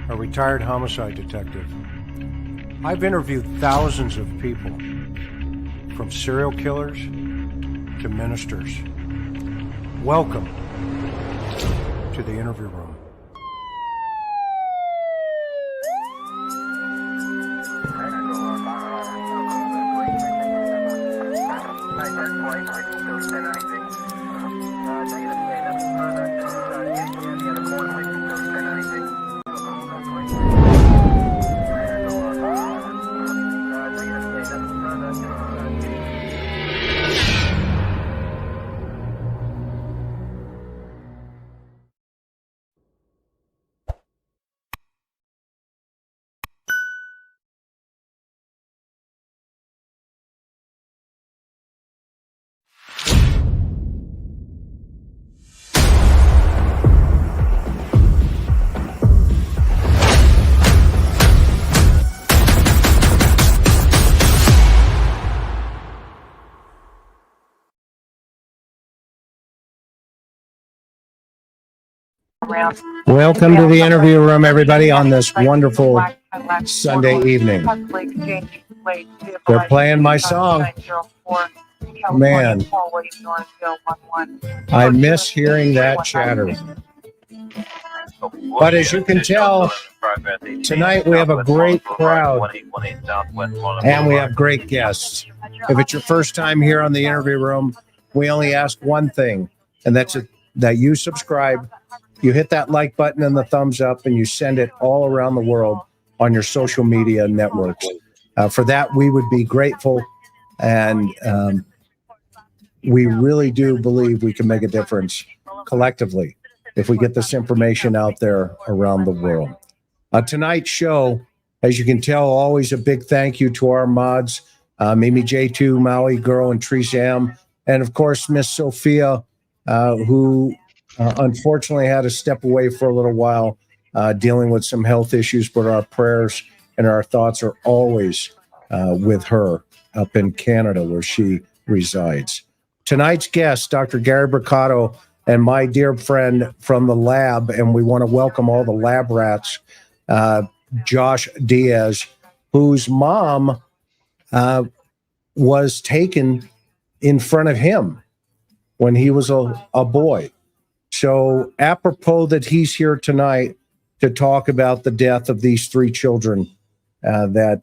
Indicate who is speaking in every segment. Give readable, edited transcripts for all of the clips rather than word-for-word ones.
Speaker 1: a retired homicide detective. I've interviewed thousands of people, from serial killers to ministers. Welcome to the interview room. Welcome to the interview room, everybody, on this wonderful Sunday evening. They're playing my song. Man, I miss hearing that chatter. But as you can tell, tonight we have a great crowd and we have great guests. If it's your first time here on the interview room, we only ask one thing, and that's that you subscribe. You hit that like button and the thumbs up, and you send it all around the world on your social media networks. For that, we would be grateful, and we really do believe we can make a difference collectively if we get this information out there around the world. Tonight's show, as you can tell, always a big thank you to our mods, Mimi J2, Maui Girl, and Teresa M, and of course, Miss Sophia, who unfortunately had to step away for a little while, dealing with some health issues, but our prayers and our thoughts are always with her up in Canada where she resides. Tonight's guest, Dr. Gary Brucato, and my dear friend from the lab, and we want to welcome all the lab rats, Josh Diaz, whose mom was taken in front of him when he was a boy. So apropos that he's here tonight to talk about the death of these three children that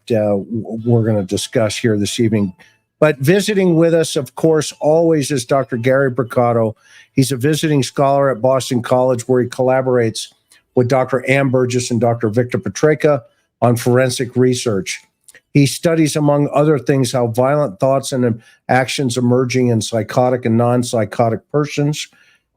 Speaker 1: we're going to discuss here this evening. But visiting with us, of course, always is Dr. Gary Brucato. He's a visiting scholar at Boston College where he collaborates with Dr. Ann Burgess and Dr. Victor Petreka on forensic research. He studies, among other things, how violent thoughts and actions emerging in psychotic and non-psychotic persons.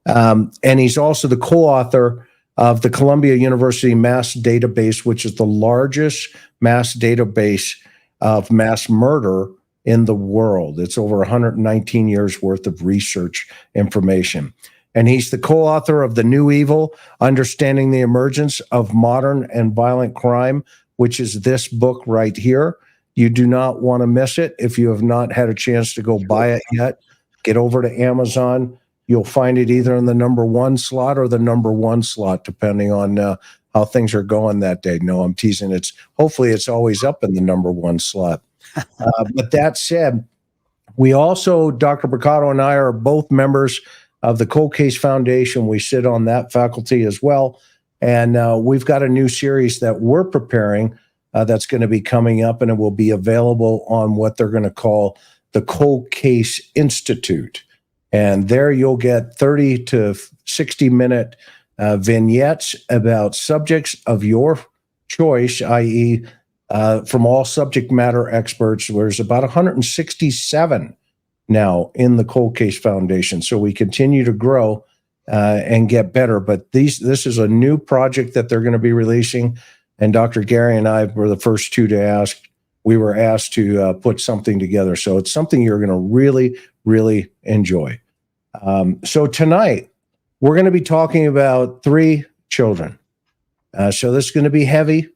Speaker 1: And he's also the co-author of the Columbia University Mass Database, which is the largest mass database of mass murder in the world. It's over 119 years worth of research information. And he's the co-author of The New Evil, Understanding the Emergence of Modern and Violent Crime, which is this book right here. You do not want to miss it. If you have not had a chance to go buy it yet, get over to Amazon. You'll find it either in the number 1 slot or the number 1 slot, depending on how things are going that day. No, I'm teasing. Hopefully it's always up in the number 1 slot. But that said, we also, Dr. Brucato and I are both members of the Cold Case Foundation. We sit on that faculty as well. And we've got a new series that we're preparing that's going to be coming up, and it will be available on what they're going to call the Cold Case Institute. And there you'll get 30 to 60-minute vignettes about subjects of your choice, i.e., from all subject matter experts. There's about 167 now in the Cold Case Foundation. So we continue to grow and get better. But this is a new project that they're going to be releasing. And Dr. Gary and I were the first two to ask. We were asked to put something together. So it's something you're going to really, really enjoy. So tonight, we're going to be talking about 3 children. So this is going to be heavy.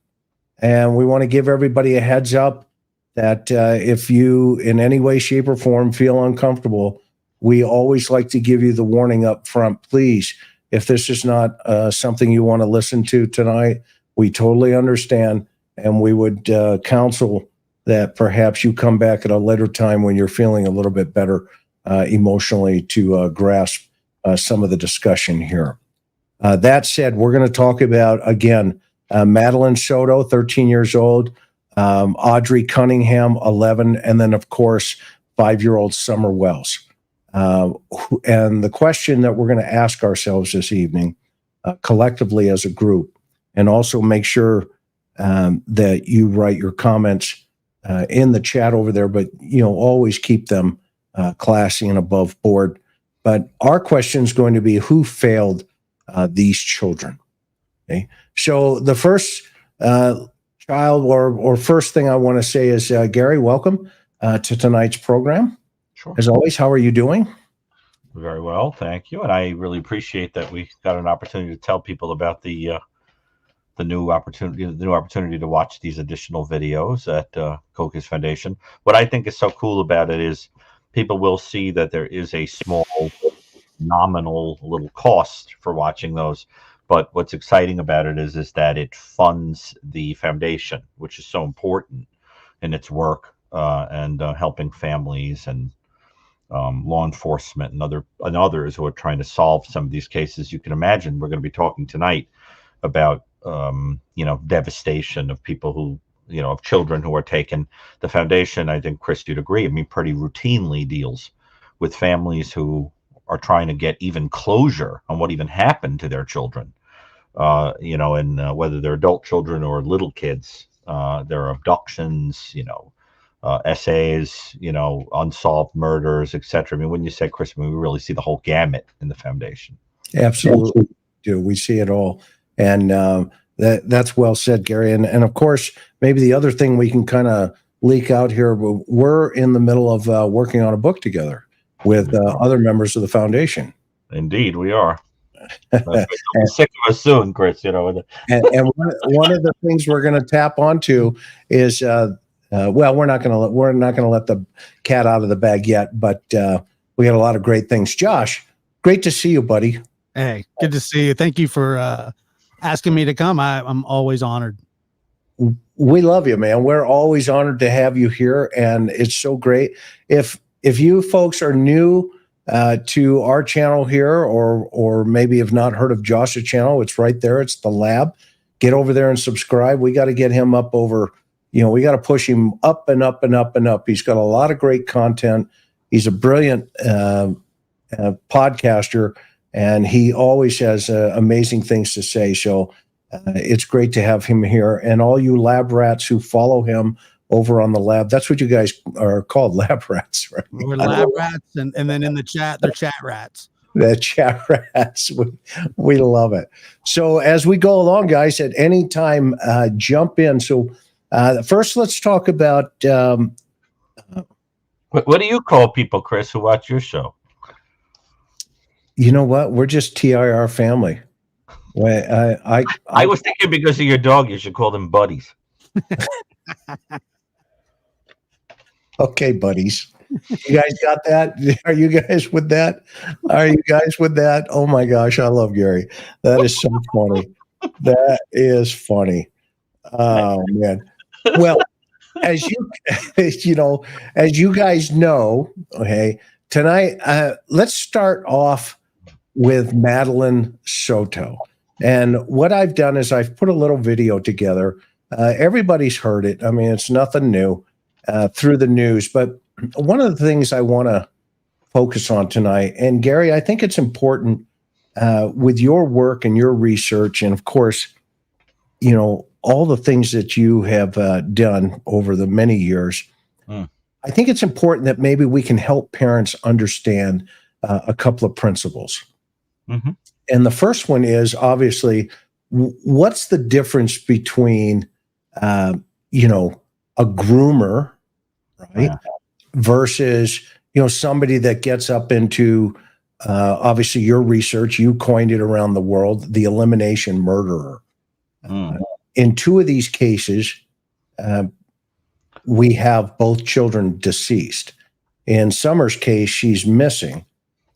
Speaker 1: And we want to give everybody a heads up that if you in any way, shape, or form feel uncomfortable, we always like to give you the warning up front. Please, if this is not something you want to listen to tonight, We totally understand, and we would counsel that perhaps you come back at a later time when you're feeling a little bit better emotionally to grasp some of the discussion here. That said, we're going to talk about, again, Madeline Soto, 13 years old, Audrii Cunningham, 11, and then, of course, 5-year-old Summer Wells. And the question that we're going to ask ourselves this evening, collectively as a group, and also make sure that you write your comments in the chat over there, but always keep them classy and above board. But our question is going to be, who failed these children? Okay, so the first child or first thing I want to say is, Gary, welcome to tonight's program.
Speaker 2: Sure.
Speaker 1: As always, how are you doing?
Speaker 2: Very well, thank you. And I really appreciate that we got an opportunity to tell people about the new opportunity to watch these additional videos at Cocos Foundation. What I think is so cool about it is people will see that there is a small nominal little cost for watching those. But what's exciting about it is that it funds the foundation, which is so important in its work and helping families and law enforcement and others who are trying to solve some of these cases. You can imagine we're going to be talking tonight about devastation of people who, of children who are taken. The foundation, I think, Chris, you'd agree, pretty routinely deals with families who are trying to get even closure on what even happened to their children, and whether they're adult children or little kids. There are abductions, essays, unsolved murders, etc. When you say, Chris, we really see the whole gamut in the foundation.
Speaker 1: Absolutely, do. We see it all. And that's well said, Gary. And of course, maybe the other thing we can kind of leak out here, we're in the middle of working on a book together with other members of the foundation.
Speaker 2: Indeed, we are. You'll be sick of us soon, Chris.
Speaker 1: And one of the things we're going to tap onto is, we're not going to let the cat out of the bag yet, but we got a lot of great things. Josh, great to see you, buddy.
Speaker 3: Hey, good to see you. Thank you for asking me to come. I'm always honored.
Speaker 1: We love you, man. We're always honored to have you here, and it's so great. If you folks are new to our channel here, or maybe have not heard of Josh's channel, it's right there. It's the Lab. Get over there and subscribe. We got to get him up over. We got to push him up and up and up and up. He's got a lot of great content. He's a brilliant podcaster, and he always has amazing things to say. So it's great to have him here. And all you lab rats who follow him over on the Lab, that's what you guys are called, lab rats, right?
Speaker 3: We're lab rats, and then in the chat, they're chat rats.
Speaker 1: The chat rats, we love it. So as we go along, guys, at any time, jump in. So first, let's talk about.
Speaker 2: What do you call people, Chris, who watch your show?
Speaker 1: You know what? We're just TIR family. I
Speaker 2: was thinking because of your dog, you should call them buddies.
Speaker 1: Okay, buddies. You guys got that? Are you guys with that? Oh my gosh, I love Gary. That is so funny. That is funny. Oh man. Well, as you guys know, okay, tonight, let's start off with Madeline Soto. And what I've done is I've put a little video together. Everybody's heard it. It's nothing new through the news. But one of the things I want to focus on tonight, and Gary, I think it's important with your work and your research, and of course, all the things that you have done over the many years. I think it's important that maybe we can help parents understand a couple of principles. Mm-hmm. And the first one is obviously, what's the difference between, a groomer, right, versus, somebody that gets up into, obviously your research, you coined it around the world, the elimination murderer. In two of these cases, we have both children deceased. In Summer's case, she's missing,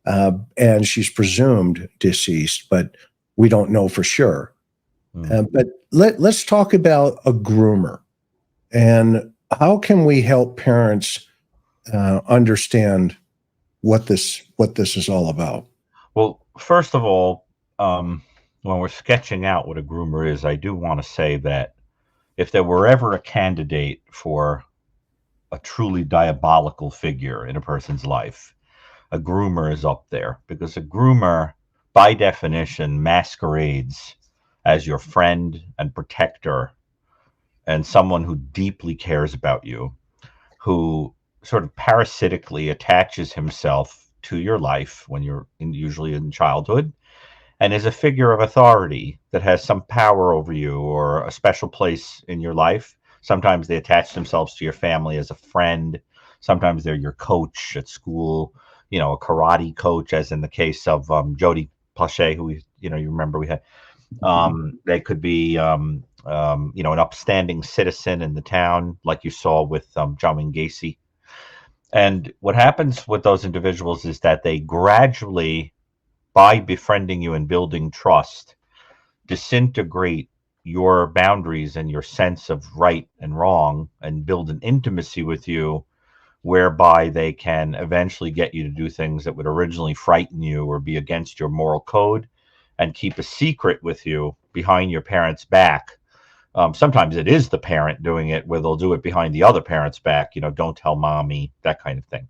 Speaker 1: and she's presumed deceased, but we don't know for sure. But let's talk about a groomer, and how can we help parents understand what this is all about?
Speaker 2: Well, first of all, when we're sketching out what a groomer is, I do want to say that if there were ever a candidate for a truly diabolical figure in a person's life, a groomer is up there, because a groomer, by definition, masquerades as your friend and protector and someone who deeply cares about you, who sort of parasitically attaches himself to your life when you're usually in childhood, and is a figure of authority that has some power over you or a special place in your life. Sometimes they attach themselves to your family as a friend. Sometimes they're your coach at school, a karate coach, as in the case of Jody Plache, who you remember we had. They could be, an upstanding citizen in the town, like you saw with John Wayne Gacy. And what happens with those individuals is that they gradually, by befriending you and building trust, disintegrate your boundaries and your sense of right and wrong, and build an intimacy with you whereby they can eventually get you to do things that would originally frighten you or be against your moral code, and keep a secret with you behind your parents' back. Sometimes it is the parent doing it, where they'll do it behind the other parent's back, don't tell mommy, that kind of thing.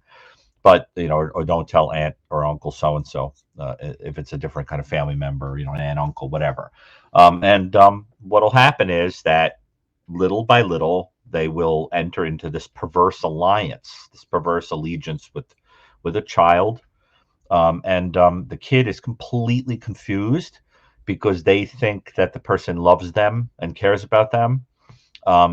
Speaker 2: But, or don't tell aunt or uncle so-and-so, if it's a different kind of family member, an aunt, uncle, whatever. What'll happen is that little by little, they will enter into this perverse alliance, this perverse allegiance with a child. The kid is completely confused because they think that the person loves them and cares about them,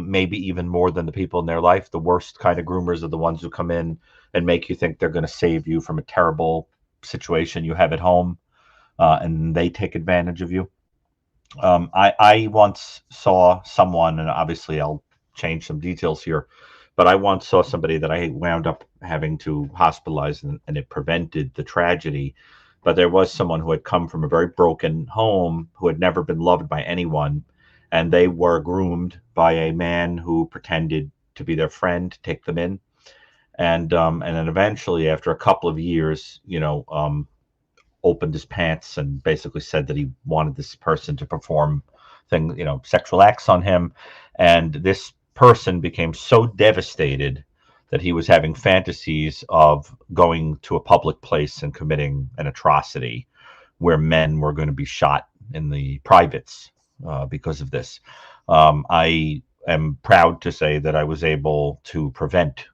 Speaker 2: maybe even more than the people in their life. The worst kind of groomers are the ones who come in and make you think they're going to save you from a terrible situation you have at home, and they take advantage of you. I once saw someone, and obviously I'll change some details here, but I once saw somebody that I wound up having to hospitalize, and it prevented the tragedy. But there was someone who had come from a very broken home, who had never been loved by anyone, and they were groomed by a man who pretended to be their friend to take them in. And then eventually, after a couple of years, opened his pants and basically said that he wanted this person to perform sexual acts on him. And this person became so devastated that he was having fantasies of going to a public place and committing an atrocity where men were going to be shot in the privates because of this. I am proud to say that I was able to prevent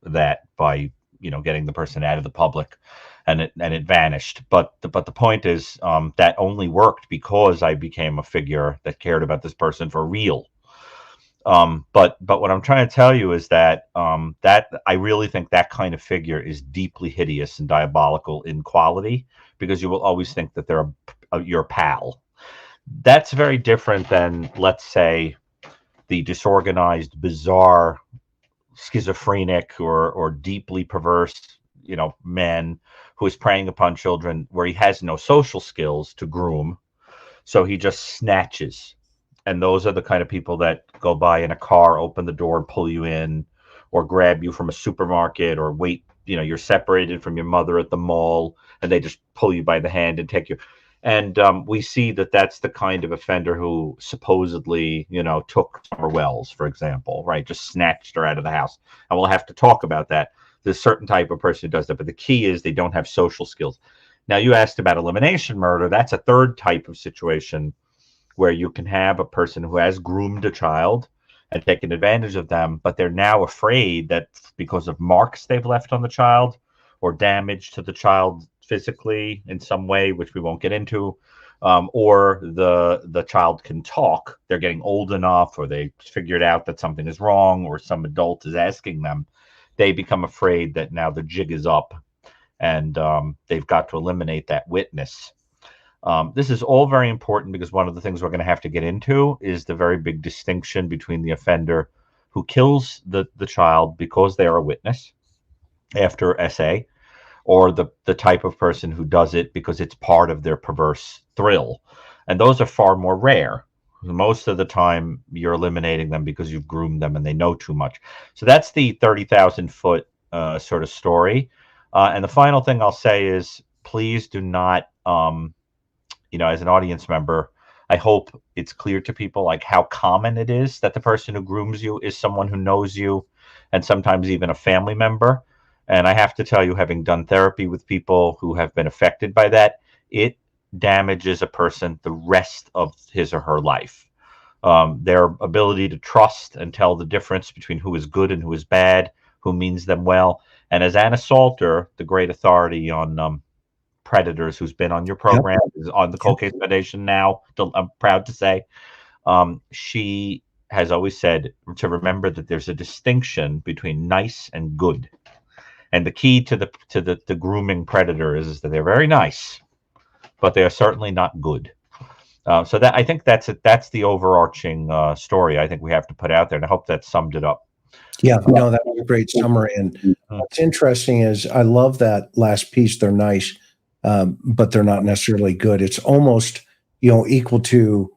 Speaker 2: that by getting the person out of the public, and it vanished. But the point is, that only worked because I became a figure that cared about this person for real. But what I'm trying to tell you is that that I really think that kind of figure is deeply hideous and diabolical in quality, because you will always think that they're your pal. That's very different than, let's say, the disorganized, bizarre, schizophrenic or deeply perverse, man who is preying upon children, where he has no social skills to groom, so he just snatches. And those are the kind of people that go by in a car, open the door and pull you in, or grab you from a supermarket, or wait, you're separated from your mother at the mall, and they just pull you by the hand and take you. And we see that that's the kind of offender who supposedly, took Summer Wells, for example, right? Just snatched her out of the house. And we'll have to talk about that. There's a certain type of person who does that. But the key is they don't have social skills. Now, you asked about elimination murder. That's a third type of situation where you can have a person who has groomed a child and taken advantage of them, but they're now afraid that because of marks they've left on the child, or damage to the child physically in some way, which we won't get into, or the child can talk, they're getting old enough, or they figured out that something is wrong, or some adult is asking them, they become afraid that now the jig is up, and they've got to eliminate that witness. This is all very important, because one of the things we're going to have to get into is the very big distinction between the offender who kills the child because they are a witness after SA, or the type of person who does it because it's part of their perverse thrill. And those are far more rare. Most of the time, you're eliminating them because you've groomed them and they know too much. So that's the 30,000-foot sort of story. And the final thing I'll say is, please do not, as an audience member, I hope it's clear to people like how common it is that the person who grooms you is someone who knows you, and sometimes even a family member. And I have to tell you, having done therapy with people who have been affected by that, it damages a person the rest of his or her life. Their ability to trust and tell the difference between who is good and who is bad, who means them well. And as Anna Salter, the great authority on predators, who's been on your program, is on the Cold Case Foundation now, I'm proud to say, she has always said to remember that there's a distinction between nice and good. And the key to the grooming predator is that they're very nice, but they are certainly not good. So that, I think that's the overarching story I think we have to put out there, and I hope that summed it up.
Speaker 1: Yeah, no, that was a great summary. And what's interesting is I love that last piece. They're nice, but they're not necessarily good. It's almost, equal to,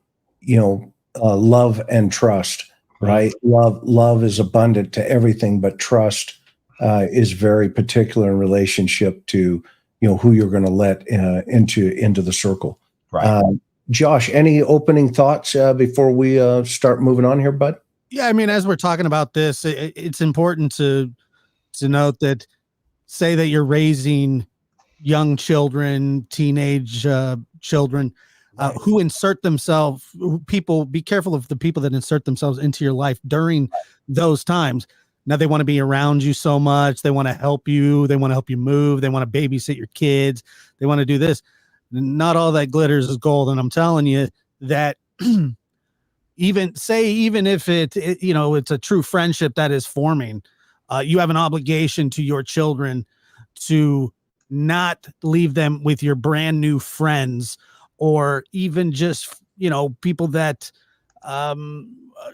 Speaker 1: love and trust, right? Love is abundant to everything, but trust is very particular in relationship to, who you're going to let into the circle.
Speaker 3: Right.
Speaker 1: Josh, any opening thoughts before we start moving on here, bud?
Speaker 3: Yeah, I mean, as we're talking about this, it's important to note that, say that you're raising young children, teenage children who insert themselves. Be careful of the people that insert themselves into your life during those times. Now they want to be around you so much. They want to help you. They want to help you move. They want to babysit your kids. They want to do this. Not all that glitters is gold. And I'm telling you that even if it's a true friendship that is forming, you have an obligation to your children to not leave them with your brand new friends, or even just, people that,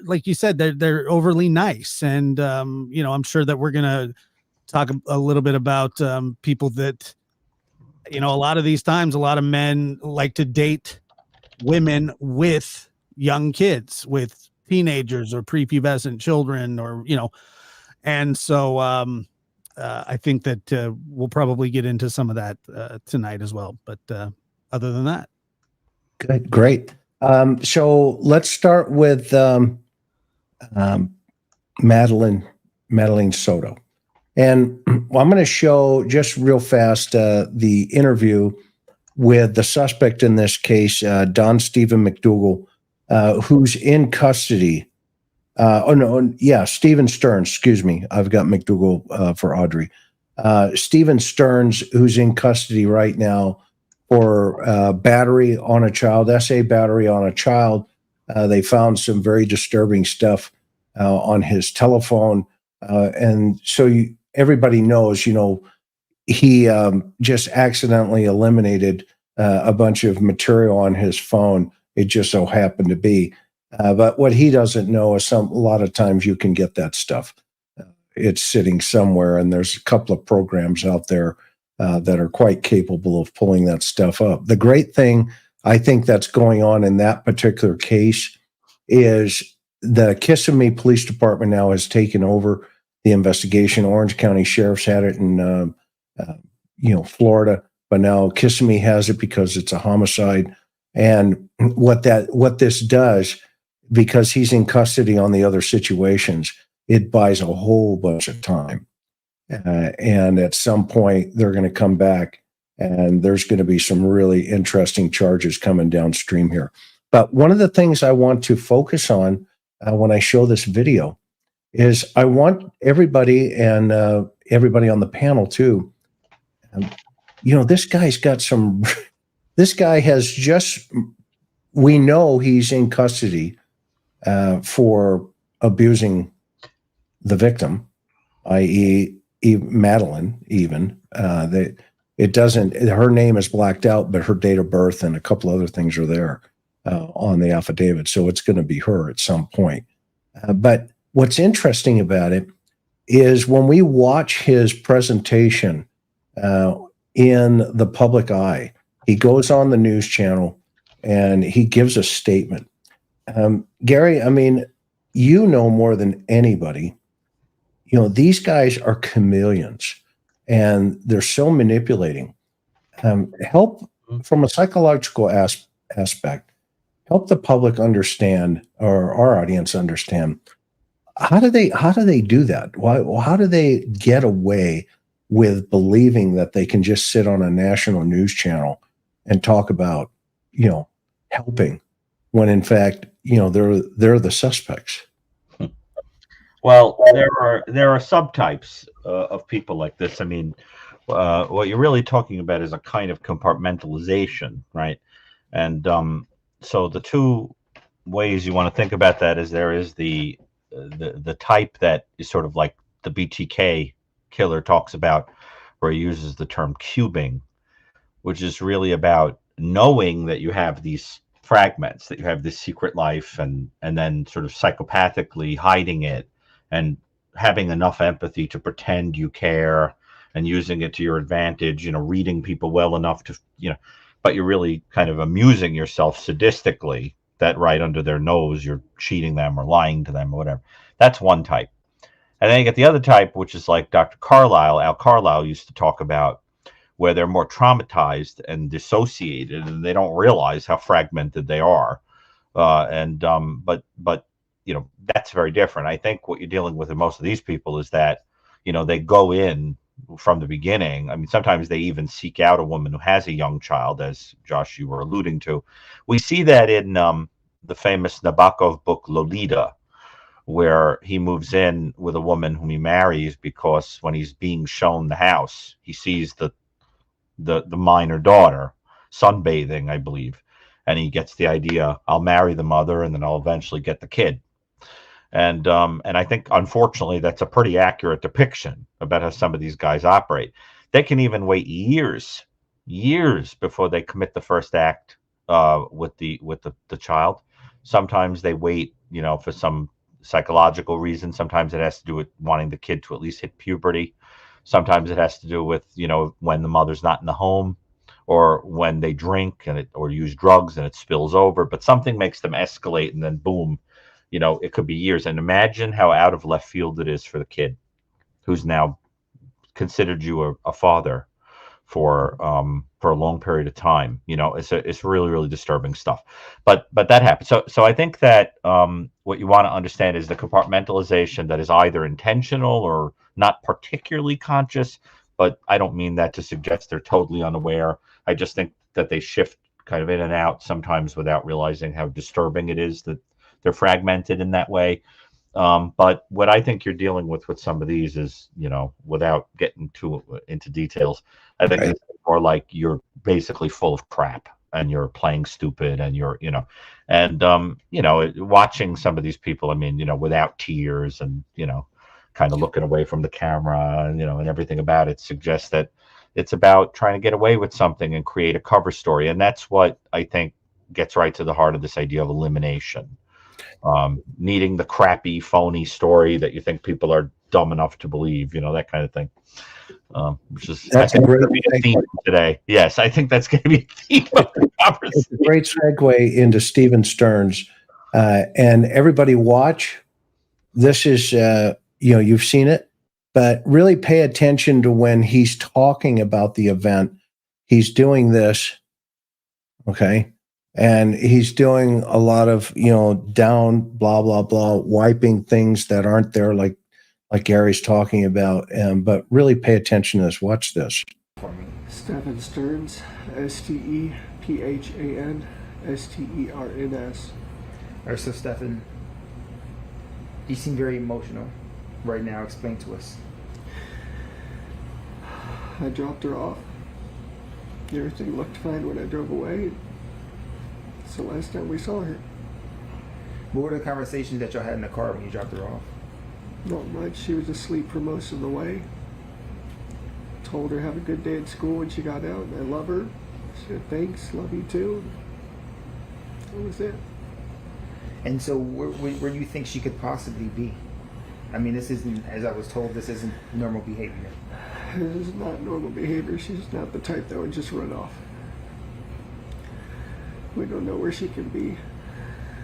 Speaker 3: like you said, they're overly nice. And, I'm sure that we're going to talk a little bit about people that, a lot of these times, a lot of men like to date women with young kids, with teenagers or prepubescent children, or, and so I think that we'll probably get into some of that tonight as well. But other than that.
Speaker 1: Good, great. So let's start with Madeline Soto. And I'm going to show just real fast the interview with the suspect in this case, Don Stephen McDougal, who's in custody. Stephan Sterns, excuse me. I've got McDougal for Audrey. Stephan Sterns, who's in custody right now for battery on a child, SA battery on a child. They found some very disturbing stuff on his telephone. And so everybody knows, he just accidentally eliminated a bunch of material on his phone. It just so happened to be. But what he doesn't know is a lot of times you can get that stuff. It's sitting somewhere, and there's a couple of programs out there that are quite capable of pulling that stuff up. The great thing I think that's going on in that particular case is the Kissimmee Police Department now has taken over the investigation. Orange County Sheriff's had it in Florida, but now Kissimmee has it because it's a homicide. And what this does, because he's in custody on the other situations, it buys a whole bunch of time. And at some point, they're going to come back, and there's going to be some really interesting charges coming downstream here. But one of the things I want to focus on when I show this video is I want everybody, and everybody on the panel too, this guy's got some, this guy has just, we know he's in custody for abusing the victim, i.e., Madeline, even. Her name is blacked out, but her date of birth and a couple other things are there on the affidavit. So it's going to be her at some point. But what's interesting about it is when we watch his presentation in the public eye, he goes on the news channel and he gives a statement. Gary, I mean, you know more than anybody. You know, these guys are chameleons and they're so manipulating. Help from a psychological aspect, help the public understand, or our audience understand, how do they do that? How do they get away with believing that they can just sit on a national news channel and talk about, you know, helping, when in fact, you know, they're the suspects?
Speaker 2: Well, there are subtypes of people like this. I mean, what you're really talking about is a kind of compartmentalization, right? And so the two ways you want to think about that is there is the type that is sort of like the BTK killer talks about, where he uses the term cubing, which is really about knowing that you have these fragments, that you have this secret life, and then sort of psychopathically hiding it and having enough empathy to pretend you care and using it to your advantage, you know, reading people well enough to, you know, but you're really kind of amusing yourself sadistically, that right under their nose you're cheating them or lying to them or whatever. That's one type. And then you get the other type, which is like Al Carlisle used to talk about, where they're more traumatized and dissociated and they don't realize how fragmented they are. But you know, that's very different. I think what you're dealing with in most of these people is that, you know, they go in from the beginning. I mean, sometimes they even seek out a woman who has a young child, as Josh, you were alluding to. We see that in the famous Nabokov book Lolita, where he moves in with a woman whom he marries because when he's being shown the house, he sees the minor daughter sunbathing, I believe, and he gets the idea, I'll marry the mother and then I'll eventually get the kid. And I think, unfortunately, that's a pretty accurate depiction about how some of these guys operate. They can even wait years before they commit the first act with the child. Sometimes they wait, you know, for some psychological reason. Sometimes it has to do with wanting the kid to at least hit puberty. Sometimes it has to do with, you know, when the mother's not in the home, or when they drink or use drugs and it spills over. But something makes them escalate, and then boom, you know, it could be years. And imagine how out of left field it is for the kid who's now considered you a father for a long period of time. You know, it's really, really disturbing stuff. But that happens. So I think that what you want to understand is the compartmentalization that is either intentional or not particularly conscious. But I don't mean that to suggest they're totally unaware. I just think that they shift kind of in and out sometimes without realizing how disturbing it is that they're fragmented in that way. But what I think you're dealing with some of these is, you know, without getting into details, I think it's more like you're basically full of crap and you're playing stupid and you're, you know, and, you know, watching some of these people, I mean, you know, without tears and, you know, kind of looking away from the camera and, you know, and everything about it suggests that it's about trying to get away with something and create a cover story. And that's what I think gets right to the heart of this idea of elimination. Needing the crappy, phony story that you think people are dumb enough to believe, you know, that kind of thing. Which is
Speaker 1: That's a great
Speaker 2: theme today. Yes, I think that's going to be a theme of the conversation.
Speaker 1: It's a great segue into Stephan Sterns. And everybody watch. This is, you know, you've seen it, but really pay attention to when he's talking about the event. He's doing this, okay? And he's doing a lot of, you know, down, blah, blah, blah, wiping things that aren't there, like Gary's talking about. But really pay attention to this. Watch this.
Speaker 4: Stephan Sterns, Stephan Sterns.
Speaker 5: All right, so Stephan, you seem very emotional right now. Explain to us.
Speaker 4: I dropped her off. Everything looked fine when I drove away. It's the last time we saw her.
Speaker 5: What were the conversations that y'all had in the car when you dropped her off?
Speaker 4: Not much. She was asleep for most of the way. Told her have a good day at school when she got out. I love her. She said thanks, love you too. That was it.
Speaker 5: And so where do you think she could possibly be? I mean, this isn't, as I was told, this isn't normal behavior.
Speaker 4: This is not normal behavior. She's not the type that would just run off. We don't know where she can be.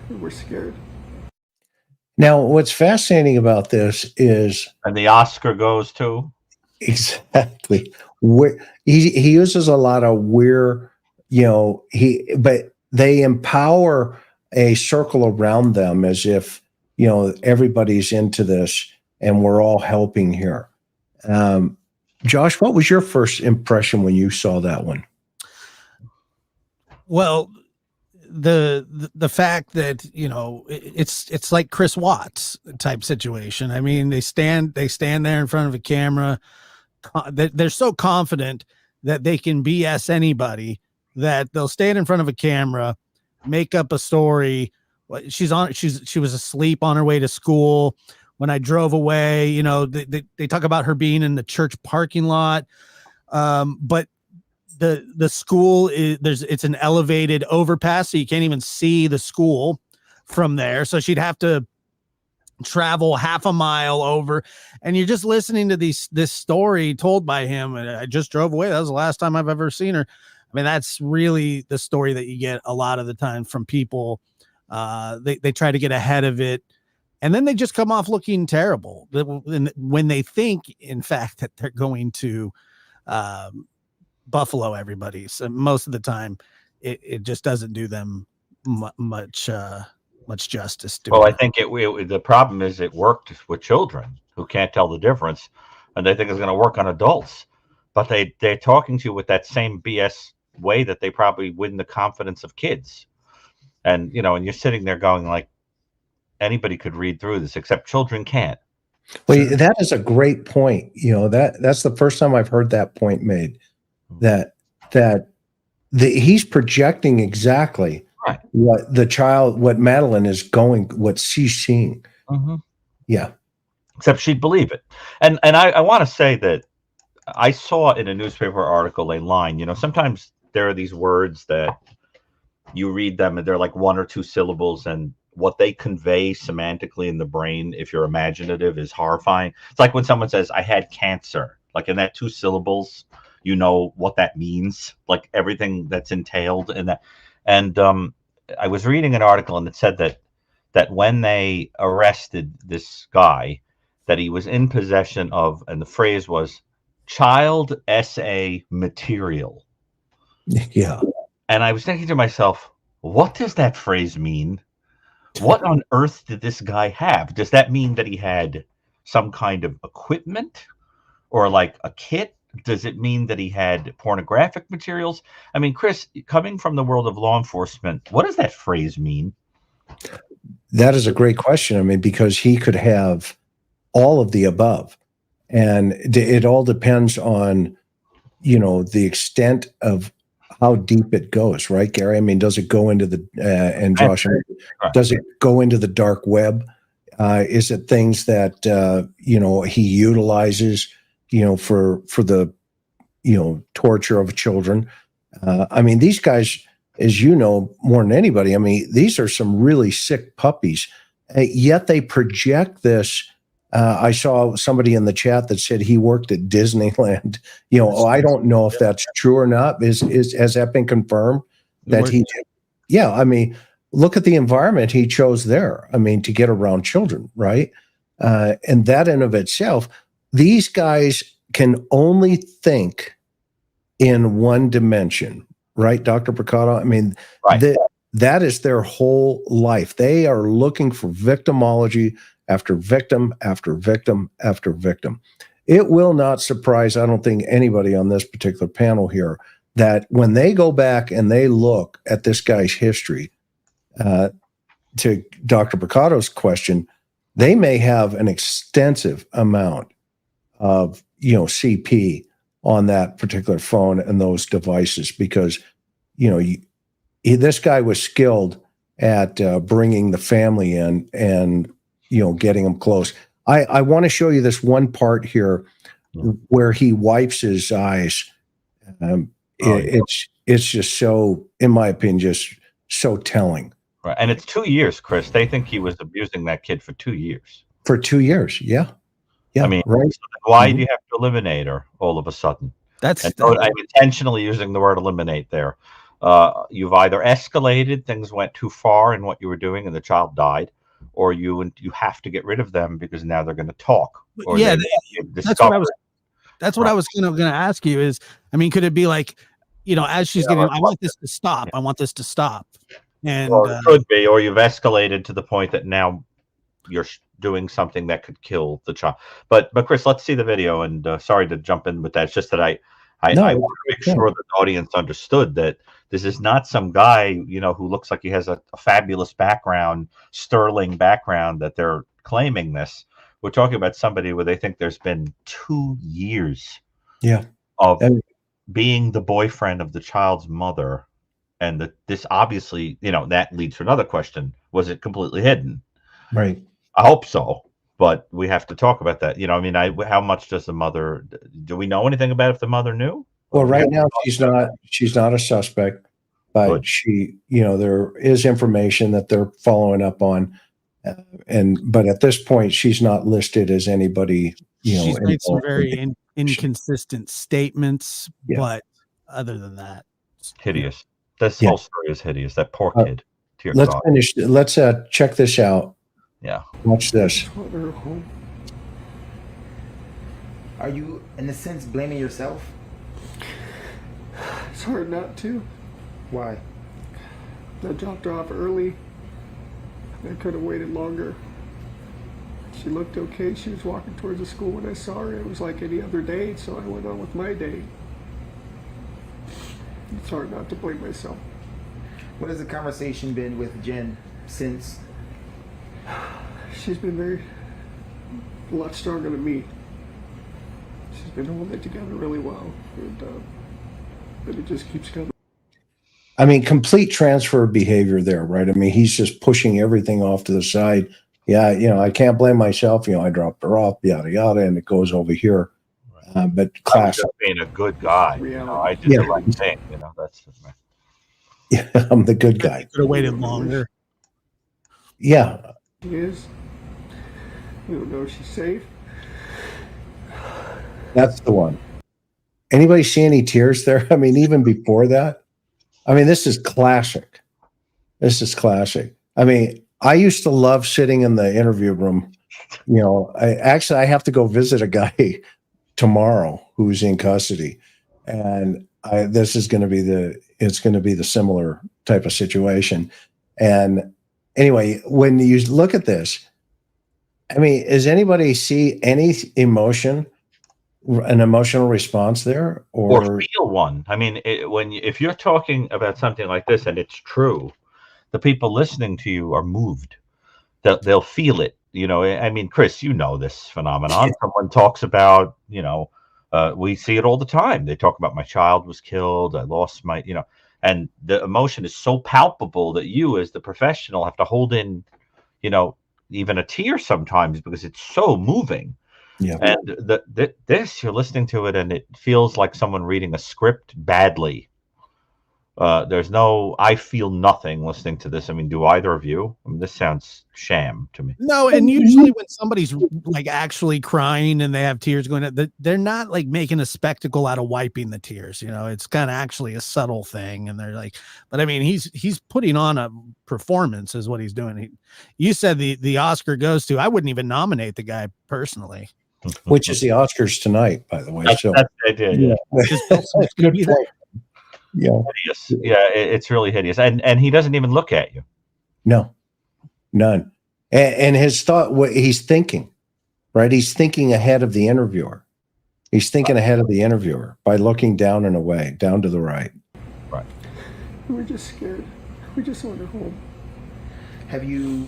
Speaker 4: We're scared.
Speaker 1: Now, what's fascinating about this is
Speaker 2: And the Oscar goes to.
Speaker 1: exactly where he uses a lot of we're, but they empower a circle around them as if, everybody's into this and we're all helping here. Josh, what was your first impression when you saw that one?
Speaker 3: Well, the fact that it's like Chris Watts type situation. I mean, they stand there in front of a camera. They're so confident that they can BS anybody that they'll stand in front of a camera, make up a story. She was asleep on her way to school. When I drove away, they talk about her being in the church parking lot. But the school it's an elevated overpass, so you can't even see the school from there. So she'd have to travel half a mile over, and you're just listening to this story told by him. And I just drove away. That was the last time I've ever seen her. I mean, that's really the story that you get a lot of the time from people. They try to get ahead of it, and then they just come off looking terrible when they think, in fact, that they're going to buffalo everybody. So most of the time it just doesn't do them much justice.
Speaker 2: Well, I think the problem is it worked with children who can't tell the difference, and they think it's going to work on adults, but they're talking to you with that same BS way that they probably win the confidence of kids. And and you're sitting there going like, anybody could read through this except children can't.
Speaker 1: Well, that is a great point. That's the first time I've heard that point made, that he's projecting exactly
Speaker 2: right
Speaker 1: what Madeline is what she's seeing.
Speaker 2: Mm-hmm.
Speaker 1: Yeah.
Speaker 2: Except she'd believe it. And I want to say that I saw in a newspaper article a line, sometimes there are these words that you read them and they're like one or two syllables, and what they convey semantically in the brain, if you're imaginative, is horrifying. It's like when someone says, I had cancer, like in that 2 syllables, you know what that means, like everything that's entailed in that. And I was reading an article and it said that when they arrested this guy, that he was in possession of, and the phrase was, child essay material.
Speaker 1: Yeah.
Speaker 2: And I was thinking to myself, what does that phrase mean? What on earth did this guy have? Does that mean that he had some kind of equipment or like a kit? Does it mean that he had pornographic materials? I mean, Chris, coming from the world of law enforcement, what does that phrase mean?
Speaker 1: That is a great question. I mean, because he could have all of the above. And it all depends on, the extent of how deep it goes, right, Gary? I mean, does it go into the, and Josh, does it go into the dark web? Is it things that, he utilizes, for the, torture of children? I mean, these guys, as you know, more than anybody, I mean, these are some really sick puppies, yet they project this. I saw somebody in the chat that said he worked at Disneyland. I don't know if that's true or not. Has that been confirmed that he did? Yeah. I mean, look at the environment he chose there. I mean, to get around children, right? And that in of itself, these guys can only think in one dimension, right, Dr. Brucato? I mean,
Speaker 2: right.
Speaker 1: That is their whole life. They are looking for victimology after victim, after victim, after victim. It will not surprise, I don't think, anybody on this particular panel here, that when they go back and they look at this guy's history, to Dr. Brucato's question, they may have an extensive amount of, CP on that particular phone and those devices, because, this guy was skilled at bringing the family in and, getting them close. I want to show you this one part here where he wipes his eyes. It's just so, in my opinion, just so telling.
Speaker 2: Right. And it's 2 years, Chris. They think he was abusing that kid for 2 years.
Speaker 1: For 2 years, yeah. Yeah,
Speaker 2: I mean,
Speaker 1: right.
Speaker 2: Why do you have to eliminate her all of a sudden? I'm intentionally using the word eliminate there. You've either escalated, things went too far in what you were doing, and the child died, or you have to get rid of them because now they're going to talk, or
Speaker 3: Yeah,
Speaker 2: they've
Speaker 3: that's what I
Speaker 2: discovered.
Speaker 3: was. That's what I was going to ask you. Is, I mean, could it be like, you know, as she's getting, I want this to stop. I want this to stop. And
Speaker 2: Or it could be, or you've escalated to the point that now you're doing something that could kill the child. But Chris, let's see the video. And sorry to jump in with that. It's just that I
Speaker 1: No,
Speaker 2: want to make sure that the audience understood that this is not some guy, you know, who looks like he has a fabulous background, sterling background, that they're claiming this. We're talking about somebody where they think there's been 2 years of being the boyfriend of the child's mother. And that this obviously, you know, that leads to another question. Was it completely hidden?
Speaker 1: Right.
Speaker 2: I hope so. But we have to talk about that. You know, I mean, how much does the mother, do we know anything about if the mother knew?
Speaker 1: Well, right now she's not a suspect, but
Speaker 2: Good.
Speaker 1: she, you know, there is information that they're following up on. But at this point, she's not listed as anybody, you know.
Speaker 3: she's made some very inconsistent statements, but other than that,
Speaker 2: Hideous. This whole story is hideous. That poor kid. Dear
Speaker 1: let's
Speaker 2: God.
Speaker 1: finish. Let's check this out.
Speaker 2: Yeah.
Speaker 1: Watch this.
Speaker 5: Are you, in a sense, blaming yourself?
Speaker 4: It's hard not to.
Speaker 5: Why?
Speaker 4: I dropped her off early. I could have waited longer. She looked okay. She was walking towards the school when I saw her. It was like any other day, so I went on with my day. It's hard not to blame myself.
Speaker 5: What has the conversation been with Jen since?
Speaker 4: She's been a lot stronger than me. She's been holding it together really well, but it just keeps coming.
Speaker 1: I mean, complete transfer of behavior there, right? I mean, he's just pushing everything off to the side. Yeah, you know, I can't blame myself. You know, I dropped her off, yada yada, and it goes over here. But class,
Speaker 2: being a good guy. You know, I did the right thing. You know, that's just me.
Speaker 1: Yeah, I'm the good guy.
Speaker 3: could have waited longer.
Speaker 1: Yeah.
Speaker 4: She is. We don't know if she's safe.
Speaker 1: That's the one. Anybody see any tears there? I mean, even before that, I mean, this is classic. This is classic. I mean, I used to love sitting in the interview room. You know, I have to go visit a guy tomorrow who's in custody, and this is going to be the similar type of situation. And anyway, when you look at this, I mean, does anybody see any emotion, an emotional response there,
Speaker 2: or feel one? I mean, if you're talking about something like this and it's true, the people listening to you are moved. They'll feel it. You know, I mean, Chris, you know this phenomenon. Someone talks about, you know, we see it all the time. They talk about my child was killed. I lost my, you know, and the emotion is so palpable that you, as the professional, have to hold in, you know, even a tear sometimes because it's so moving.
Speaker 1: Yeah.
Speaker 2: And this, you're listening to it and it feels like someone reading a script badly. There's no, I feel nothing listening to this. I mean, do either of you? I mean, this sounds sham to me.
Speaker 3: No, and usually when somebody's like actually crying and they have tears going, they're not like making a spectacle out of wiping the tears. You know, it's kind of actually a subtle thing. And they're like, but I mean, he's putting on a performance is what he's doing. You said the Oscar goes to, I wouldn't even nominate the guy personally.
Speaker 1: Which is the Oscars tonight, by the way.
Speaker 2: That's the idea.
Speaker 1: Yeah. Good point. Yeah.
Speaker 2: Hideous. Yeah, it's really hideous. And he doesn't even look at you.
Speaker 1: No, none. And his thought, what he's thinking, right? He's thinking ahead of the interviewer. He's thinking ahead of the interviewer by looking down and away, down to the right.
Speaker 2: Right.
Speaker 4: We're just scared. We just want her home.
Speaker 5: Have you,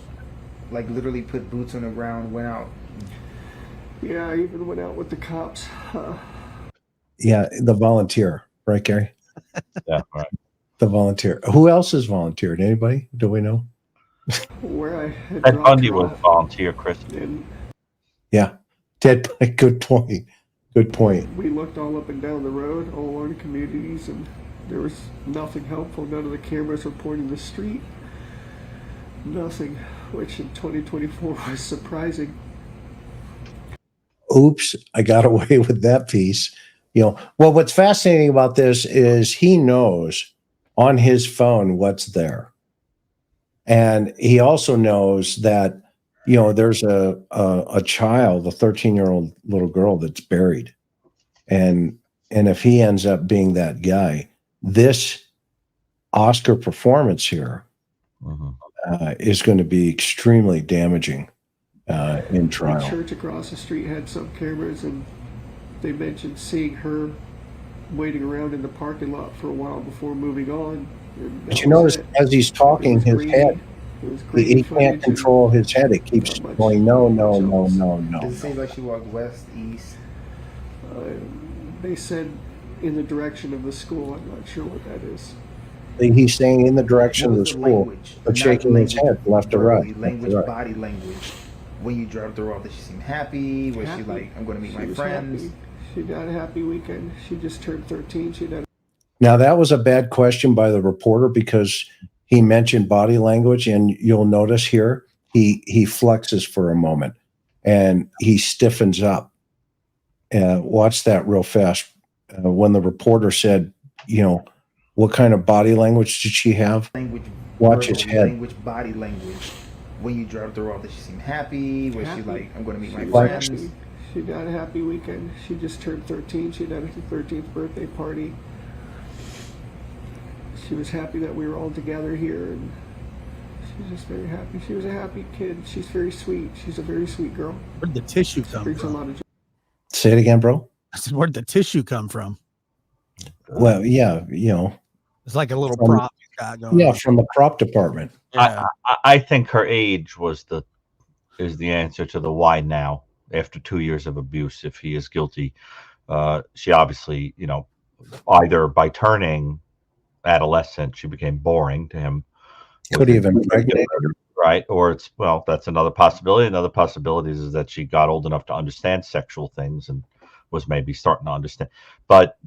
Speaker 5: like, literally put boots on the ground, went out?
Speaker 4: Yeah, I even went out with the cops.
Speaker 1: Yeah, the volunteer, right, Gary?
Speaker 2: Yeah, right.
Speaker 1: The volunteer. Who else has volunteered? Anybody? Do we know?
Speaker 4: Where I had
Speaker 2: Ted Bundy was volunteer, Chris.
Speaker 1: Yeah, Ted. Good point. Good point.
Speaker 4: We looked all up and down the road, all along communities, and there was nothing helpful. None of the cameras were pointing the street. Nothing, which in 2024 was surprising.
Speaker 1: Oops, I got away with that piece. You know, well, what's fascinating about this is he knows on his phone what's there. And he also knows that, you know, there's a child, a 13-year-old little girl that's buried. And if he ends up being that guy, this Oscar performance here is going to be extremely damaging in
Speaker 4: The
Speaker 1: trial.
Speaker 4: church across the street had some cameras, and they mentioned seeing her waiting around in the parking lot for a while before moving on. And
Speaker 1: But
Speaker 4: that
Speaker 1: you
Speaker 4: was
Speaker 1: notice
Speaker 4: it.
Speaker 1: as he's
Speaker 4: It
Speaker 1: talking,
Speaker 4: was
Speaker 1: his
Speaker 4: grainy.
Speaker 1: head,
Speaker 4: It was grainy
Speaker 1: he
Speaker 4: footage,
Speaker 1: can't control his head. It keeps
Speaker 4: not much-
Speaker 1: going, no, no,
Speaker 4: not much
Speaker 1: no,
Speaker 4: else.
Speaker 1: no, no.
Speaker 5: Does it seem like she walked west, east?
Speaker 4: They said in the direction of the school. I'm not sure what that is.
Speaker 1: He's saying in the direction
Speaker 5: What
Speaker 1: of the
Speaker 5: was the
Speaker 1: school,
Speaker 5: language?
Speaker 1: but
Speaker 5: Not
Speaker 1: shaking his
Speaker 5: language
Speaker 1: head left to right.
Speaker 5: verbally,
Speaker 1: left to
Speaker 5: language,
Speaker 1: right.
Speaker 5: body language. When you dropped her off, did she seem happy? Was
Speaker 4: Happy.
Speaker 5: she like, I'm going to meet
Speaker 4: She
Speaker 5: my
Speaker 4: was
Speaker 5: friends?
Speaker 4: happy. She had a happy weekend. She just turned 13. She had
Speaker 1: Now, that was a bad question by the reporter because he mentioned body language, and you'll notice here he flexes for a moment and he stiffens up. Watch that real fast. When the reporter said, you know, what kind of body language did she have?
Speaker 5: Language,
Speaker 1: Watch his
Speaker 5: verbally,
Speaker 1: head.
Speaker 5: language, body language. When you dropped her off, did she seem happy? Was she
Speaker 4: Happy.
Speaker 5: like, I'm going to meet my
Speaker 4: She was
Speaker 5: friends?
Speaker 4: happy. She had a happy weekend. She just turned 13. She had her 13th birthday party. She was happy that we were all together here, and she's just very happy. She was a happy kid. She's very sweet. She's a very sweet girl.
Speaker 3: Where'd the tissue come
Speaker 4: Brings a
Speaker 3: from?
Speaker 4: lot of joy.
Speaker 1: Say it again, bro.
Speaker 3: I said, where'd the tissue come from?
Speaker 1: Well, yeah, you know,
Speaker 3: It's like a little
Speaker 1: From-
Speaker 3: prop he's got going
Speaker 1: yeah,
Speaker 3: on.
Speaker 1: from the prop department.
Speaker 3: Yeah.
Speaker 2: I think her age is the answer to the why now after 2 years of abuse. If he is guilty, she obviously, you know, either by turning adolescent, she became boring to him.
Speaker 1: Could he have impregnated her?
Speaker 2: Right, or it's, well, that's another possibility. Another possibility is that she got old enough to understand sexual things and was maybe starting to understand. But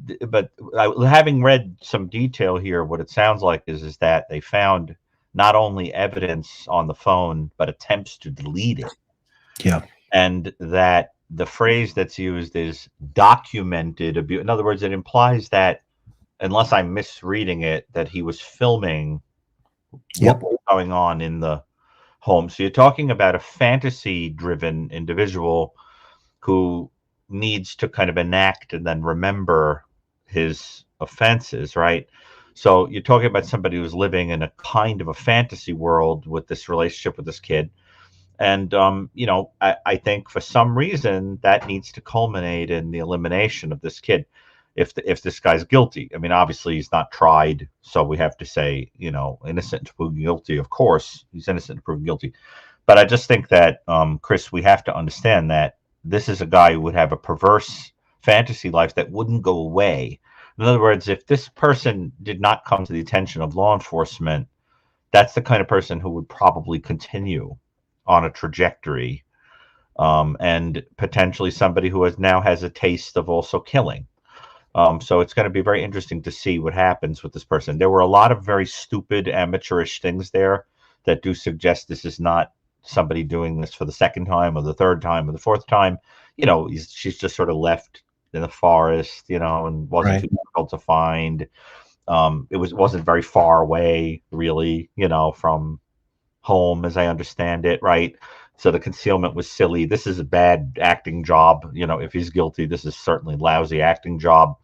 Speaker 2: having read some detail here, what it sounds like is that they found not only evidence on the phone but attempts to delete it.
Speaker 1: Yeah.
Speaker 2: And that the phrase that's used is documented abuse. In other words, it implies that, unless I'm misreading it, that he was filming
Speaker 1: Yep.
Speaker 2: what was going on in the home. So you're talking about a fantasy-driven individual who needs to kind of enact and then remember his offenses, right? So you're talking about somebody who's living in a kind of a fantasy world with this relationship with this kid. And, you know, I think for some reason that needs to culminate in the elimination of this kid. If this guy's guilty, I mean, obviously he's not tried, so we have to say, you know, innocent to proven guilty. Of course, he's innocent to proven guilty. But I just think that, Chris, we have to understand that this is a guy who would have a perverse fantasy life that wouldn't go away. In other words, if this person did not come to the attention of law enforcement, that's the kind of person who would probably continue on a trajectory, and potentially somebody who now has a taste of also killing. So it's going to be very interesting to see what happens with this person. There were a lot of very stupid, amateurish things there that do suggest this is not somebody doing this for the second time or the third time or the fourth time. You know, she's just sort of left in the forest, you know, and wasn't
Speaker 1: Right.
Speaker 2: too difficult to find. It wasn't very far away, really, you know, from home, as I understand it, right? So the concealment was silly. This is a bad acting job. You know, if he's guilty, this is certainly lousy acting job.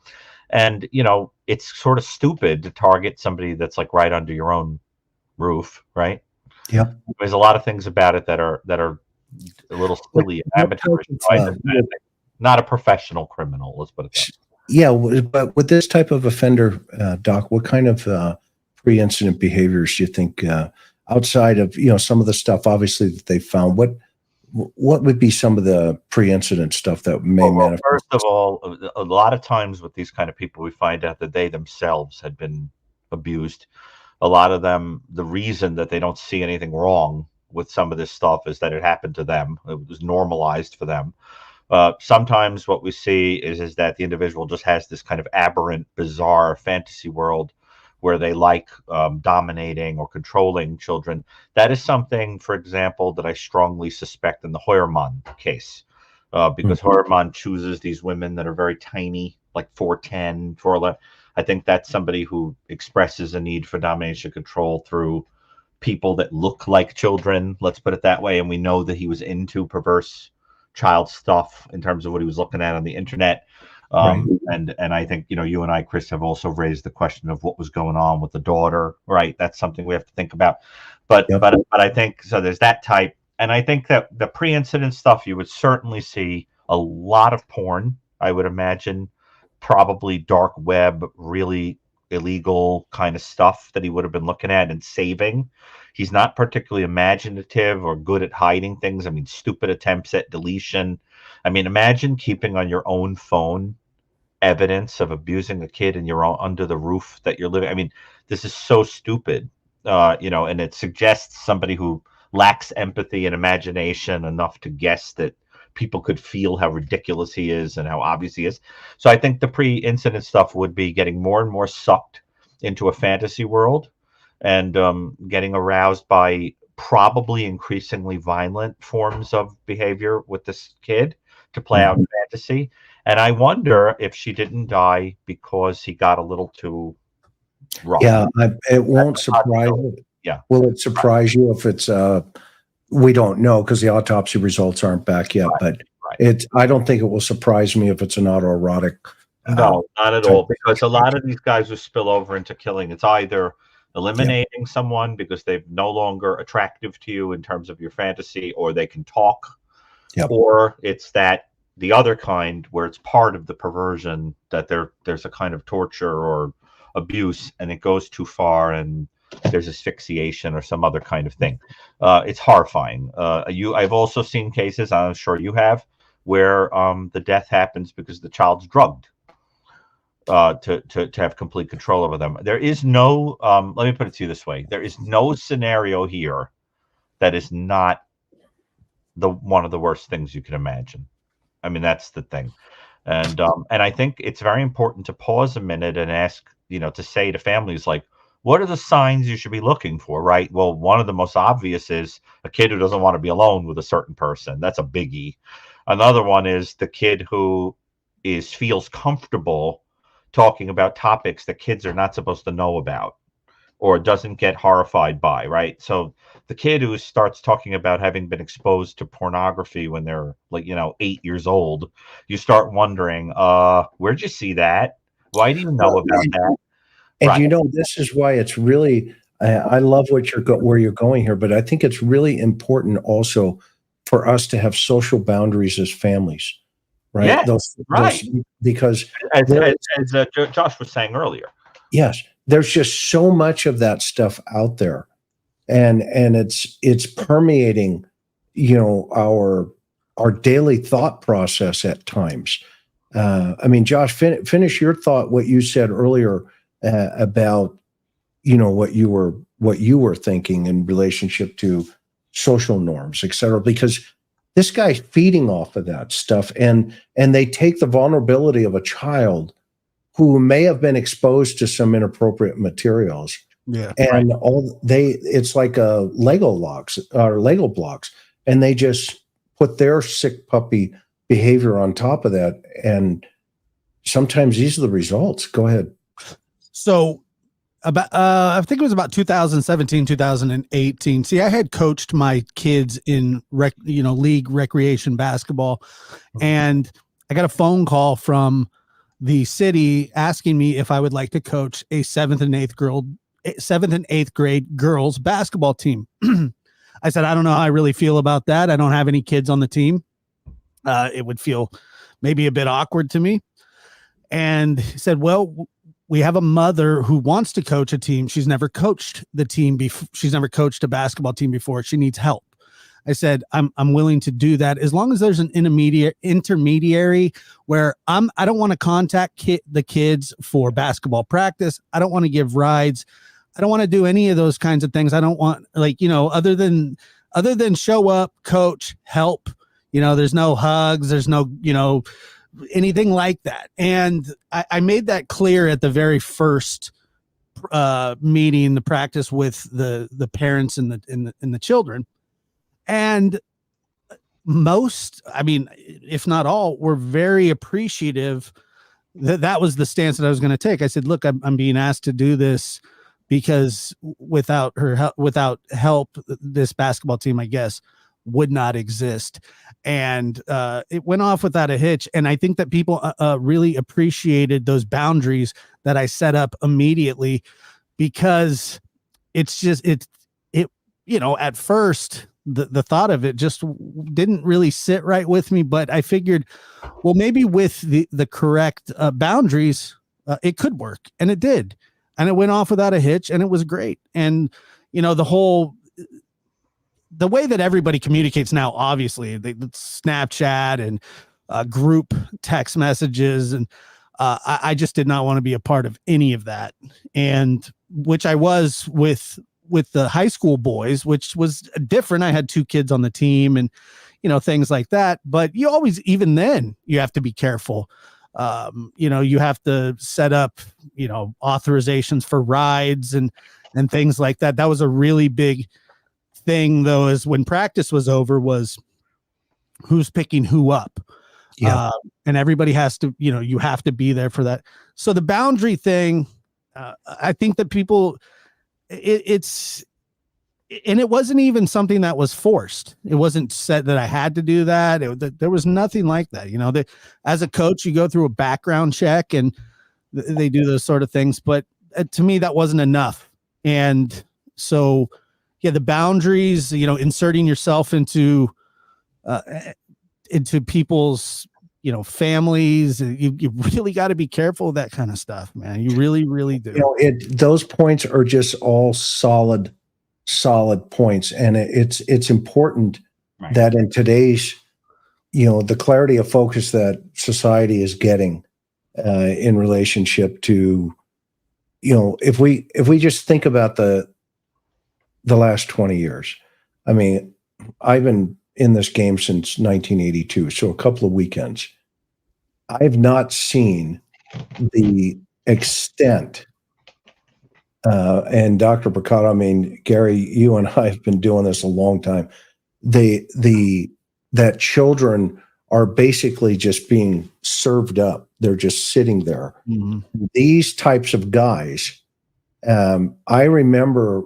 Speaker 2: And, you know, it's sort of stupid to target somebody that's like right under your own roof, right?
Speaker 1: Yep.
Speaker 2: There's a lot of things about it that are a little silly, amateurish. So I understand it. Not a professional criminal, let's put it that way.
Speaker 1: Yeah, but with this type of offender, Doc, what kind of pre-incident behaviors do you think, outside of, you know, some of the stuff obviously that they found, what would be some of the pre-incident stuff that may
Speaker 2: Well,
Speaker 1: manifest?
Speaker 2: first of all, a lot of times with these kind of people, we find out that they themselves had been abused. A lot of them, the reason that they don't see anything wrong with some of this stuff is that it happened to them. It was normalized for them. Sometimes what we see is that the individual just has this kind of aberrant, bizarre fantasy world where they like dominating or controlling children. That is something, for example, that I strongly suspect in the Hoyerman case, because Hoyerman chooses these women that are very tiny, like 4'10", 4'11", I think that's somebody who expresses a need for domination control through people that look like children, let's put it that way. And we know that he was into perverse child stuff in terms of what he was looking at on the internet.
Speaker 1: Right.
Speaker 2: And I think, you and I, Chris, have also raised the question of what was going on with the daughter, right? That's something we have to think about. But
Speaker 1: Yep.
Speaker 2: but I think so there's that type. And I think that the pre-incident stuff, you would certainly see a lot of porn, I would imagine, probably dark web, really illegal kind of stuff that he would have been looking at and saving. He's not particularly imaginative or good at hiding things. I mean, stupid attempts at deletion. I mean, imagine keeping on your own phone evidence of abusing a kid in your own under the roof that you're living. I mean, this is so stupid, and it suggests somebody who lacks empathy and imagination enough to guess that people could feel how ridiculous he is and how obvious he is. So I think the pre-incident stuff would be getting more and more sucked into a fantasy world and getting aroused by probably increasingly violent forms of behavior with this kid to play out fantasy. And I wonder if she didn't die because he got a little too rough.
Speaker 1: Yeah, it won't surprise you.
Speaker 2: Yeah.
Speaker 1: Will it surprise you if it's we don't know because the autopsy results aren't back yet, but I don't think it will surprise me if it's an autoerotic.
Speaker 2: No, not at all, because a lot of these guys who spill over into killing, it's either eliminating someone because they're no longer attractive to you in terms of your fantasy, or they can talk, or it's that the other kind where it's part of the perversion that there's a kind of torture or abuse and it goes too far and there's asphyxiation or some other kind of thing. It's horrifying. I've also seen cases, I'm sure you have, where the death happens because the child's drugged to have complete control over them. There is no, let me put it to you this way. There is no scenario here that is not one of the worst things you can imagine. I mean, that's the thing. And I think it's very important to pause a minute and ask, to say to families, like, what are the signs you should be looking for, right? Well, one of the most obvious is a kid who doesn't want to be alone with a certain person. That's a biggie. Another one is the kid who feels comfortable talking about topics that kids are not supposed to know about or doesn't get horrified by, right? So the kid who starts talking about having been exposed to pornography when they're 8 years old, you start wondering, where'd you see that? Why do you know about that?
Speaker 1: And this is why it's really, I love where you're going here, but I think it's really important also for us to have social boundaries as families, right?
Speaker 2: Yes,
Speaker 1: those, because
Speaker 2: as Josh was saying earlier.
Speaker 1: Yes, there's just so much of that stuff out there, and it's permeating, our daily thought process at times. I mean, Josh, finish your thought. What you said earlier about, what you were thinking in relationship to social norms, et cetera, because this guy's feeding off of that stuff, and they take the vulnerability of a child who may have been exposed to some inappropriate materials.
Speaker 3: Yeah.
Speaker 1: And it's like Lego blocks, and they just put their sick puppy behavior on top of that. And sometimes these are the results. Go ahead.
Speaker 3: So about, I think it was about 2017, 2018. See, I had coached my kids in league recreation basketball, and I got a phone call from the city asking me if I would like to coach a 7th and 8th grade girls basketball team. I said, I don't know how I really feel about that. I don't have any kids on the team. It would feel maybe a bit awkward to me. And he said, well, we have a mother who wants to coach a team. She's never coached the team before. She's never coached a basketball team before. She needs help. I said, I'm willing to do that as long as there's an intermediary where I don't want to contact the kids for basketball practice. I don't want to give rides. I don't want to do any of those kinds of things. I don't want other than show up, coach, help. There's no hugs. There's no, anything like that. And I made that clear at the very first meeting, the practice with the parents and the children. And most, I mean, if not all, were very appreciative that was the stance that I was going to take. I said, look, I'm being asked to do this because without help, this basketball team, I guess, would not exist. And it went off without a hitch. And I think that people really appreciated those boundaries that I set up immediately, because it's just, at first the thought of it just didn't really sit right with me, but I figured, well, maybe with the correct boundaries, it could work. And it did. And it went off without a hitch, and it was great. And, the way that everybody communicates now, obviously, the Snapchat and group text messages, and I just did not want to be a part of any of that. And which I was with the high school boys, which was different. I had 2 kids on the team and, things like that. But you always, even then, you have to be careful. You have to set up, authorizations for rides and things like that. That was a really big thing, though, is when practice was over, was who's picking who up.
Speaker 1: Yeah.
Speaker 3: And everybody has to, you have to be there for that. So the boundary thing, I think that people, it wasn't even something that was forced. It wasn't said that I had to do that. There was nothing like that. As a coach, you go through a background check and they do those sort of things. But to me, that wasn't enough. And so, yeah, the boundaries, inserting yourself into people's, families, you really got to be careful of that kind of stuff, man. You really, really do.
Speaker 1: Those points are just all solid points. And it's important that in today's, the clarity of focus that society is getting in relationship to, if we just think about the last 20 years, I mean, I've been in this game since 1982, so a couple of weekends. I've not seen the extent, and Dr. Brucato, I mean, Gary, you and I have been doing this a long time. That children are basically just being served up. They're just sitting there. Mm-hmm. These types of guys, I remember,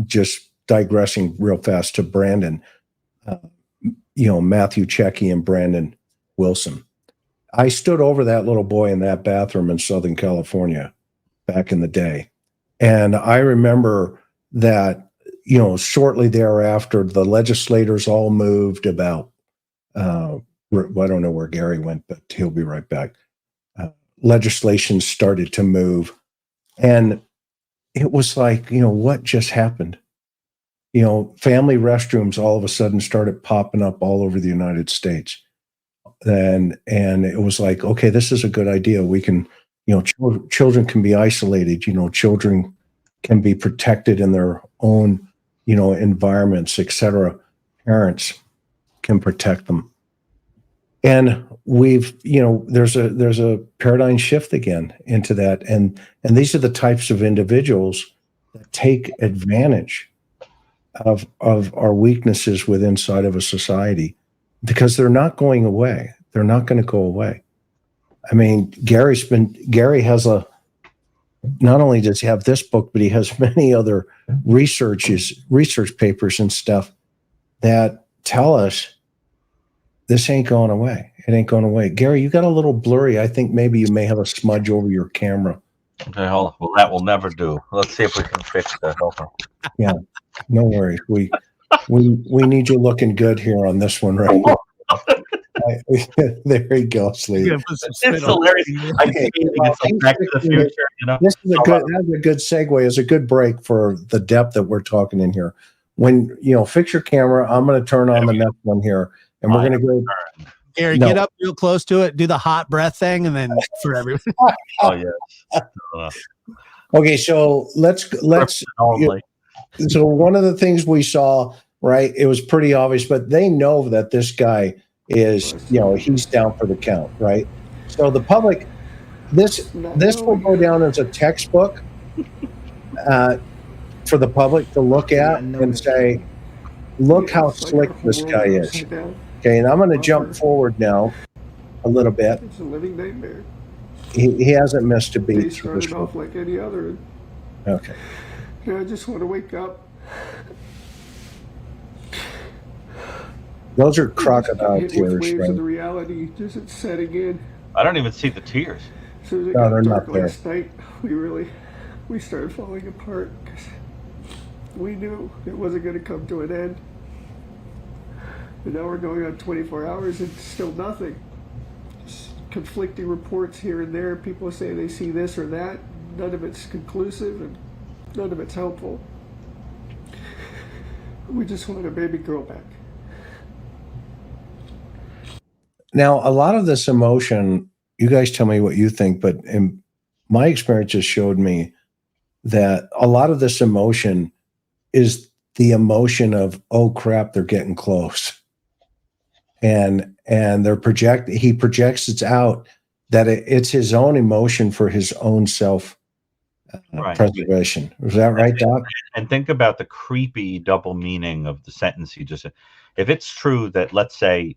Speaker 1: just digressing real fast to Brandon, Matthew Checky and Brandon Wilson. I stood over that little boy in that bathroom in Southern California back in the day. And I remember that, shortly thereafter, the legislators all moved about, I don't know where Gary went, but he'll be right back. Legislation started to move. And it was like, what just happened? Family restrooms all of a sudden started popping up all over the United States. And it was like, okay, this is a good idea. We can, children can be isolated, children can be protected in their own, environments, etc. Parents can protect them. And we've, there's a paradigm shift again into that. And these are the types of individuals that take advantage of our weaknesses within inside of a society, because they're not going away. They're not going to go away. I mean, Gary has not only does he have this book, but he has many other research papers and stuff that tell us this ain't going away. It ain't going away. Gary, you got a little blurry. I think maybe you may have a smudge over your camera.
Speaker 2: Okay, hold on. Well, that will never do. Let's see if we can fix that.
Speaker 1: Yeah, no worries. We need you looking good here on this one, right? There you go, Sleeve.
Speaker 2: It's hilarious. Okay, Back to the Future.
Speaker 1: This is that's a good segue. It's a good break for the depth that we're talking in here. When fix your camera, I'm going to turn on the next one here, and we're going to go.
Speaker 3: Gary, get up real close to it, do the hot breath thing, and then for everyone.
Speaker 2: Oh yeah.
Speaker 1: Okay, so let's. So one of the things we saw, right? It was pretty obvious, but they know that this guy is, he's down for the count, right? So the public, this will go down as a textbook for the public to look at and say, look how slick this guy is. Okay, and I'm going to jump forward now a little bit.
Speaker 4: It's a living nightmare.
Speaker 1: he hasn't missed a
Speaker 4: They
Speaker 1: beat through the
Speaker 4: started
Speaker 1: show.
Speaker 4: off like any other.
Speaker 1: Okay.
Speaker 4: And I just want to wake up.
Speaker 1: Those are crocodile
Speaker 4: Hit with
Speaker 1: tears,
Speaker 4: waves of
Speaker 1: right?
Speaker 4: the reality just setting in.
Speaker 2: I don't even see the tears.
Speaker 4: As soon as it
Speaker 1: No,
Speaker 4: got
Speaker 1: they're
Speaker 4: dark
Speaker 1: not there.
Speaker 4: last night, we started falling apart because we knew it wasn't going to come to an end. And now we're going on 24 hours and still nothing. Just conflicting reports here and there. People say they see this or that. None of it's conclusive and none of it's helpful. We just want a baby girl back.
Speaker 1: Now, a lot of this emotion, you guys tell me what you think, but in my experience has showed me that a lot of this emotion is the emotion of, oh crap, they're getting close. And he projects it out that it's his own emotion for his own self
Speaker 2: Right.
Speaker 1: preservation. Is that right, Doc?
Speaker 2: And think about the creepy double meaning of the sentence he just said. If it's true that, let's say,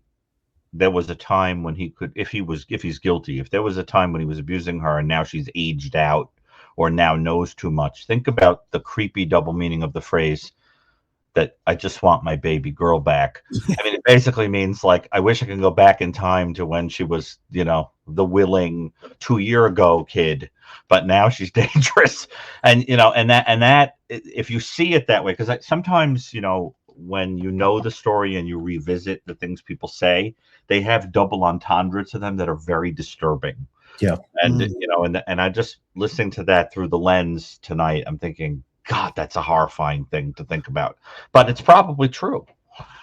Speaker 2: there was a time when he could, if he's guilty, if there was a time when he was abusing her and now she's aged out or now knows too much, think about the creepy double meaning of the phrase that I just want my baby girl back. I mean, it basically means like, I wish I could go back in time to when she was, the willing 2 year ago kid, but now she's dangerous. And, and that, if you see it that way, because sometimes, when you know the story and you revisit the things people say, they have double entendres to them that are very disturbing.
Speaker 1: Yeah.
Speaker 2: And, and I just listening to that through the lens tonight, I'm thinking, God, that's a horrifying thing to think about, but it's probably true.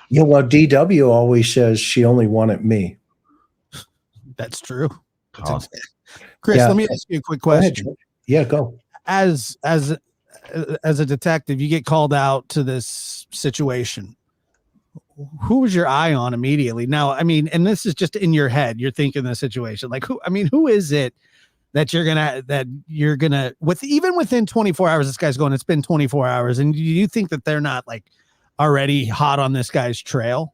Speaker 1: Yeah. Well, DW always says she only wanted me.
Speaker 3: That's true.
Speaker 2: Oh.
Speaker 3: Chris,
Speaker 1: Yeah.
Speaker 3: let me ask you a quick
Speaker 1: Go ahead,
Speaker 3: question.
Speaker 1: George. Yeah, go.
Speaker 3: As a detective, you get called out to this situation. Who was your eye on immediately? Now, I mean, and this is just in your head, you're thinking the situation. Like who is it that you're gonna even within 24 hours, this guy's going, it's been 24 hours. And do you think that they're not like already hot on this guy's trail?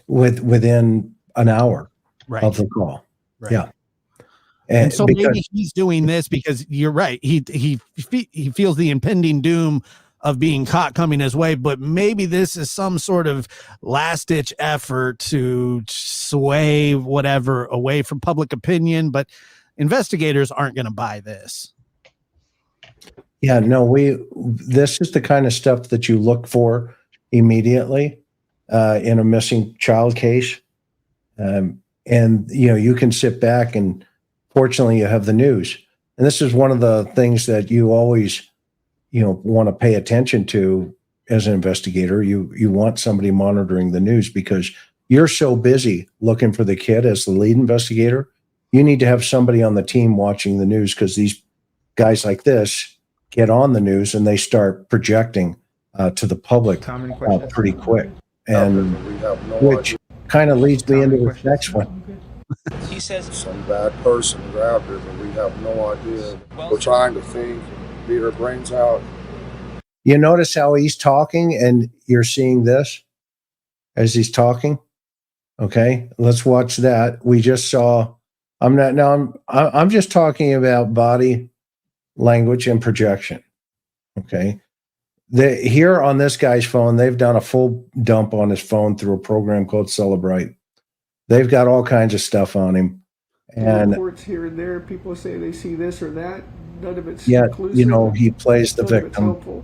Speaker 1: Within an hour
Speaker 3: Right.
Speaker 1: of the call.
Speaker 3: Right.
Speaker 1: Yeah.
Speaker 3: And so maybe he's doing this because you're right. He feels the impending doom of being caught coming his way, but maybe this is some sort of last ditch effort to sway whatever away from public opinion, but investigators aren't going to buy this.
Speaker 1: Yeah, no, this is the kind of stuff that you look for immediately in a missing child case. And, you can sit back and fortunately you have the news. And this is one of the things that you always, want to pay attention to as an investigator. You want somebody monitoring the news because you're so busy looking for the kid as the lead investigator. You need to have somebody on the team watching the news because these guys like this get on the news and they start projecting to the public pretty quick. And which kind of leads me into the next one.
Speaker 6: He says
Speaker 7: some bad person grabbed her, but we have no idea. We're trying to think, beat her brains out.
Speaker 1: You notice how he's talking and you're seeing this as he's talking? Okay, let's watch that. We just saw, I'm just talking about body language and projection. Okay. Here on this guy's phone, they've done a full dump on his phone through a program called Celebrate. They've got all kinds of stuff on him. And
Speaker 4: reports here and there, people say they see this or that. None of it's
Speaker 1: yet,
Speaker 4: conclusive.
Speaker 1: he plays the victim.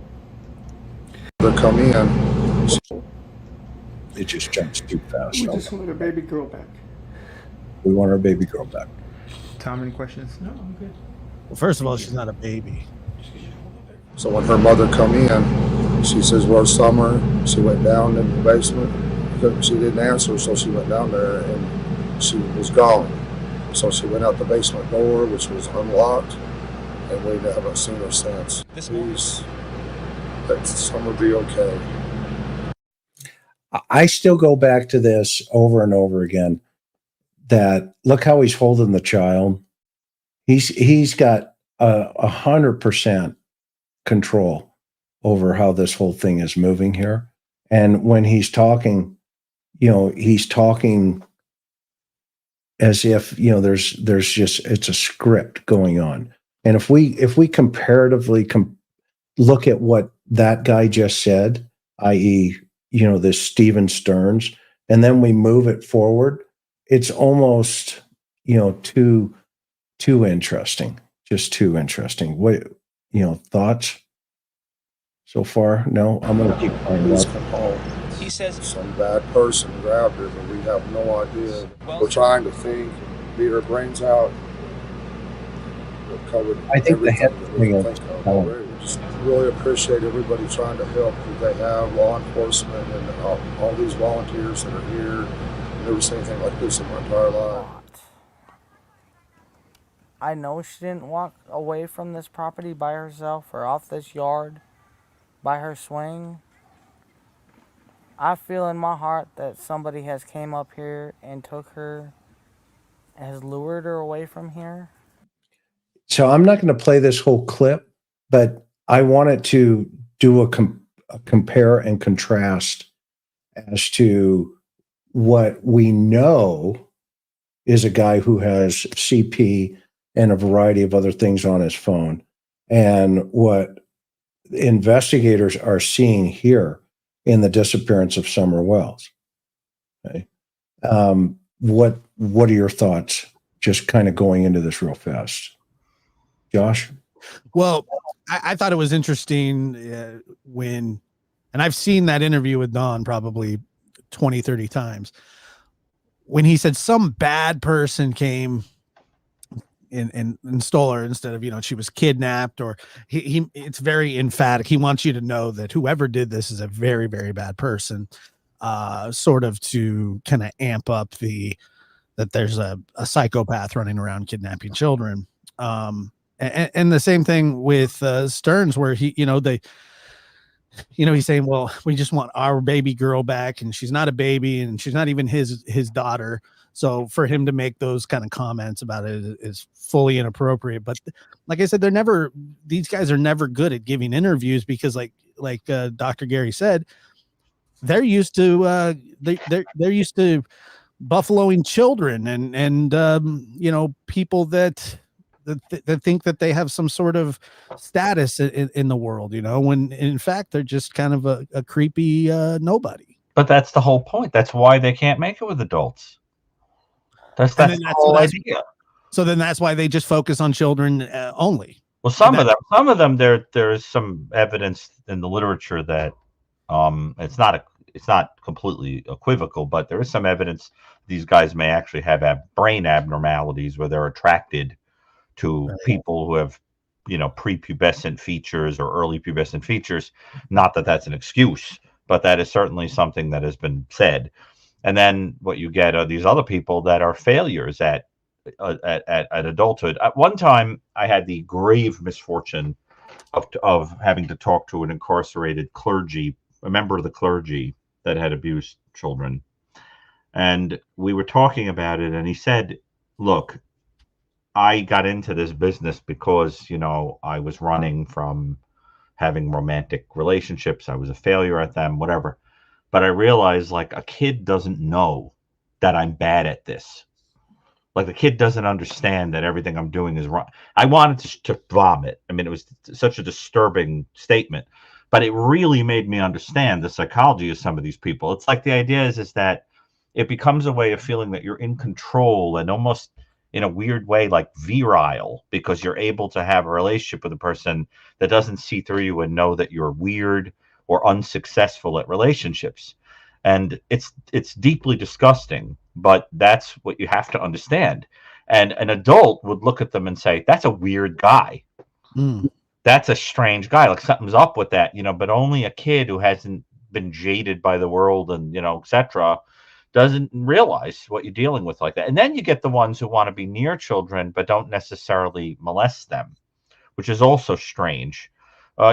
Speaker 7: They come in.
Speaker 1: It just jumps too fast.
Speaker 4: We just want a baby girl back.
Speaker 1: We want our baby girl back.
Speaker 5: Tom, any questions?
Speaker 4: No, I'm good.
Speaker 3: Well, first of all, she's not a baby.
Speaker 7: So when her mother come in, she says, "Where's Summer?" She went down in the basement. She didn't answer, so she went down there and she was gone. So she went out the basement door, which was unlocked, and we haven't seen her since. Please, let Summer be okay.
Speaker 1: I still go back to this over and over again, that look how he's holding the child. He's got 100% control over how this whole thing is moving here. And when he's talking, he's talking as if, you know, there's just, it's a script going on. And if we comparatively look at what that guy just said, i.e., you know, this Stephan Sterns, and then we move it forward, it's almost, you know, too interesting, just too interesting. What, you know, thoughts so far? No, I'm going to keep going.
Speaker 7: Please come home.
Speaker 6: He says
Speaker 7: Some bad person grabbed her, but we have no idea.
Speaker 6: Well-
Speaker 7: We're trying to think, beat our brains out. We're covered.
Speaker 1: I think the head
Speaker 7: everything that we
Speaker 1: thing
Speaker 7: can
Speaker 1: of-
Speaker 7: think of already. Just really appreciate everybody trying to help that they have, law enforcement and all these volunteers that are here. I've never seen anything like this in my entire life.
Speaker 8: I know she didn't walk away from this property by herself or off this yard by her swing. I feel in my heart that somebody has came up here and took her, has lured her away from here.
Speaker 1: So I'm not going to play this whole clip, but I wanted to do a compare and contrast as to what we know is a guy who has CP and a variety of other things on his phone, and what investigators are seeing here in the disappearance of Summer Wells. Okay. What are your thoughts, just kind of going into this real fast? Josh?
Speaker 3: Well, I thought it was interesting when, and I've seen that interview with Don probably 20, 30 times, when he said some bad person came and stole her instead of, you know, she was kidnapped, or he it's very emphatic. He wants you to know that whoever did this is a very, very bad person, sort of to kind of amp up that there's a psychopath running around kidnapping children. And the same thing with Sterns, where he, he's saying, well, we just want our baby girl back, and she's not a baby, and she's not even his daughter. So for him to make those kind of comments about it is fully inappropriate. But like I said, these guys are never good at giving interviews, because like Dr. Gary said, they're used to they're used to buffaloing children and people that think that they have some sort of status in the world, when in fact they're just kind of a creepy nobody.
Speaker 2: But that's the whole point. That's why they can't make it with adults. That's the whole idea.
Speaker 3: So then that's why they just focus on children only.
Speaker 2: Well, some of them, there is some evidence in the literature that it's not completely equivocal, but there is some evidence these guys may actually have brain abnormalities where they're attracted to people who have, prepubescent features or early pubescent features. Not that that's an excuse, but that is certainly something that has been said. And then what you get are these other people that are failures at adulthood. At one time, I had the grave misfortune of having to talk to an incarcerated a member of the clergy that had abused children. And we were talking about it, and he said, look, I got into this business because, I was running from having romantic relationships. I was a failure at them, whatever. But I realized, like, a kid doesn't know that I'm bad at this. Like, the kid doesn't understand that everything I'm doing is wrong. I wanted to vomit. I mean, it was such a disturbing statement, but it really made me understand the psychology of some of these people. It's like the idea is that it becomes a way of feeling that you're in control and almost in a weird way, like virile, because you're able to have a relationship with a person that doesn't see through you and know that you're weird or unsuccessful at relationships. And it's deeply disgusting, but that's what you have to understand. And an adult would look at them and say, that's a weird guy. That's a strange guy. Like, something's up with that, but only a kid who hasn't been jaded by the world and, etc., doesn't realize what you're dealing with like that. And then you get the ones who want to be near children, but don't necessarily molest them, which is also strange.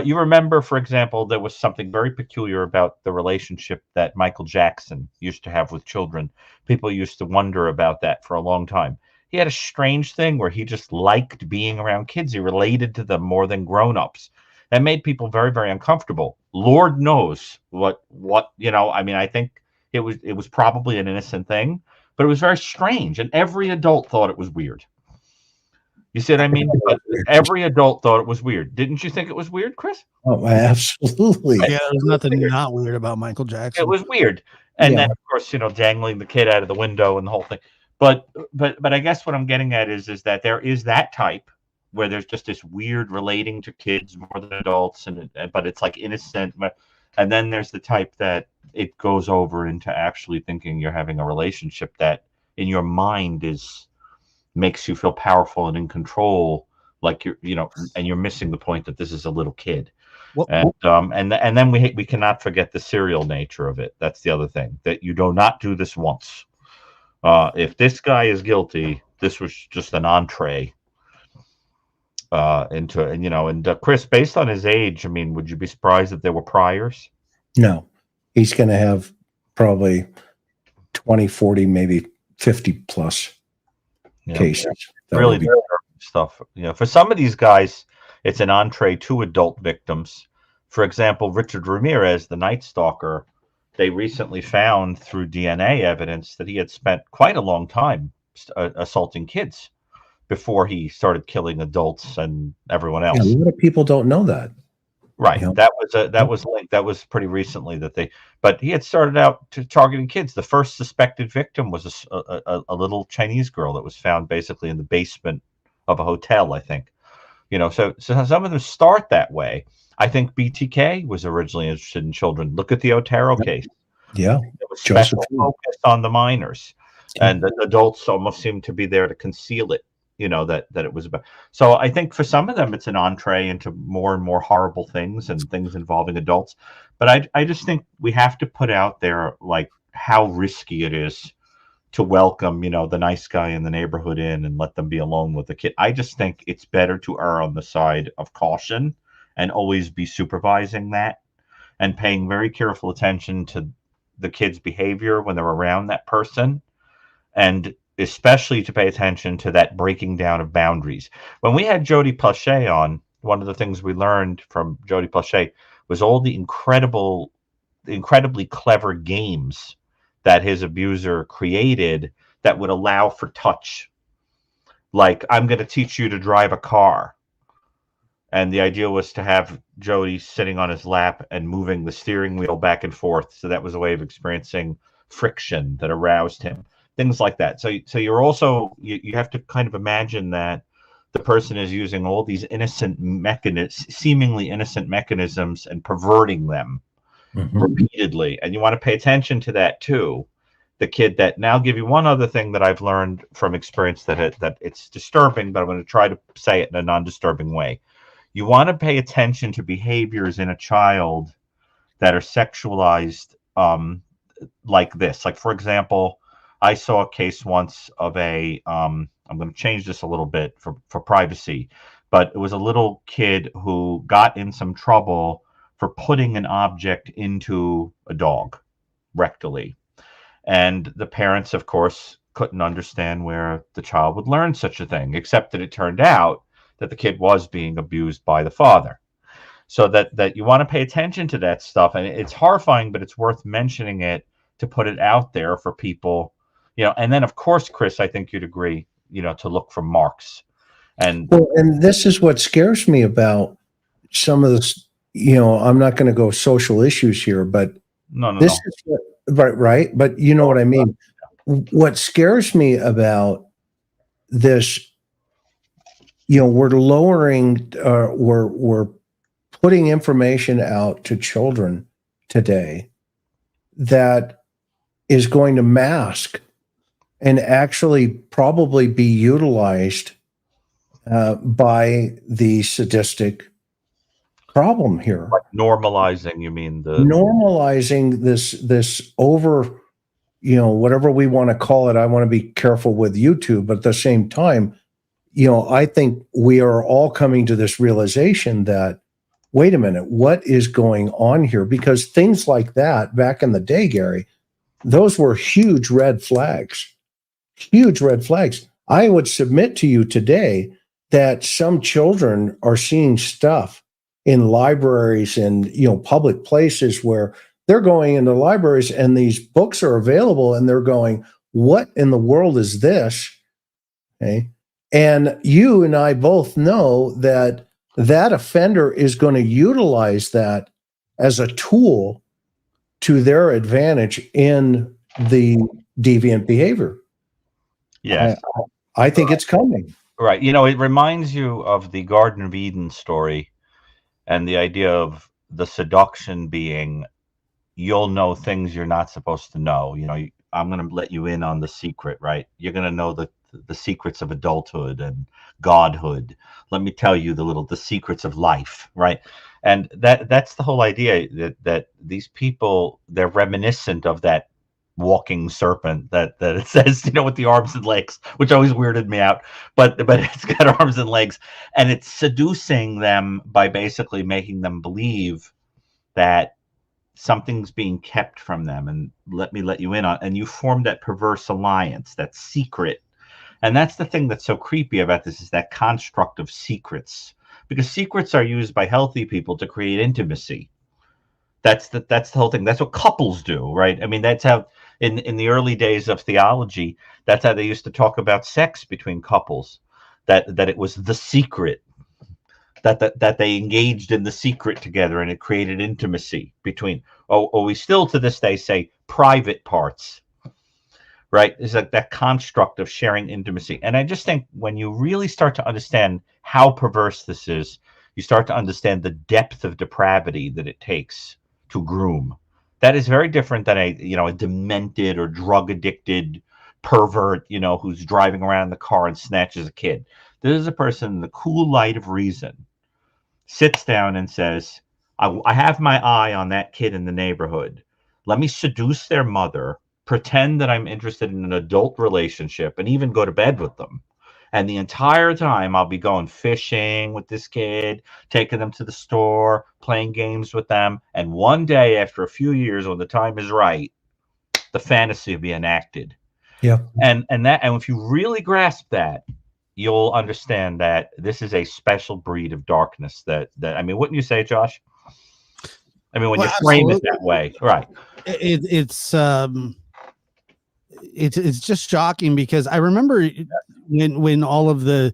Speaker 2: You remember, for example, there was something very peculiar about the relationship that Michael Jackson used to have with children. People used to wonder about that for a long time. He had a strange thing where he just liked being around kids. He related to them more than grown-ups. That made people very, very uncomfortable. Lord knows what I mean, I think it was probably an innocent thing, but it was very strange, and every adult thought it was weird. You see what I mean? But every adult thought it was weird. Didn't you think it was weird, Chris?
Speaker 1: Oh, absolutely.
Speaker 3: Yeah, there's nothing not weird about Michael
Speaker 2: It
Speaker 3: Jackson.
Speaker 2: was weird. And
Speaker 1: Yeah.
Speaker 2: then, of course, dangling the kid out of the window and the whole thing. But I guess what I'm getting at is that there is that type where there's just this weird relating to kids more than adults, but it's like innocent. And then there's the type that it goes over into actually thinking you're having a relationship that in your mind makes you feel powerful and in control, like and you're missing the point that this is a little kid. And then we cannot forget the serial nature of it. That's the other thing, that you do not do this once. If this guy is guilty, this was just an entree into, and Chris, based on his age, I mean, would you be surprised if there were priors?
Speaker 1: No, he's going to have probably 20, 40, maybe 50 plus cases.
Speaker 2: Really disturbing stuff. For some of these guys, it's an entree to adult victims. For example, Richard Ramirez, the Night Stalker, they recently found through DNA evidence that he had spent quite a long time assaulting kids before he started killing adults and everyone else.
Speaker 1: Yeah, a lot of people don't know that.
Speaker 2: Right. That was pretty recently but he had started out targeting kids. The first suspected victim was a little Chinese girl that was found basically in the basement of a hotel, I think. So some of them start that way. I think BTK was originally interested in children. Look at the Otero case.
Speaker 1: Yeah.
Speaker 2: It was special focus on the minors, and the adults almost seemed to be there to conceal it. That it was about. So I think for some of them, it's an entree into more and more horrible things and things involving adults. But I just think we have to put out there like how risky it is to welcome, the nice guy in the neighborhood in and let them be alone with the kid. I just think it's better to err on the side of caution and always be supervising that and paying very careful attention to the kid's behavior when they're around that person, and especially to pay attention to that breaking down of boundaries. When we had Jody Plauché on, one of the things we learned from Jody Plauché was all the incredibly clever games that his abuser created that would allow for touch. Like, I'm going to teach you to drive a car. And the idea was to have Jody sitting on his lap and moving the steering wheel back and forth. So that was a way of experiencing friction that aroused him. Things like that. So you're also, you have to kind of imagine that the person is using all these seemingly innocent mechanisms and perverting them repeatedly. And you want to pay attention to that too. The kid that, now I'll give you one other thing that I've learned from experience that it's disturbing, but I'm going to try to say it in a non-disturbing way. You want to pay attention to behaviors in a child that are sexualized like this. Like, for example, I saw a case once of I'm going to change this a little bit for privacy, but it was a little kid who got in some trouble for putting an object into a dog rectally. And the parents, of course, couldn't understand where the child would learn such a thing, except that it turned out that the kid was being abused by the father. So that you want to pay attention to that stuff. And it's horrifying, but it's worth mentioning it to put it out there for people. And then, of course, Chris, I think you'd agree, to look for marks. And
Speaker 1: this is what scares me about some of this, I'm not going to go social issues here, but this is what, right. But you know what I mean? What scares me about this, we're lowering, we're putting information out to children today that is going to mask and actually probably be utilized by the sadistic problem here.
Speaker 2: Like normalizing, you mean
Speaker 1: normalizing this over, whatever we want to call it. I want to be careful with YouTube, but at the same time, I think we are all coming to this realization that, wait a minute, what is going on here? Because things like that back in the day, Gary, those were huge red flags. Huge red flags. I would submit to you today that some children are seeing stuff in libraries and public places where they're going into libraries and these books are available and they're going, what in the world is this? Okay. And you and I both know that that offender is going to utilize that as a tool to their advantage in the deviant behavior.
Speaker 2: Yes.
Speaker 1: I think it's coming.
Speaker 2: Right. You know, it reminds you of the Garden of Eden story and the idea of the seduction being, you'll know things you're not supposed to know. You know, I'm going to let you in on the secret, right? You're going to know the secrets of adulthood and godhood. Let me tell you the secrets of life, right? And that's the whole idea, that these people, they're reminiscent of that walking serpent that it says, you know, with the arms and legs, which always weirded me out, but it's got arms and legs, and it's seducing them by basically making them believe that something's being kept from them, and let you in on, and you form that perverse alliance, that secret. And that's the thing that's so creepy about this, is that construct of secrets, because secrets are used by healthy people to create intimacy. That's the whole thing. That's what couples do, right? I mean, that's how in the early days of theology, that's how they used to talk about sex between couples, that it was the secret, that they engaged in the secret together, and it created intimacy between, we still to this day say private parts, right? It's like that construct of sharing intimacy. And I just think when you really start to understand how perverse this is, you start to understand the depth of depravity that it takes to groom. That is very different than a demented or drug addicted pervert, who's driving around in the car and snatches a kid. This is a person in the cool light of reason sits down and says, I have my eye on that kid in the neighborhood. Let me seduce their mother, pretend that I'm interested in an adult relationship, and even go to bed with them. And the entire time I'll be going fishing with this kid, taking them to the store, playing games with them. And one day, after a few years, when the time is right, the fantasy will be enacted.
Speaker 1: Yeah.
Speaker 2: And if you really grasp that, you'll understand that this is a special breed of darkness that I mean, wouldn't you say, Josh? I mean, when you frame it that way, right?
Speaker 3: It's just shocking, because I remember when all of the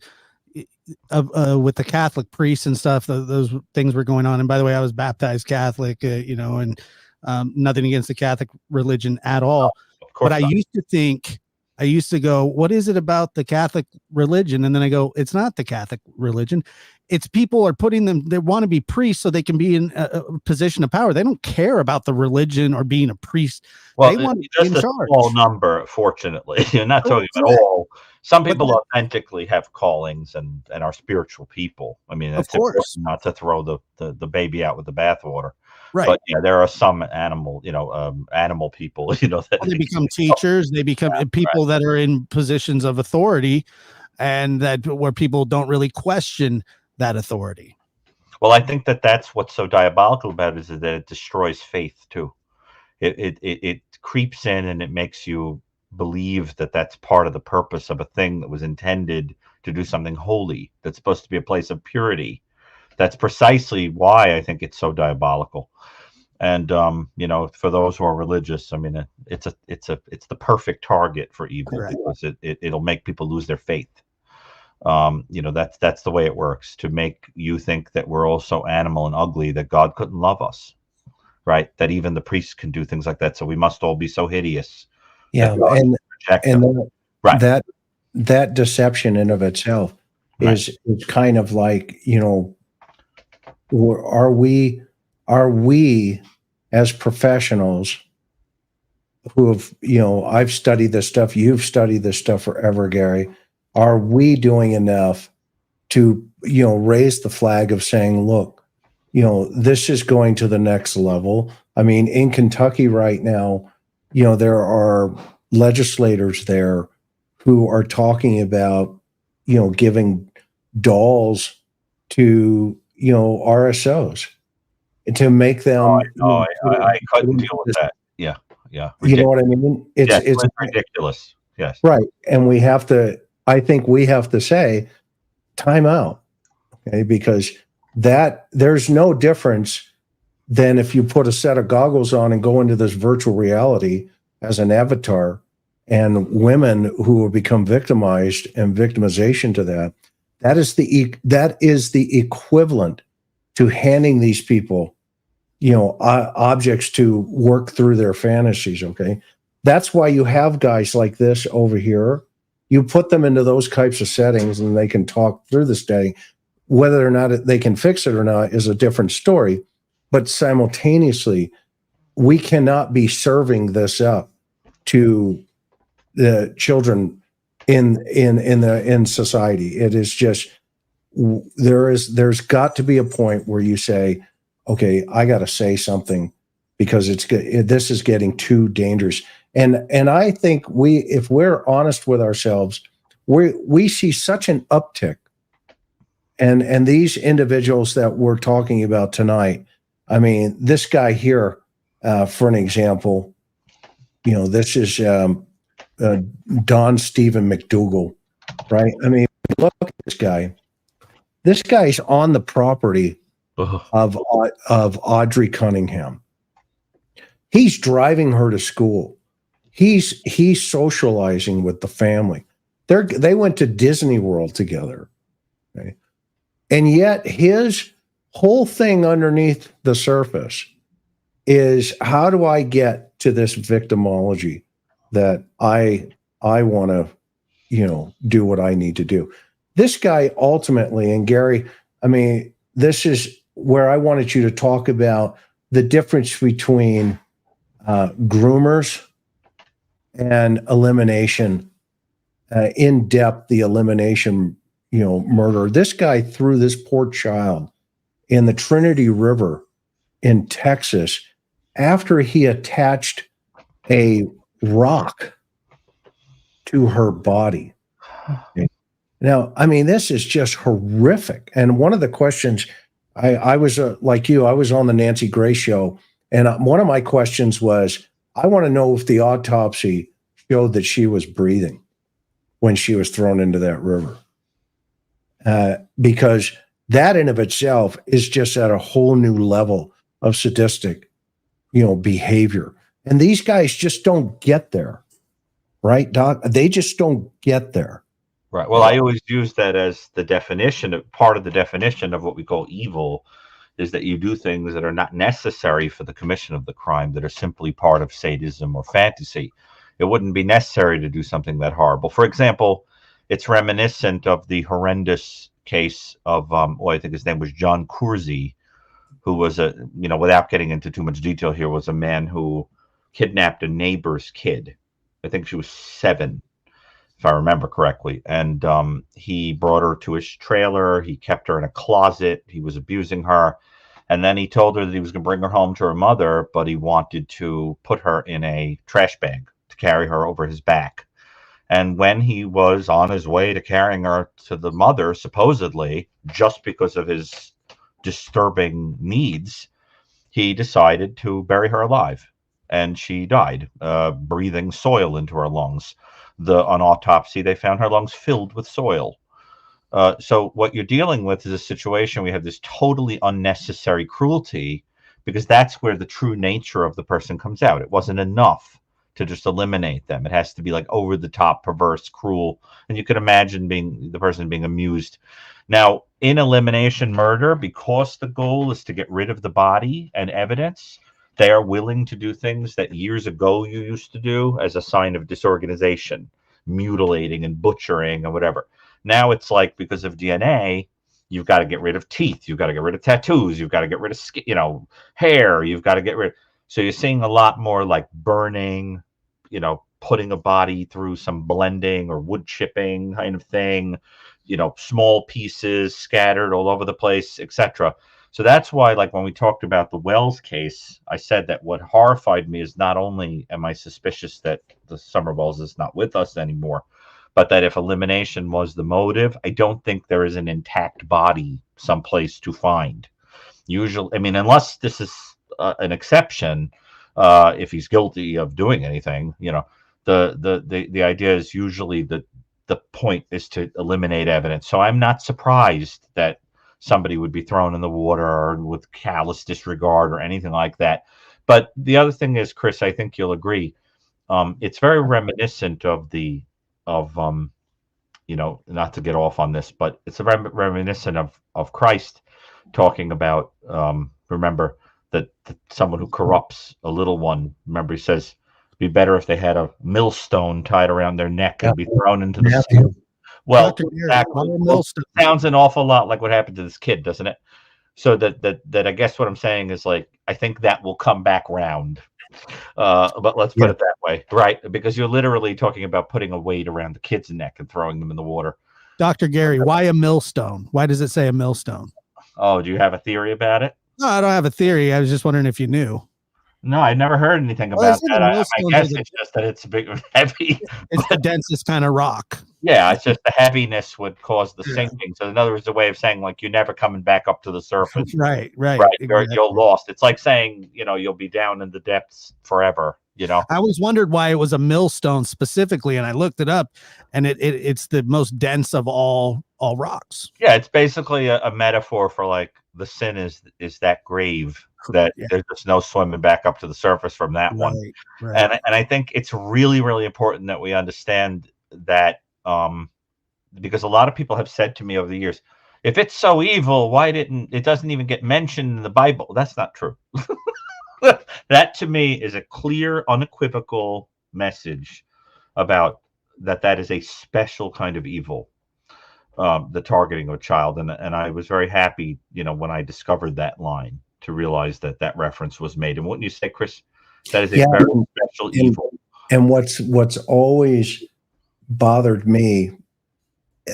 Speaker 3: with the Catholic priests and stuff, those things were going on. And by the way, I was baptized Catholic, and nothing against the Catholic religion at all.
Speaker 2: Of course
Speaker 3: but
Speaker 2: not.
Speaker 3: I used to go, what is it about the Catholic religion? And then I go, it's not the Catholic religion. It's people are putting them, they want to be priests so they can be in a position of power. They don't care about the religion or being a priest.
Speaker 2: Well,
Speaker 3: they want to
Speaker 2: just
Speaker 3: be in
Speaker 2: a
Speaker 3: charge.
Speaker 2: small number, fortunately. You're not talking about all. Some people authentically have callings and are spiritual people. I mean, it's important not to throw the baby out with the bathwater.
Speaker 3: Right.
Speaker 2: But yeah, there are some animal people, that
Speaker 3: they become teachers. They become people that are in positions of authority, and that where people don't really question that authority.
Speaker 2: Well, I think that's what's so diabolical about it, is that it destroys faith too. It creeps in and it makes you believe that that's part of the purpose of a thing that was intended to do something holy, that's supposed to be a place of purity. That's precisely why I think it's so diabolical. And for those who are religious, I mean, it's the perfect target for evil, because it'll make people lose their faith. That's the way it works, to make you think that we're all so animal and ugly that God couldn't love us, right? That even the priests can do things like that. So we must all be so hideous.
Speaker 1: Yeah, that deception in of itself is kind of like, are we as professionals who have, I've studied this stuff, you've studied this stuff forever, Gary, are we doing enough to, raise the flag of saying, look, this is going to the next level? I mean, in Kentucky right now, there are legislators there who are talking about, giving dolls to, RSOs to make them.
Speaker 2: I couldn't deal with that. Yeah.
Speaker 1: You know what I mean? It's
Speaker 2: ridiculous. Yes.
Speaker 1: Right. And I think we have to say, time out. Okay. Because there's no difference than if you put a set of goggles on and go into this virtual reality as an avatar and women who will become victimized, and victimization to that, that is the equivalent to handing these people, objects to work through their fantasies. Okay. That's why you have guys like this over here. You put them into those types of settings and they can talk through the setting. Whether or not they can fix it or not is a different story. But simultaneously, we cannot be serving this up to the children in society. It is just, there's got to be a point where you say, okay, I got to say something, because this is getting too dangerous. And I think if we're honest with ourselves, we see such an uptick. And these individuals that we're talking about tonight, I mean, this guy here, for an example, this is Don Stephen McDougal, right? I mean, look at this guy. This guy's on the property of Audrey Cunningham. He's driving her to school. He's socializing with the family. They went to Disney World together. Okay? And yet his whole thing underneath the surface is, how do I get to this victimology that I want to, do what I need to do? This guy ultimately, and Gary, I mean, this is where I wanted you to talk about the difference between groomers and elimination, in depth, the elimination, murder. This guy threw this poor child in the Trinity River in Texas after he attached a rock to her body. Now, I mean, this is just horrific. And one of the questions, I was like you, I was on the Nancy Grace show, and one of my questions was, I want to know if the autopsy showed that she was breathing when she was thrown into that river. Because that in of itself is just at a whole new level of sadistic, behavior. And these guys just don't get there, right, Doc? They just don't get there.
Speaker 2: Right. Well, I always use that as the definition of part of the definition of what we call evil, is that you do things that are not necessary for the commission of the crime, that are simply part of sadism or fantasy. It wouldn't be necessary to do something that horrible. For example, it's reminiscent of the horrendous case of, I think his name was John Coursey, who was without getting into too much detail here, was a man who kidnapped a neighbor's kid. I think she was 7. If I remember correctly. And he brought her to his trailer. He kept her in a closet. He was abusing her. And then he told her that he was going to bring her home to her mother, but he wanted to put her in a trash bag to carry her over his back. And when he was on his way to carrying her to the mother, supposedly, just because of his disturbing needs, he decided to bury her alive. And she died, breathing soil into her lungs. On autopsy, they found her lungs filled with soil. So what you're dealing with is a situation where we have this totally unnecessary cruelty, because that's where the true nature of the person comes out. It wasn't enough to just eliminate them. It has to be like over the top, perverse, cruel. And you can imagine the person being amused. Now, in elimination murder, because the goal is to get rid of the body and evidence, they are willing to do things that years ago you used to do as a sign of disorganization, mutilating and butchering and whatever. Now it's like, because of DNA, you've got to get rid of teeth, you've got to get rid of tattoos, you've got to get rid of skin, hair, you've got to get rid. So you're seeing a lot more like burning, putting a body through some blending or wood chipping kind of thing, small pieces scattered all over the place, etc. So that's why, like when we talked about the Wells case, I said that what horrified me is not only am I suspicious that the Summer Wells is not with us anymore, but that if elimination was the motive, I don't think there is an intact body someplace to find. Usually, I mean, unless this is an exception, if he's guilty of doing anything, the idea is usually that the point is to eliminate evidence. So I'm not surprised that somebody would be thrown in the water with callous disregard or anything like that. But the other thing is, Chris, I think you'll agree, it's very reminiscent of not to get off on this, but it's a reminiscent of Christ talking about, remember that someone who corrupts a little one, remember he says, be better if they had a millstone tied around their neck and be thrown into the sea.
Speaker 1: Matthew.
Speaker 2: Well,
Speaker 3: Dr. Gary,
Speaker 2: exactly.
Speaker 3: why a
Speaker 2: Well,
Speaker 3: millstone?
Speaker 2: sounds an awful lot like what happened to this kid, doesn't it? So that I guess what I'm saying is, like, I think that will come back round. But let's put it that way, right? Because you're literally talking about putting a weight around the kid's neck and throwing them in the water.
Speaker 3: Dr. Gary, why a millstone? Why does it say a millstone?
Speaker 2: Oh, do you have a theory about it?
Speaker 3: No, I don't have a theory. I was just wondering if you knew.
Speaker 2: No, I never heard anything
Speaker 3: Well,
Speaker 2: about
Speaker 3: isn't
Speaker 2: that.
Speaker 3: a
Speaker 2: I
Speaker 3: millstone
Speaker 2: guess
Speaker 3: like
Speaker 2: it's just that it's a big, heavy.
Speaker 3: It's the densest kind of rock.
Speaker 2: Yeah, it's just the heaviness would cause the sinking. So in other words, a way of saying, like, you're never coming back up to the surface.
Speaker 3: Right.
Speaker 2: You're lost. It's like saying, you'll be down in the depths forever.
Speaker 3: I always wondered why it was a millstone specifically, and I looked it up, and it's the most dense of all rocks.
Speaker 2: Yeah, it's basically a metaphor for, like, the sin is that grave that there's just no swimming back up to the surface from that one.
Speaker 3: Right.
Speaker 2: And I think it's really, really important that we understand that, because a lot of people have said to me over the years, if it's so evil, it doesn't even get mentioned in the Bible? That's not true. That to me is a clear, unequivocal message about that is a special kind of evil, the targeting of a child. And I was very happy, when I discovered that line, to realize that reference was made. And wouldn't you say, Chris, that is a very special evil?
Speaker 1: And what's always bothered me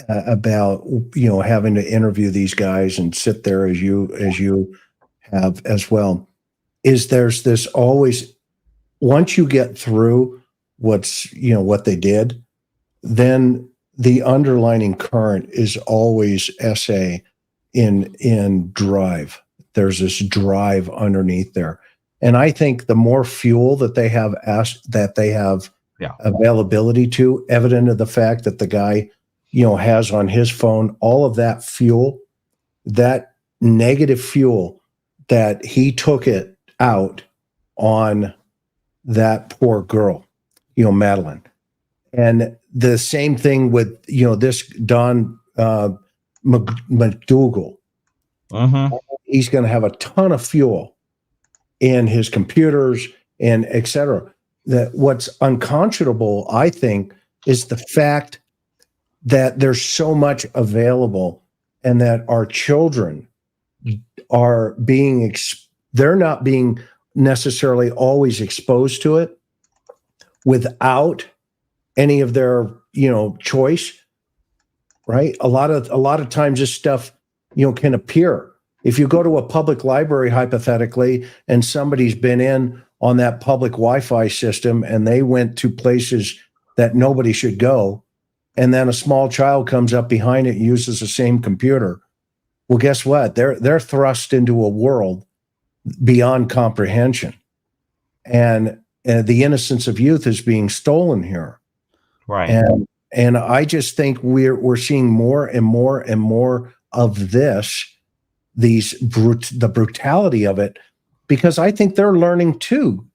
Speaker 1: about having to interview these guys and sit there as you have as well, is there's this always, once you get through what they did, then the underlining current is always SA in drive. There's this drive underneath there. And I think the more fuel that they have availability to, evident of the fact that the guy, has on his phone, all of that fuel, that negative fuel, that he took it out on that poor girl, Madeline. And the same thing with, this Don McDougal.
Speaker 2: Mm-hmm.
Speaker 1: He's going to have a ton of fuel in his computers and et cetera. That what's unconscionable, I think, is the fact that there's so much available, and that our children are they're not being necessarily always exposed to it without any of their, choice, right? A lot of times this stuff, can appear. If you go to a public library, hypothetically, and somebody's been in on that public Wi-Fi system and they went to places that nobody should go, and then a small child comes up behind it and uses the same computer, well, guess what? They're thrust into a world beyond comprehension. And the innocence of youth is being stolen here.
Speaker 2: Right.
Speaker 1: And I just think we're seeing more and more and more of this, the brutality of it, because I think they're learning too.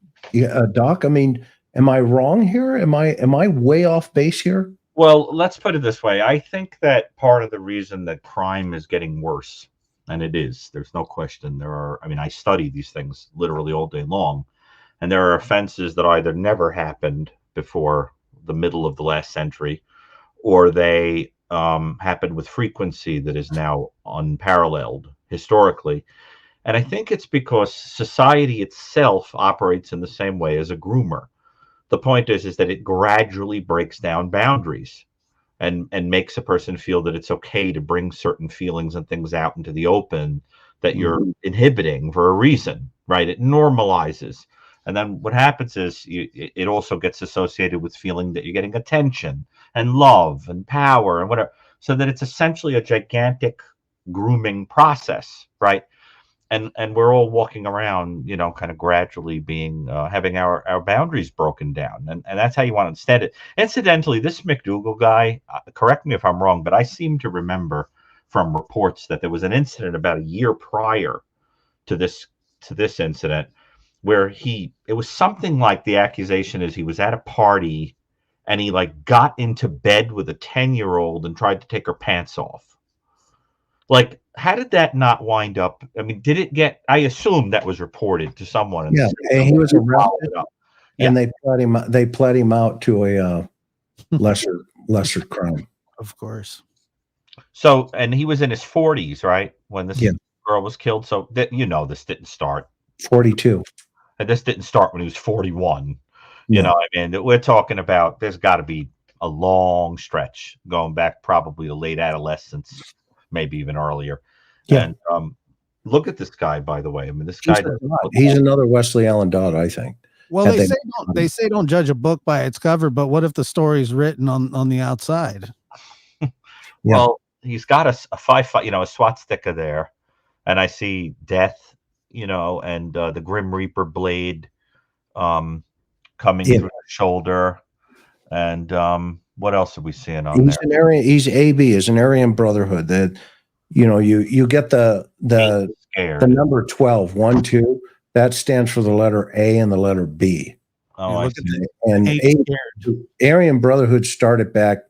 Speaker 1: Doc, I mean, am I wrong here? Am I way off base here?
Speaker 2: Well, let's put it this way. I think that part of the reason that crime is getting worse, and it is, there's no question. I study these things literally all day long, and there are offenses that either never happened before the middle of the last century, or they happen with frequency that is now unparalleled historically. And I think it's because society itself operates in the same way as a groomer. The point is that it gradually breaks down boundaries and makes a person feel that it's okay to bring certain feelings and things out into the open that you're inhibiting for a reason, right? It normalizes. And then what happens is it also gets associated with feeling that you're getting attention and love and power and whatever. So that it's essentially a gigantic grooming process, right? And we're all walking around, kind of gradually being having our boundaries broken down, and that's how you want to understand it. Incidentally, this McDougal guy, correct me if I'm wrong, but I seem to remember from reports that there was an incident about a year prior to this incident where it was something like, the accusation is he was at a party and he like got into bed with a 10-year-old and tried to take her pants off. Like, how did that not wind up? I mean, did it get, I assume that was reported to someone.
Speaker 1: Yeah, and he was arrested,
Speaker 2: Yeah.
Speaker 1: and they pled him out to a lesser crime.
Speaker 3: Of course.
Speaker 2: So, and he was in his 40s, right, when this
Speaker 1: Yeah.
Speaker 2: girl was killed. So that, this didn't start.
Speaker 1: 42.
Speaker 2: And this didn't start when he was 41.
Speaker 1: No.
Speaker 2: You know, I mean, we're talking about, there's got to be a long stretch going back probably to late adolescence, maybe even earlier.
Speaker 1: Yeah.
Speaker 2: And look at this guy, by the way. I mean, this guy.
Speaker 1: He's another Wesley Allen Dodd, I think.
Speaker 3: Well, they say don't judge a book by its cover, but what if the story's written on the outside?
Speaker 1: Yeah.
Speaker 2: Well, he's got a 5.5, a swastika there, and I see death, and the Grim Reaper blade coming through the shoulder, and what else are we seeing on there?
Speaker 1: He's AB, is an Aryan Brotherhood. That you get the number 12, 1, 2. That stands for the letter A and the letter B.
Speaker 2: Oh, I see.
Speaker 1: And Aryan Brotherhood started back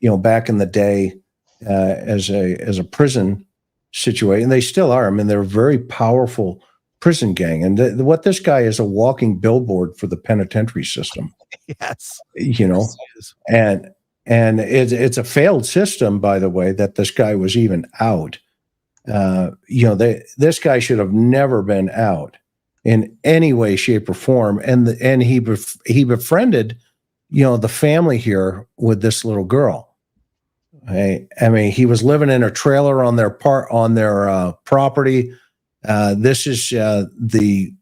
Speaker 1: in the day as a prison situation. They still are. I mean, they're a very powerful prison gang. And what this guy is, a walking billboard for the penitentiary system.
Speaker 3: Yes.
Speaker 1: And it's a failed system, by the way, that this guy was even out. This guy should have never been out in any way, shape, or form. And he befriended, the family here with this little girl. I mean, he was living in a trailer on their property. This is the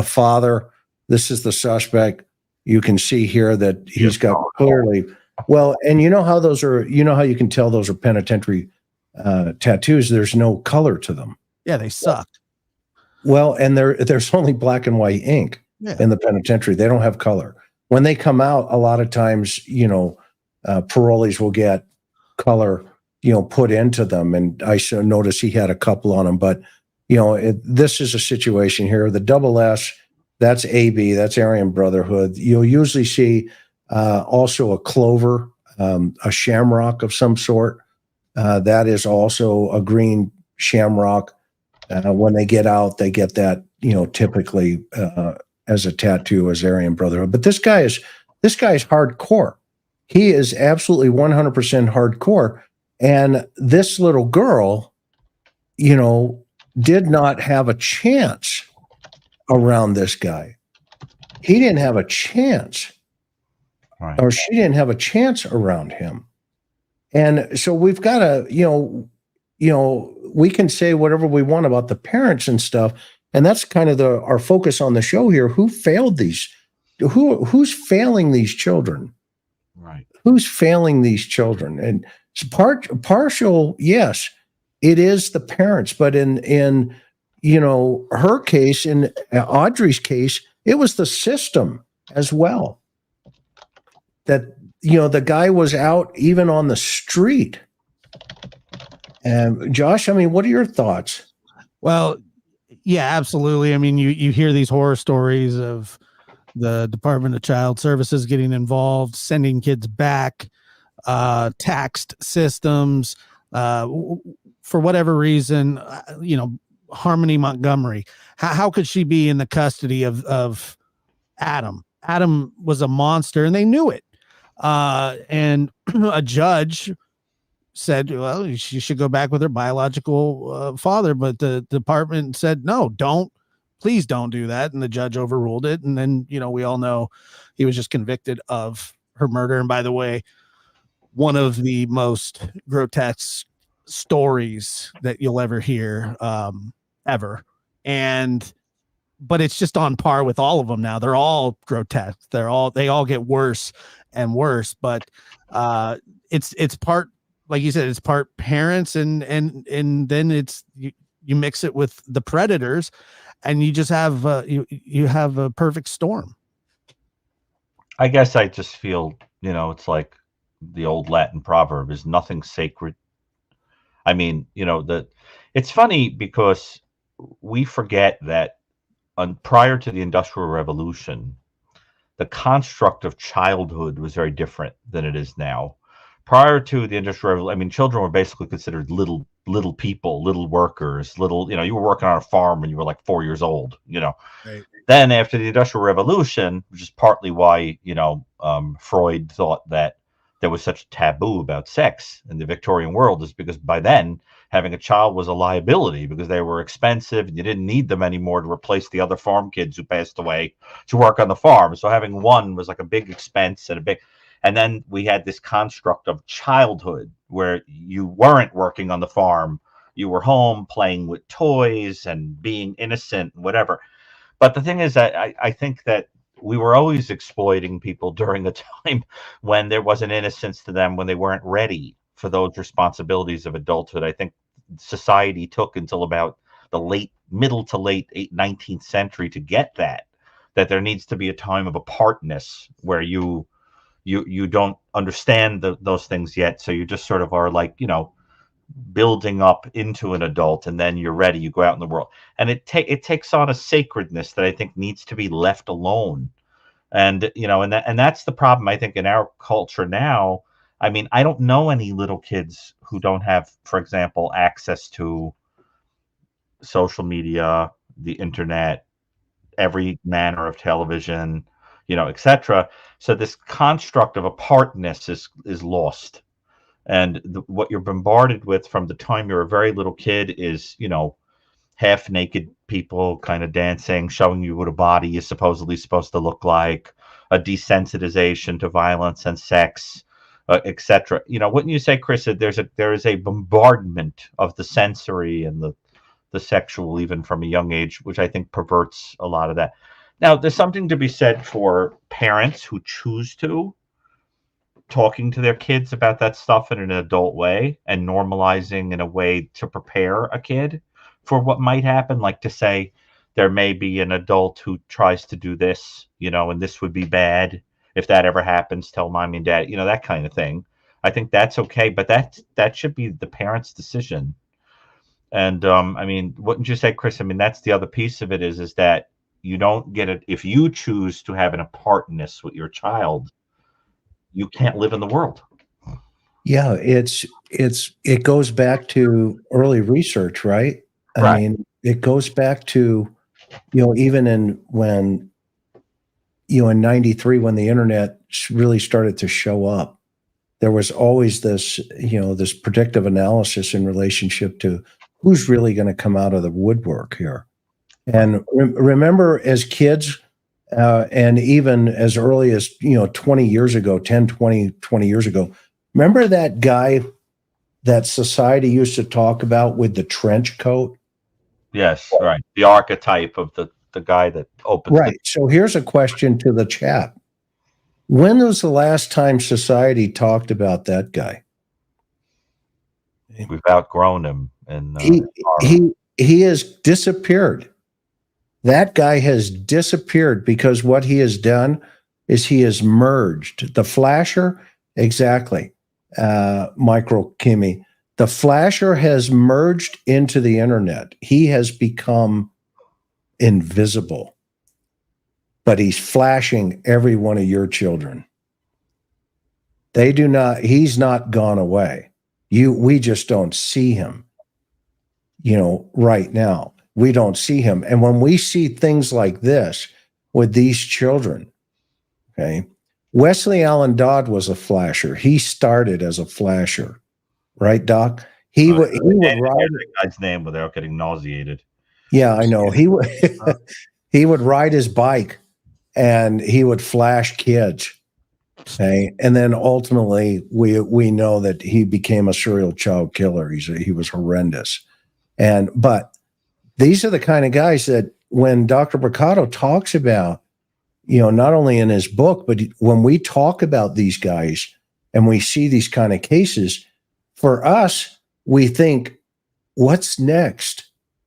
Speaker 1: father. This is the suspect. You can see here that he's got clearly, well, and you know how you can tell those are penitentiary tattoos. There's no color to them.
Speaker 3: Yeah, they suck.
Speaker 1: Well, and there's only black and white ink in the penitentiary. They don't have color. When they come out, a lot of times, parolees will get color, put into them. And I noticed he had a couple on him. But, this is a situation here. The double S, that's AB, that's Aryan Brotherhood. You'll usually see also a clover, a shamrock of some sort. That is also a green shamrock. When they get out, they get that, typically as a tattoo as Aryan Brotherhood. But this guy is hardcore. He is absolutely 100% hardcore. And this little girl, did not have a chance around this guy. He didn't have a chance.
Speaker 2: Right.
Speaker 1: Or she didn't have a chance around him. And so we've got to, we can say whatever we want about the parents and stuff, and that's kind of our focus on the show here. Who's failing these children?
Speaker 2: Right.
Speaker 1: Who's failing these children? And partial, yes, it is the parents, but in her case, in Audrey's case, it was the system as well. That the guy was out even on the street. And Josh, I mean, what are your thoughts?
Speaker 3: Well, yeah, absolutely. I mean, you hear these horror stories of the Department of Child Services getting involved, sending kids back, taxed systems, for whatever reason, Harmony Montgomery. How could she be in the custody of Adam? Adam was a monster, and they knew it. And a judge said, well, she should go back with her biological father, but the department said, no, please don't do that. And the judge overruled it. And then, we all know he was just convicted of her murder. And by the way, one of the most grotesque stories that you'll ever hear, ever. But it's just on par with all of them now. They're all grotesque. They all get worse and worse, but it's part, like you said, it's part parents and then it's you mix it with the predators, and you just have you have a perfect storm.
Speaker 2: I guess I just feel, it's like the old Latin proverb, is nothing sacred. I mean, it's funny because we forget that prior to the Industrial Revolution, the construct of childhood was very different than it is now. Prior to the Industrial Revolution, I mean, children were basically considered little people, little workers, little, you were working on a farm when you were like 4 years old,
Speaker 1: Right.
Speaker 2: Then after the Industrial Revolution, which is partly why, Freud thought that there was such a taboo about sex in the Victorian world, is because by then having a child was a liability because they were expensive and you didn't need them anymore to replace the other farm kids who passed away to work on the farm. So having one was like a big expense and then we had this construct of childhood where you weren't working on the farm. You were home playing with toys and being innocent and whatever. But the thing is that I think that we were always exploiting people during a time when there wasn't innocence to them, when they weren't ready for those responsibilities of adulthood. I think society took until about the middle to late 19th century to get that there needs to be a time of apartness where you don't understand those things yet. So you just sort of are like, building up into an adult, and then you're ready, you go out in the world, and it takes on a sacredness that I think needs to be left alone. And that's the problem, I think, in our culture now. I mean, I don't know any little kids who don't have, for example, access to social media, the internet, every manner of television, etc. So this construct of apartness is lost. And what you're bombarded with from the time you're a very little kid is, half naked people kind of dancing, showing you what a body is supposedly supposed to look like, a desensitization to violence and sex, etc. Wouldn't you say, Chris, that there is a bombardment of the sensory and the sexual, even from a young age, which I think perverts a lot of that. Now, there's something to be said for parents who choose to talking to their kids about that stuff in an adult way and normalizing in a way to prepare a kid for what might happen, like to say there may be an adult who tries to do this, and this would be bad if that ever happens, tell mommy and dad, that kind of thing. I think that's okay, but that should be the parents' decision. And I mean, wouldn't you say, Chris? I mean, that's the other piece of it is that you don't get it if you choose to have an apartness with your child. You can't live in the world.
Speaker 1: Yeah, it goes back to early research, right? I mean, it goes back to, even in 93, when the internet really started to show up, there was always this, this predictive analysis in relationship to who's really going to come out of the woodwork here. And remember, as kids, and even as early as 20 years ago, 10, 20 years ago, remember that guy that society used to talk about with the trench coat?
Speaker 2: Yes, right. The archetype of the guy that opens.
Speaker 1: Right. So here's a question to the chat. When was the last time society talked about that guy?
Speaker 2: We've outgrown him, and
Speaker 1: he has disappeared. That guy has disappeared because what he has done is he has merged the flasher. Exactly. Micro Kimmy. The flasher has merged into the internet. He has become invisible, but he's flashing every one of your children. He's not gone away. We just don't see him, right now. We don't see him. And when we see things like this with these children, okay, Wesley Allen Dodd was a flasher. He started as a flasher, right, Doc? He would ride
Speaker 2: the guy's name without getting nauseated.
Speaker 1: Yeah, I know. He would ride his bike and he would flash kids. Okay. And then ultimately we know that he became a serial child killer. He was horrendous. But these are the kind of guys that when Dr. Brucato talks about, not only in his book, but when we talk about these guys and we see these kind of cases, for us, we think, what's next?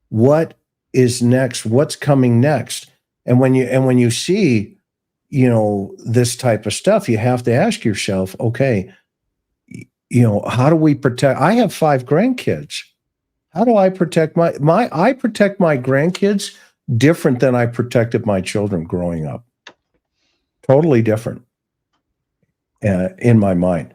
Speaker 1: What is next? What's coming next? And when you see, this type of stuff, you have to ask yourself, okay, how do we protect? I have 5 grandkids. How do I protect I protect my grandkids different than I protected my children growing up. Totally different in my mind.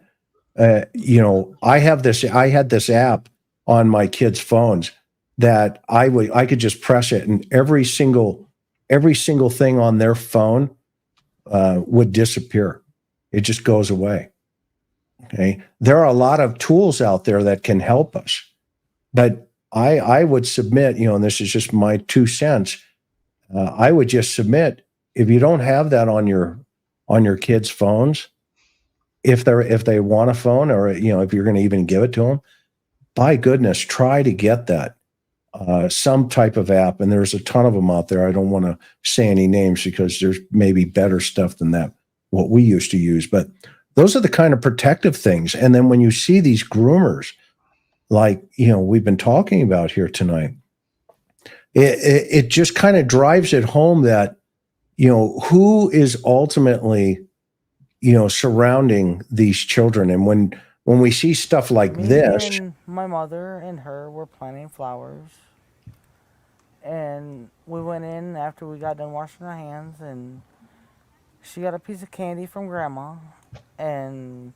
Speaker 1: You know, I had this app on my kids' phones that I could just press it, and every single thing on their phone would disappear. It just goes away. Okay. There are a lot of tools out there that can help us, but I would submit, you know, and this is just my 2 cents. I would just submit, if you don't have that on your kids' phones, if they want a phone, or, you know, if you're going to even give it to them, by goodness, try to get that some type of app. And there's a ton of them out there. I don't want to say any names because there's maybe better stuff than that, what we used to use. But those are the kind of protective things. And then when you see these groomers, like, you know, we've been talking about here tonight, it just kind of drives it home that, you know, who is ultimately, you know, surrounding these children. And when we see stuff like
Speaker 8: Me
Speaker 1: this,
Speaker 8: and my mother and her were planting flowers. And we went in after we got done washing our hands, and she got a piece of candy from Grandma, and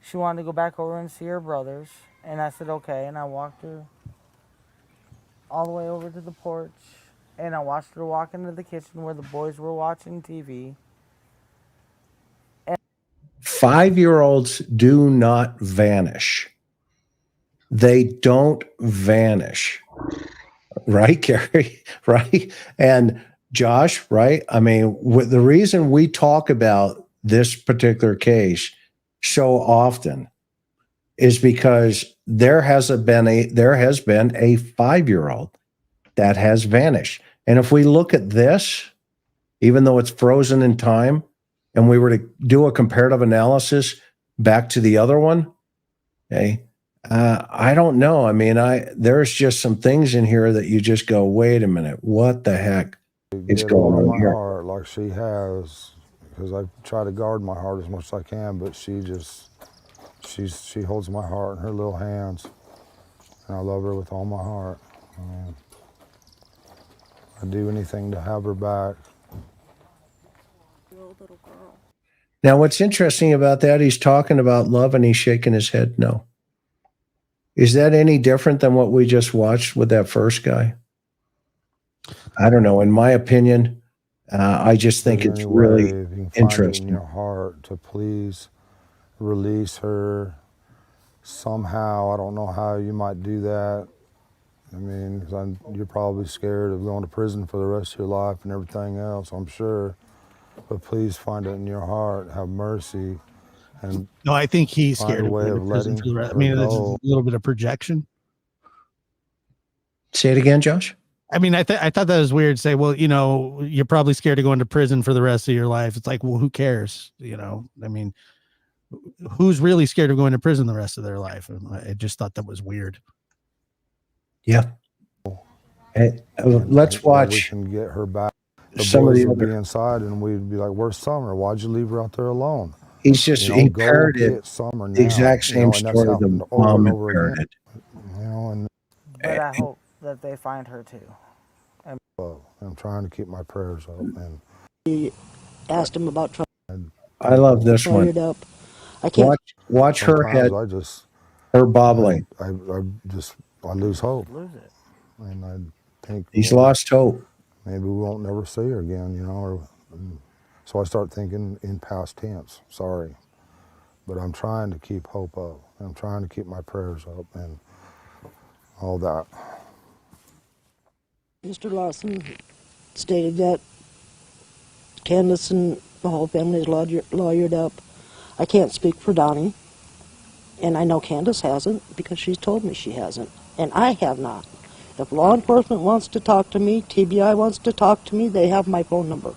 Speaker 8: she wanted to go back over and see her brothers. And I said, okay, and I walked her all the way over to the porch, and I watched her walk into the kitchen where the boys were watching TV.
Speaker 1: 5-year-olds do not vanish. They don't vanish. Right, Gary? Right? And Josh, right? I mean, the reason we talk about this particular case so often is because there has been a 5-year-old that has vanished. And if we look at this, even though it's frozen in time, and we were to do a comparative analysis back to the other one, okay, I don't know. I mean, there's just some things in here that you just go, wait a minute, what the heck is going on
Speaker 7: my
Speaker 1: here?
Speaker 7: heart like she has, because I try to guard my heart as much as I can, but she holds my heart in her little hands, and I love her with all my heart. I'd do anything to have her back.
Speaker 6: Little girl.
Speaker 1: Now, what's interesting about that, he's talking about love and he's shaking his head no. Is that any different than what we just watched with that first guy? I don't know. In my opinion, I just think it's really
Speaker 7: If you can find
Speaker 1: interesting.
Speaker 7: it in your heart to please release her somehow. I don't know how you might do that. I mean, 'cause you're probably scared of going to prison for the rest of your life and everything else, I'm sure. But please find it in your heart, have mercy, and
Speaker 3: No, I think he's
Speaker 7: find
Speaker 3: scared
Speaker 7: a
Speaker 3: of
Speaker 7: way
Speaker 3: going
Speaker 7: of
Speaker 3: to prison
Speaker 7: letting
Speaker 3: for the rest. I
Speaker 7: her
Speaker 3: mean, that's
Speaker 7: go.
Speaker 3: a little bit of projection.
Speaker 1: Say it again, Josh.
Speaker 3: I mean, I thought that was weird to say, well, you know, you're probably scared of going to prison for the rest of your life. It's like, well, who cares? You know, I mean, who's really scared of going to prison the rest of their life? And I just thought that was weird.
Speaker 1: Yeah. Let's
Speaker 7: We
Speaker 1: watch
Speaker 7: can get her back. The
Speaker 1: some of
Speaker 7: boys
Speaker 1: the
Speaker 7: would be
Speaker 1: other.
Speaker 7: inside, and we'd be like, "Where's Summer? Why'd you leave her out there alone?"
Speaker 1: He's just,
Speaker 7: You know,
Speaker 1: he
Speaker 7: go
Speaker 1: parroted
Speaker 7: get Summer
Speaker 1: the
Speaker 7: now.
Speaker 1: exact
Speaker 7: You know,
Speaker 1: same
Speaker 7: and that's
Speaker 1: story
Speaker 7: happened
Speaker 1: the
Speaker 7: over
Speaker 1: mom
Speaker 7: and
Speaker 1: had
Speaker 7: over again.
Speaker 1: parroted.
Speaker 7: You know, and
Speaker 8: But I hope that they find her too.
Speaker 7: I'm trying to keep my prayers up. And
Speaker 6: Asked him about trouble.
Speaker 1: I love this one.
Speaker 6: Fired up. I can't.
Speaker 1: Watch her head,
Speaker 7: sometimes
Speaker 1: her bobbling.
Speaker 7: I lose hope,
Speaker 8: Lose it.
Speaker 7: and I think
Speaker 1: He's
Speaker 7: well,
Speaker 1: lost hope.
Speaker 7: maybe we won't never see her again. You know, so I start thinking in past tense. Sorry, but I'm trying to keep hope up. I'm trying to keep my prayers up and all that.
Speaker 6: Mr. Lawson stated that Candace and the whole family is lawyered up. I can't speak for Donnie, and I know Candace hasn't because she's told me she hasn't, and I have not. If law enforcement wants to talk to me, TBI wants to talk to me, they have my phone number.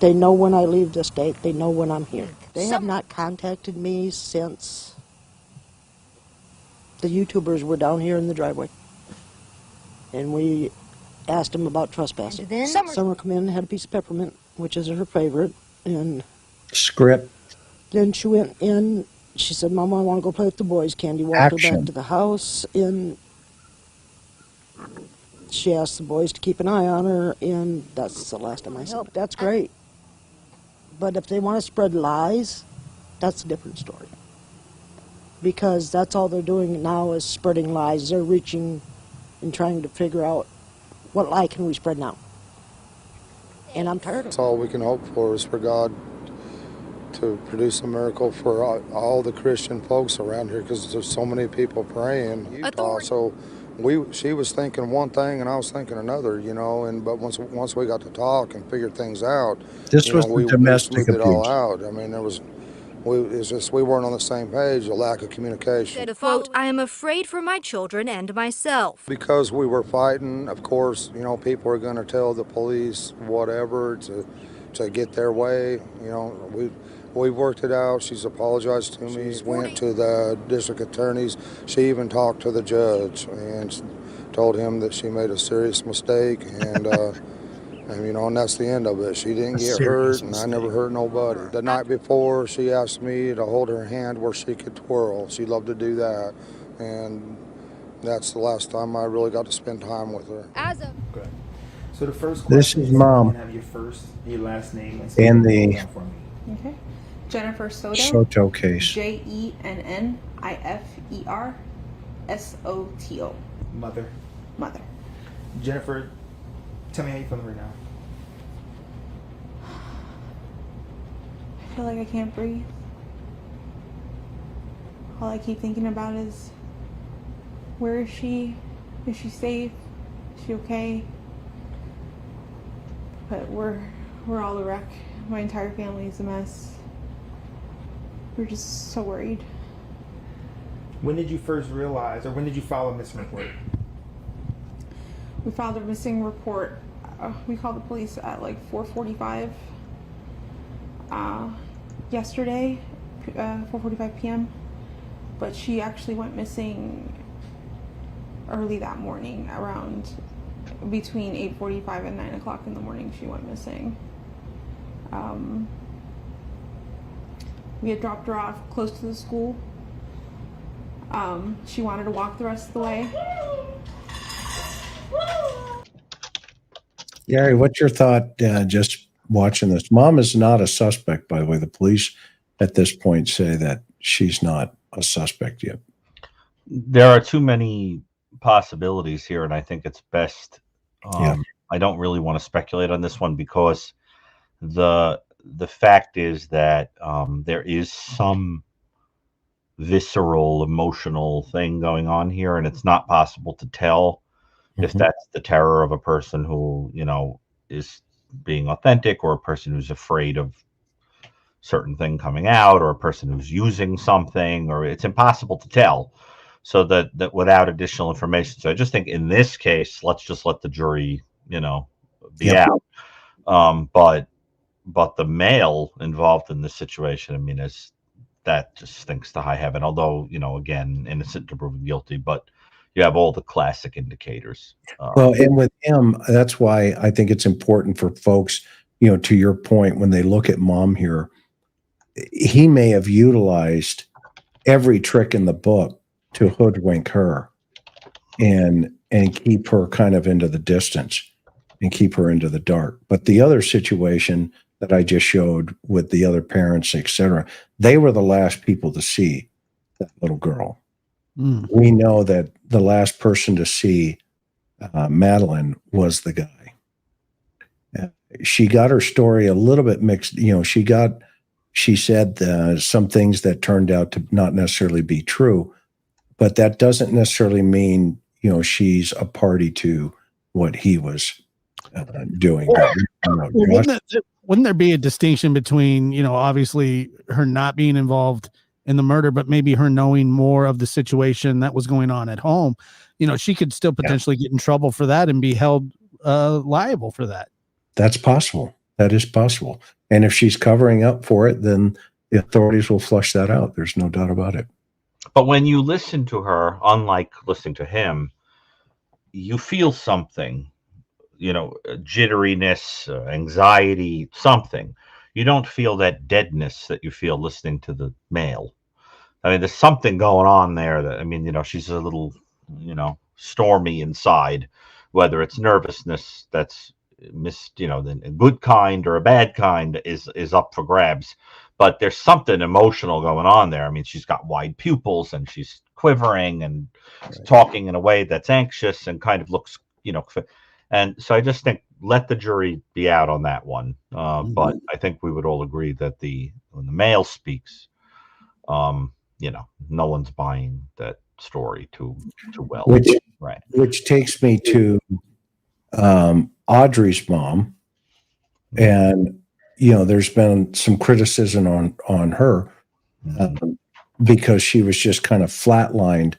Speaker 6: They know when I leave the state. They know when I'm here. They have not contacted me since the YouTubers were down here in the driveway, and we asked them about trespassing.
Speaker 9: And then
Speaker 6: Summer come in and had a piece of peppermint, which is her favorite, and
Speaker 1: Script.
Speaker 6: then she went in. She said, "Mama, I want to go play with the boys." Candy walked her
Speaker 1: Action.
Speaker 6: back to the house, and she asked the boys to keep an eye on her, and that's the last time I saw her. That's great. But if they want to spread lies, that's a different story. Because that's all they're doing now is spreading lies. They're reaching and trying to figure out what lie can we spread now. And I'm tired of
Speaker 7: That's
Speaker 6: it.
Speaker 7: all we can hope for is for God to produce a miracle for all the Christian folks around here, because there's so many people praying. Utah, so she was thinking one thing and I was thinking another, you know. And but once we got to talk and figured things out,
Speaker 1: This
Speaker 7: you
Speaker 1: was
Speaker 7: know,
Speaker 1: the
Speaker 7: we
Speaker 1: domestic
Speaker 7: smoothed it all
Speaker 1: abuse.
Speaker 7: out. I mean, it's just we weren't on the same page, a lack of communication.
Speaker 9: Quote, I am afraid for my children and myself.
Speaker 7: Because we were fighting, of course, you know, people are going to tell the police whatever to get their way. You know, we worked it out. She's apologized to me. She went to the district attorneys. She even talked to the judge and told him that she made a serious mistake, and you know, and that's the end of it. She didn't get hurt, and I never hurt nobody. The night before, she asked me to hold her hand where she could twirl. She loved to do that, and that's the last time I really got to spend time with her.
Speaker 5: Good. So the first
Speaker 1: This
Speaker 5: question
Speaker 1: is Mom.
Speaker 5: you can have your last name and
Speaker 1: And
Speaker 5: spell
Speaker 1: the-
Speaker 5: it out for me.
Speaker 10: Okay. Jennifer Soto.
Speaker 1: Soto case.
Speaker 10: JENNIFERSOTO.
Speaker 5: Mother.
Speaker 10: Mother.
Speaker 5: Jennifer, tell me how you feeling right now.
Speaker 10: I feel like I can't breathe. All I keep thinking about is, where is she? Is she safe? Is she okay? But we're all a wreck. My entire family is a mess. We're just so worried.
Speaker 5: When did you first realize, or when did you file a missing report?
Speaker 10: We filed a missing report. We called the police at like 4:45 yesterday, 4:45 p.m. But she actually went missing early that morning, around between 8:45 and 9 o'clock in the morning. She went missing. We had dropped her off close to the school. She wanted to walk the rest of the way.
Speaker 1: Gary, what's your thought just watching this? Mom is not a suspect, by the way. The police at this point say that she's not a suspect yet.
Speaker 2: There are too many possibilities here, and I think it's best.
Speaker 1: Yeah.
Speaker 2: I don't really want to speculate on this one, because the fact is that there is some visceral, emotional thing going on here, and it's not possible to tell if that's the terror of a person who, you know, is being authentic, or a person who's afraid of certain thing coming out, or a person who's using something, or it's impossible to tell. So that without additional information. So I just think in this case, let's just let the jury, you know, be out. But the male involved in this situation, I mean, that just stinks to high heaven. Although, you know, again, innocent to proven guilty, but you have all the classic indicators.
Speaker 1: Well, and with him, that's why I think it's important for folks, you know, to your point, when they look at Mom here, he may have utilized every trick in the book to hoodwink her and keep her kind of into the distance and keep her into the dark. But the other situation that I just showed with the other parents, etc., they were the last people to see that little girl. We know that the last person to see Madeline was the guy. She got her story a little bit mixed. You know, she said some things that turned out to not necessarily be true, but that doesn't necessarily mean, you know, she's a party to what he was doing.
Speaker 3: Wouldn't there be a distinction between, you know, obviously her not being involved in the murder, but maybe her knowing more of the situation that was going on at home? You know, she could still potentially get in trouble for that and be held liable for that.
Speaker 1: That's possible. That is possible. And if she's covering up for it, then the authorities will flush that out. There's no doubt about it.
Speaker 2: But when you listen to her, unlike listening to him, you feel something, you know, jitteriness, anxiety, something. You don't feel that deadness that you feel listening to the male. I mean, there's something going on there that, I mean, you know, she's a little, you know, stormy inside. whether it's nervousness that's a good kind or a bad kind is up for grabs. But there's something emotional going on there. I mean, she's got wide pupils and she's quivering and talking in a way that's anxious and kind of looks, and so I just think let the jury be out on that one. But I think we would all agree that when the male speaks, no one's buying that story too well.
Speaker 1: Which takes me to Audrey's mom, and there's been some criticism on her because she was just kind of flatlined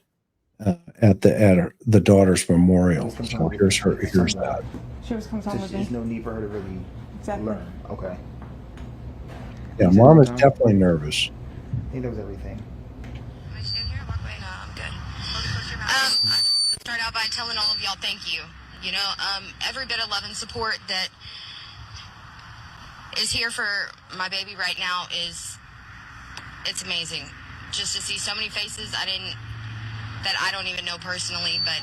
Speaker 1: at the daughter's memorial. So here's that.
Speaker 10: She was comes home with me.
Speaker 5: There's no need for her to really learn. Okay.
Speaker 1: Yeah, mom is definitely nervous.
Speaker 5: He knows everything.
Speaker 11: I'm good. Start out by telling all of y'all thank you. Every bit of love and support that is here for my baby right now it's amazing. Just to see so many faces that I don't even know personally, but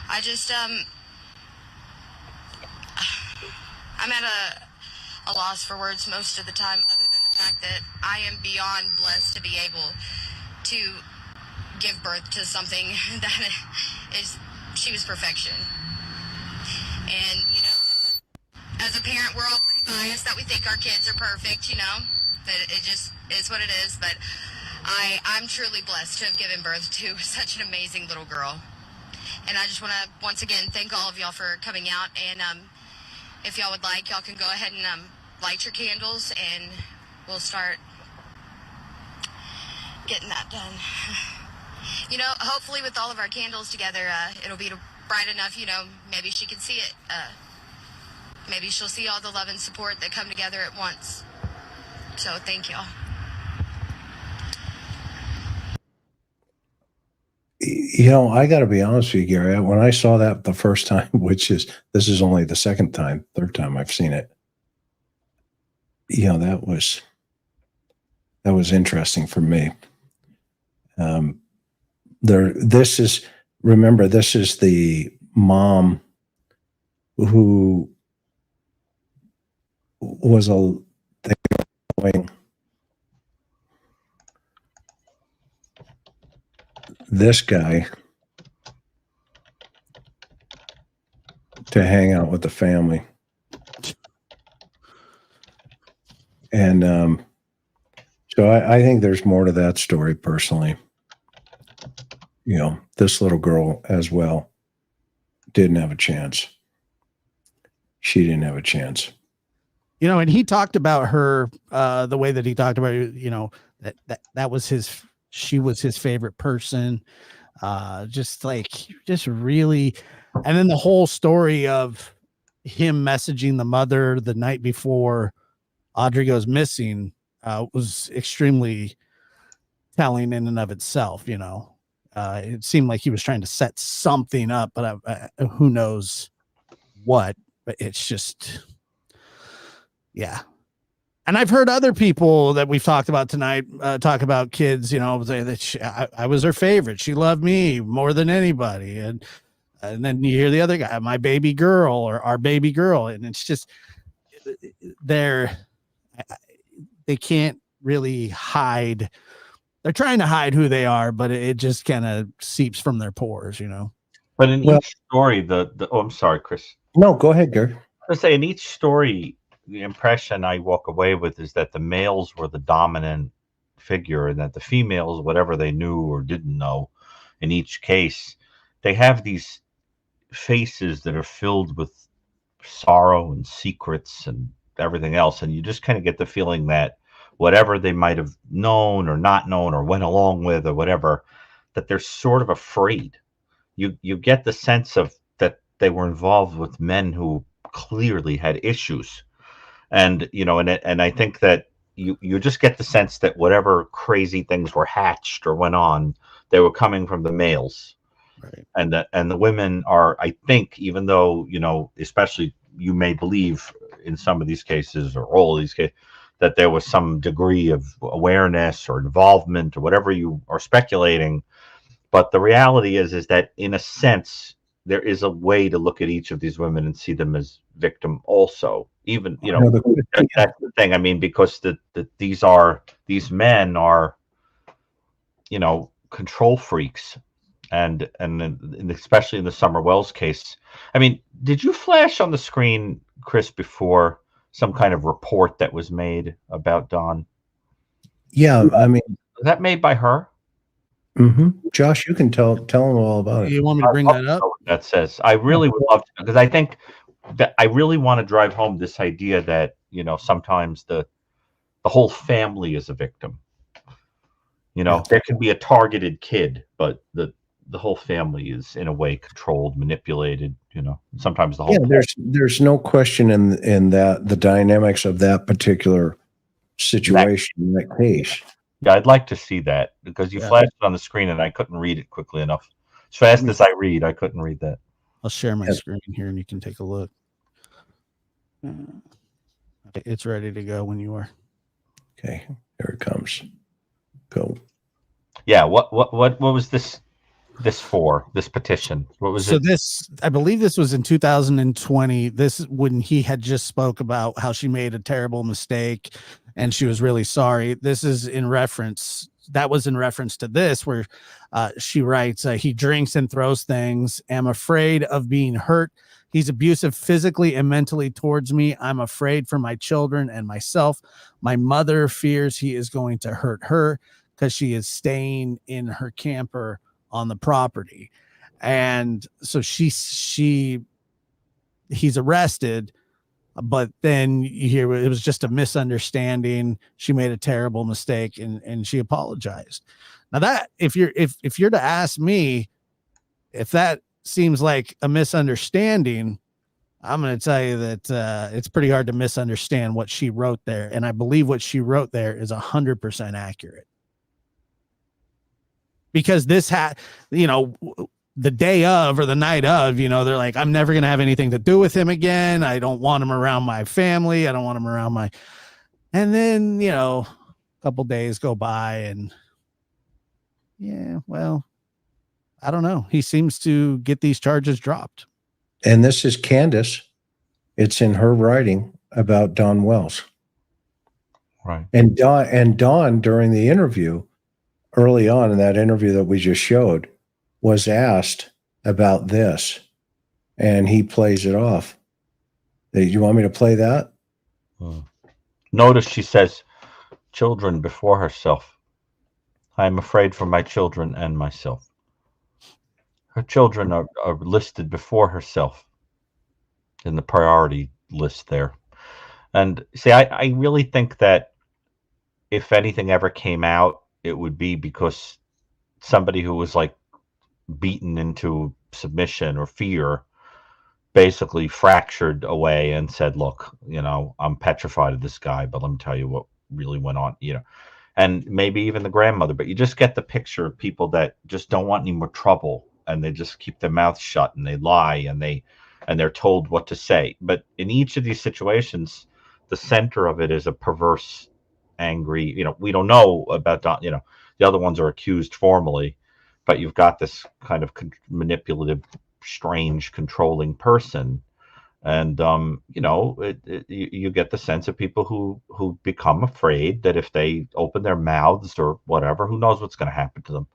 Speaker 11: I just I'm at a loss for words most of the time, other than the fact that I am beyond blessed to be able to give birth to something that she was perfection. And as a parent, we're all pretty biased that we think our kids are perfect, that it just is what it is. But I'm truly blessed to have given birth to such an amazing little girl. And I just want to once again thank all of y'all for coming out. And if y'all would like, y'all can go ahead and light your candles, and we'll start getting that done. Hopefully with all of our candles together, it'll be bright enough, maybe she can see it. Maybe she'll see all the love and support that come together at once. So thank y'all.
Speaker 1: I got to be honest with you, Gary. When I saw that the first time, this is only the third time I've seen it. That was interesting for me. This is the mom who was allowing this guy to hang out with the family. And so I think there's more to that story personally. This little girl as well didn't have a chance. She didn't have a chance.
Speaker 3: And he talked about her the way that he talked about, that was she was his favorite person. Just really. And then the whole story of him messaging the mother the night before Audrey goes missing was extremely telling in and of itself. It seemed like he was trying to set something up, but who knows what. But it's just, yeah. And I've heard other people that we've talked about tonight talk about kids, say that I was her favorite. She loved me more than anybody. And then you hear the other guy, my baby girl or our baby girl. And it's just, they can't really hide. They're trying to hide who they are, but it just kind of seeps from their pores,
Speaker 2: But in each story, I'm sorry, Chris.
Speaker 1: No, go ahead, Gary.
Speaker 2: I say in each story, the impression I walk away with is that the males were the dominant figure, and that the females, whatever they knew or didn't know, in each case, they have these faces that are filled with sorrow and secrets and everything else, and you just kind of get the feeling that whatever they might have known or not known or went along with or whatever, that they're sort of afraid. You get the sense of that they were involved with men who clearly had issues, and and I think that you just get the sense that whatever crazy things were hatched or went on, they were coming from the males.
Speaker 3: Right.
Speaker 2: And the women are, I think, even though especially you may believe in some of these cases or all of these cases that there was some degree of awareness or involvement or whatever you are speculating, But the reality is that in a sense, there is a way to look at each of these women and see them as victim also. Even, you know, that's the thing. I mean, because these men are, you know, control freaks. And especially in the Summer Wells case. I mean, did you flash on the screen, Chris, before some kind of report that was made about Dawn?
Speaker 1: Yeah, I mean,
Speaker 2: Was that made by her?
Speaker 1: Josh, you can tell them all about it.
Speaker 3: You want me to bring that up?
Speaker 2: That says, I really would love to, because I think that I really want to drive home this idea that, you know, sometimes the whole family is a victim. You know, there can be a targeted kid, but the whole family is in a way controlled, manipulated, you know, sometimes the whole.
Speaker 1: Yeah, there's no question in that the dynamics of that particular situation, in that case.
Speaker 2: Yeah, I'd like to see that because you flashed it on the screen and I couldn't read it quickly enough. As fast as I read, I couldn't read that.
Speaker 3: I'll share my screen here and you can take a look. It's ready to go when you are.
Speaker 1: Okay, here it comes. Go.
Speaker 2: Yeah, what was this for? This petition? What was it?
Speaker 3: So this, I believe this was in 2020. This when he had just spoke about how she made a terrible mistake and she was really sorry. This is in reference. That was in reference to this where she writes, he drinks and throws things. Am afraid of being hurt. He's abusive physically and mentally towards me. I'm afraid for my children and myself. My mother fears he is going to hurt her because she is staying in her camper on the property. And so he's arrested, but then you hear it was just a misunderstanding. She made a terrible mistake and she apologized. Now that if you're to ask me, if that seems like a misunderstanding, I'm going to tell you that it's pretty hard to misunderstand what she wrote there. And I believe what she wrote there is 100% accurate. Because this you know, the day of or the night of, you know, they're like, I'm never going to have anything to do with him again. I don't want him around my family. I don't want him around and then, you know, a couple days go by and yeah, well, I don't know. He seems to get these charges dropped.
Speaker 1: And this is Candace. It's in her writing about Dawn Wells.
Speaker 2: Right.
Speaker 1: And Dawn during the interview, early on in that interview that we just showed, was asked about this, and he plays it off. You want me to play that?
Speaker 2: Notice she says, children before herself. I am afraid for my children and myself. Her children are listed before herself in the priority list there. And see, I really think that if anything ever came out, it would be because somebody who was like beaten into submission or fear basically fractured away and said, look, you know, I'm petrified of this guy, but let me tell you what really went on, you know, and maybe even the grandmother, but you just get the picture of people that just don't want any more trouble and they just keep their mouths shut and they lie and they're told what to say. But in each of these situations, the center of it is a perverse, angry, you know, we don't know about Don, you know, the other ones are accused formally, but you've got this kind of manipulative, strange, controlling person. And, you know, you get the sense of people who become afraid that if they open their mouths or whatever, who knows what's going to happen to them.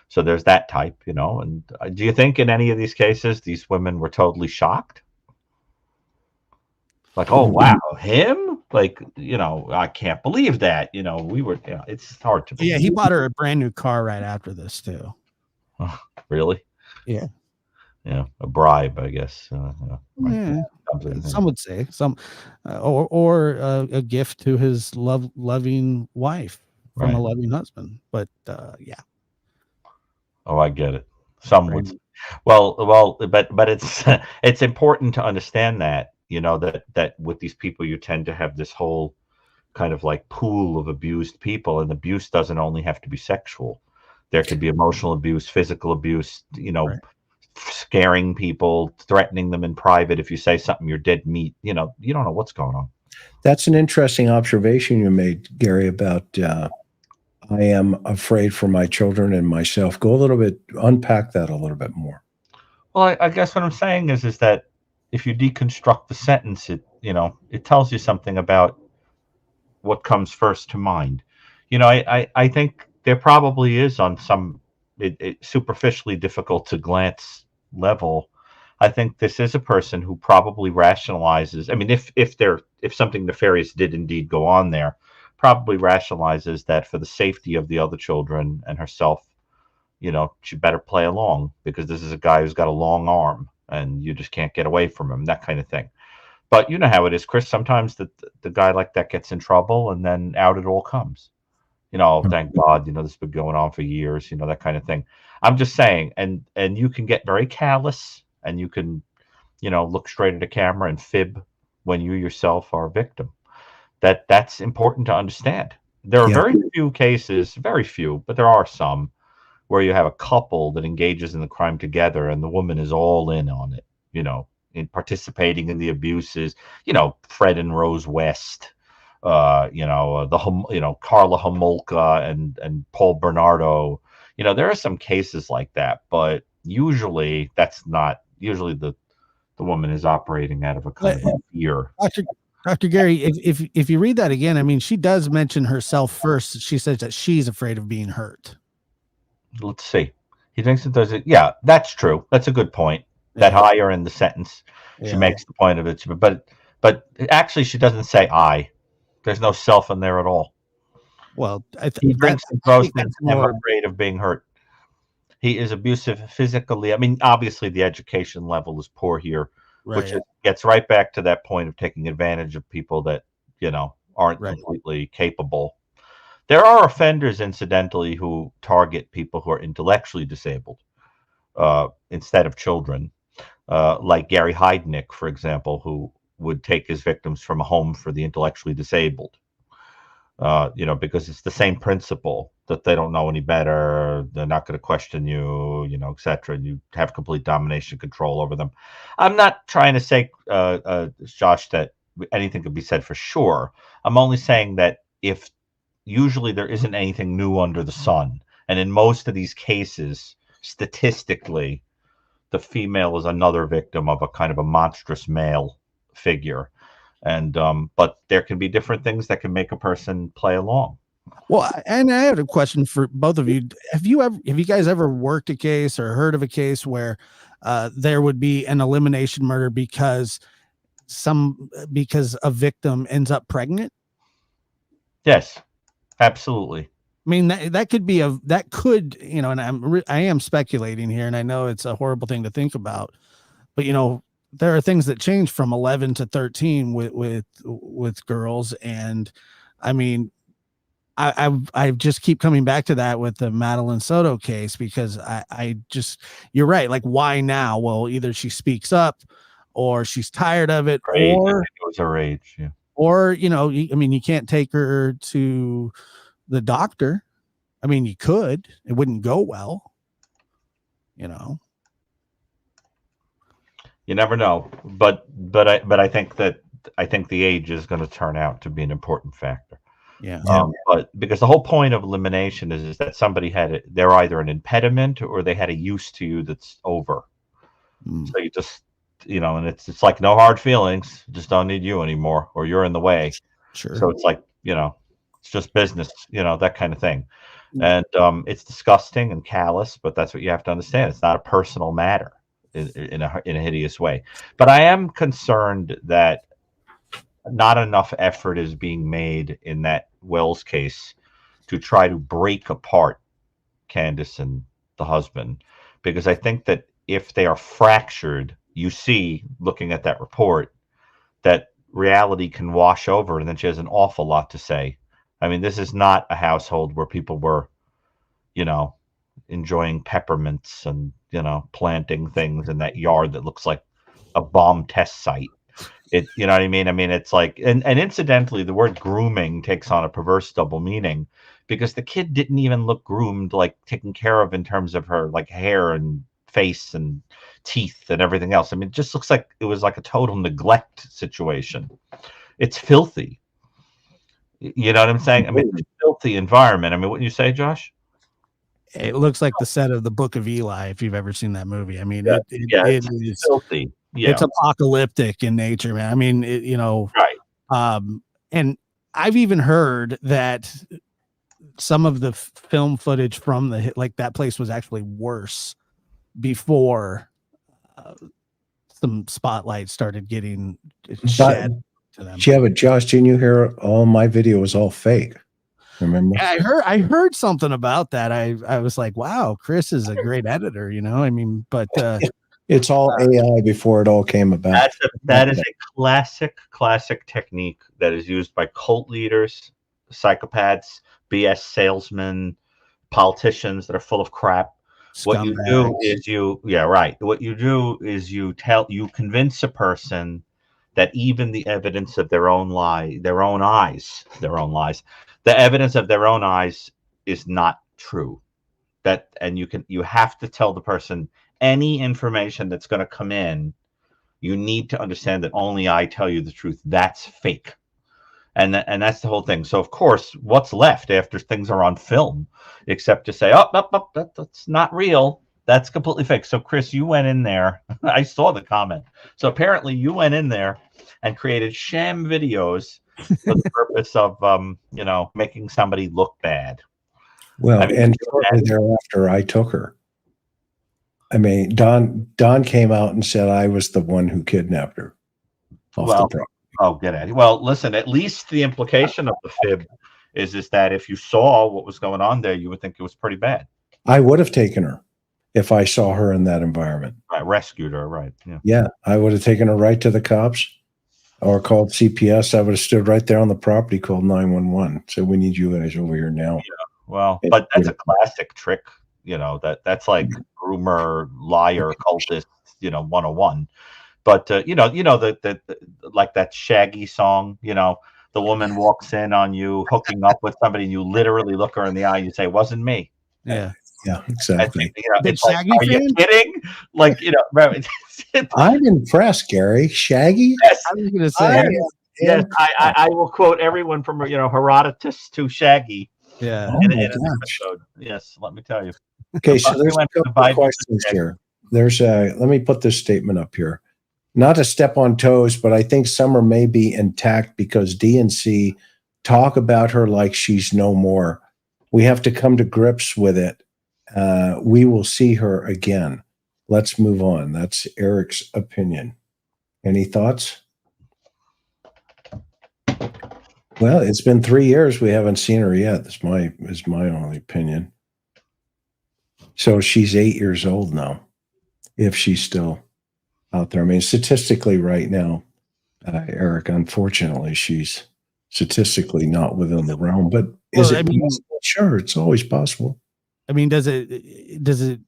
Speaker 2: So there's that type, you know. And do you think in any of these cases, these women were totally shocked? Like, oh, wow, him? Like, you know, I can't believe that. You know, we were, you know, it's hard to believe.
Speaker 3: Yeah, he bought her a brand new car right after this, too.
Speaker 2: Really?
Speaker 3: Yeah.
Speaker 2: Yeah, a bribe, I guess.
Speaker 3: Yeah. Some would say or a gift to his loving wife from a loving husband. But yeah.
Speaker 2: Oh, I get it. Some would. Well, but it's important to understand that, you know, that with these people, you tend to have this whole kind of like pool of abused people, and abuse doesn't only have to be sexual. There could be emotional abuse, physical abuse, you know, scaring people, threatening them in private. If you say something, you're dead meat. You know, you don't know what's going on.
Speaker 1: That's an interesting observation you made, Gary, about I am afraid for my children and myself. Go a little bit, unpack that a little bit more.
Speaker 2: Well, I guess what I'm saying is that if you deconstruct the sentence, it tells you something about what comes first to mind. I think there probably is on some superficially difficult to glance level. I think this is a person who probably rationalizes. I mean, if something nefarious did indeed go on there, probably rationalizes that for the safety of the other children and herself, she better play along because this is a guy who's got a long arm and you just can't get away from him, that kind of thing. But you know how it is, Chris. Sometimes the guy like that gets in trouble and then out it all comes. Thank God, this has been going on for years, that kind of thing. I'm just saying, and you can get very callous and you can, look straight at a camera and fib when you yourself are a victim. That's important to understand. There are
Speaker 1: Yeah.
Speaker 2: very few cases, very few, but there are some where you have a couple that engages in the crime together and the woman is all in on it, in participating in the abuses, Fred and Rose West, Carla Homolka and Paul Bernardo. There are some cases like that, but usually that's not, usually the woman is operating out of a kind of fear.
Speaker 3: Dr. Gary, if you read that again, I mean, she does mention herself first. She says that she's afraid of being hurt.
Speaker 2: Let's see. He thinks it does it. Yeah, that's true. That's a good point. That higher in the sentence, she makes the point of it. But actually, she doesn't say I. There's no self in there at all.
Speaker 3: Well,
Speaker 2: He drinks and boasts and I'm afraid of being hurt. He is abusive physically. I mean, obviously, the education level is poor here, which gets right back to that point of taking advantage of people that aren't completely capable. There are offenders, incidentally, who target people who are intellectually disabled instead of children, like Gary Heidnick, for example, who would take his victims from a home for the intellectually disabled, because it's the same principle that they don't know any better, they're not going to question you, etc. You have complete domination control over them. I'm not trying to say, Josh, that anything could be said for sure. I'm only saying that if usually there isn't anything new under the sun. And in most of these cases, statistically, the female is another victim of a kind of a monstrous male figure. And but there can be different things that can make a person play along.
Speaker 3: Well, and I have a question for both of you. Have you guys ever worked a case or heard of a case where there would be an elimination murder because a victim ends up pregnant?
Speaker 2: Yes. Absolutely.
Speaker 3: I mean, that could, and I am speculating here, and I know it's a horrible thing to think about, but there are things that change from 11 to 13 with girls. And I mean, I just keep coming back to that with the Madeline Soto case, because you're right. Like, why now? Well, either she speaks up or she's tired of it,
Speaker 2: or it was her age. Yeah.
Speaker 3: Or, I mean, you can't take her to the doctor. I mean, you could, it wouldn't go well, You
Speaker 2: never know. But I think the age is going to turn out to be an important factor.
Speaker 3: Yeah.
Speaker 2: But because the whole point of elimination is that somebody they're either an impediment or they had a use to you that's over. So you just, and it's like no hard feelings, just don't need you anymore, or you're in the way.
Speaker 3: Sure.
Speaker 2: So it's like, it's just business, that kind of thing. And it's disgusting and callous, but that's what you have to understand. It's not a personal matter in a hideous way. But I am concerned that not enough effort is being made in that Wells case to try to break apart Candace and the husband, because I think that if they are fractured, you see, looking at that report, that reality can wash over, and then she has an awful lot to say. I mean, this is not a household where people were, enjoying peppermints and, planting things in that yard that looks like a bomb test site. You know what I mean? I mean, it's like, and incidentally, the word grooming takes on a perverse double meaning, because the kid didn't even look groomed, like taken care of in terms of her like hair and face and teeth and everything else. I mean, it just looks like it was like a total neglect situation. It's filthy. You know what I'm saying? I mean, it's a filthy environment. I mean, wouldn't you say, Josh?
Speaker 3: It looks like the set of the Book of Eli, if you've ever seen that movie. I mean,
Speaker 2: Yeah,
Speaker 3: it
Speaker 2: it's
Speaker 3: is
Speaker 2: filthy. Yeah,
Speaker 3: it's apocalyptic in nature, man. I mean,
Speaker 2: right.
Speaker 3: And I've even heard that some of the film footage from the hit, like that place was actually worse before some spotlight started getting shed to them.
Speaker 1: Yeah, but Josh, didn't you hear all my video was all fake? Remember?
Speaker 3: Yeah, I heard something about that. I was like, wow, Chris is a great editor, you know. I mean, but
Speaker 1: it's all AI before it all came about.
Speaker 2: That is a classic technique that is used by cult leaders, psychopaths, BS salesmen, politicians that are full of crap. What you do is What you do is you convince a person that even the evidence of their own lies, the evidence of their own eyes is not true. And you have to tell the person any information that's going to come in, you need to understand that only I tell you the truth. That's fake. And that's the whole thing. So of course, what's left after things are on film, except to say, that's not real. That's completely fake. So Chris, you went in there. I saw the comment. So apparently you went in there and created sham videos for the purpose of, making somebody look bad.
Speaker 1: Well, and shortly thereafter, I took her. I mean, Don came out and said I was the one who kidnapped her off the property.
Speaker 2: Oh, get at it. Well, listen, at least the implication of the fib is that if you saw what was going on there, you would think it was pretty bad.
Speaker 1: I would have taken her if I saw her in that environment.
Speaker 2: I rescued her, right?
Speaker 1: Yeah, I would have taken her right to the cops or called CPS. I would have stood right there on the property, called 911. Said, we need you guys over here now.
Speaker 2: Yeah, well, but that's a classic trick, that's like groomer, liar, cultist, 101. But the like that Shaggy song, the woman walks in on you hooking up with somebody, and you literally look her in the eye, and you say, "Wasn't me."
Speaker 3: Yeah,
Speaker 1: exactly.
Speaker 2: It's like, are you kidding? Like,
Speaker 1: I'm impressed, Gary. Shaggy.
Speaker 2: Yes,
Speaker 3: I was going to say.
Speaker 2: Yes, I will quote everyone from Herodotus to Shaggy.
Speaker 3: Yeah.
Speaker 2: In an episode. Yes, let me tell you.
Speaker 1: Okay, so there's a couple of questions here. Let me put this statement up here. Not to step on toes, but I think Summer may be intact because DNC talk about her like she's no more. We have to come to grips with it. We will see her again. Let's move on. That's Eric's opinion. Any thoughts? Well, it's been 3 years. We haven't seen her yet. That's my only opinion. So she's 8 years old now, if she's still out there. I mean, statistically right now, Eric, unfortunately, she's statistically not within the realm, but possible? Sure, it's always possible.
Speaker 3: I mean, does it,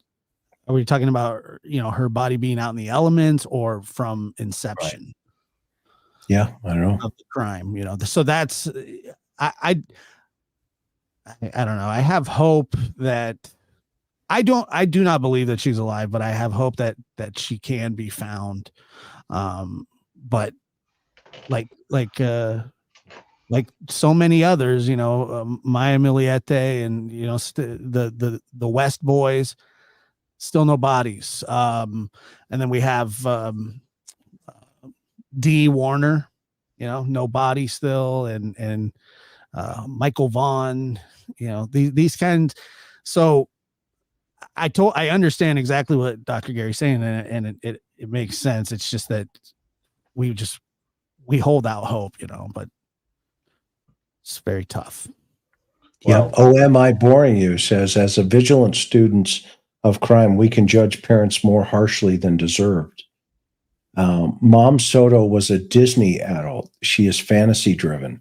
Speaker 3: are we talking about, her body being out in the elements or from inception?
Speaker 1: Right. Yeah, I don't know.
Speaker 3: Of the crime, so that's, I don't know. I have hope that I do not believe that she's alive, but I have hope that she can be found. But like so many others, Maya Miliete and, the West Boys, still no bodies. And then we have, D Warner, no body still. And Michael Vaughn, these kinds. So, I understand exactly what Dr. Gary's saying, and it makes sense. It's just that we hold out hope, but it's very tough.
Speaker 1: Yeah. Am I boring you? Says, as a vigilant students of crime, we can judge parents more harshly than deserved. Mom Soto was a Disney adult. She is fantasy driven.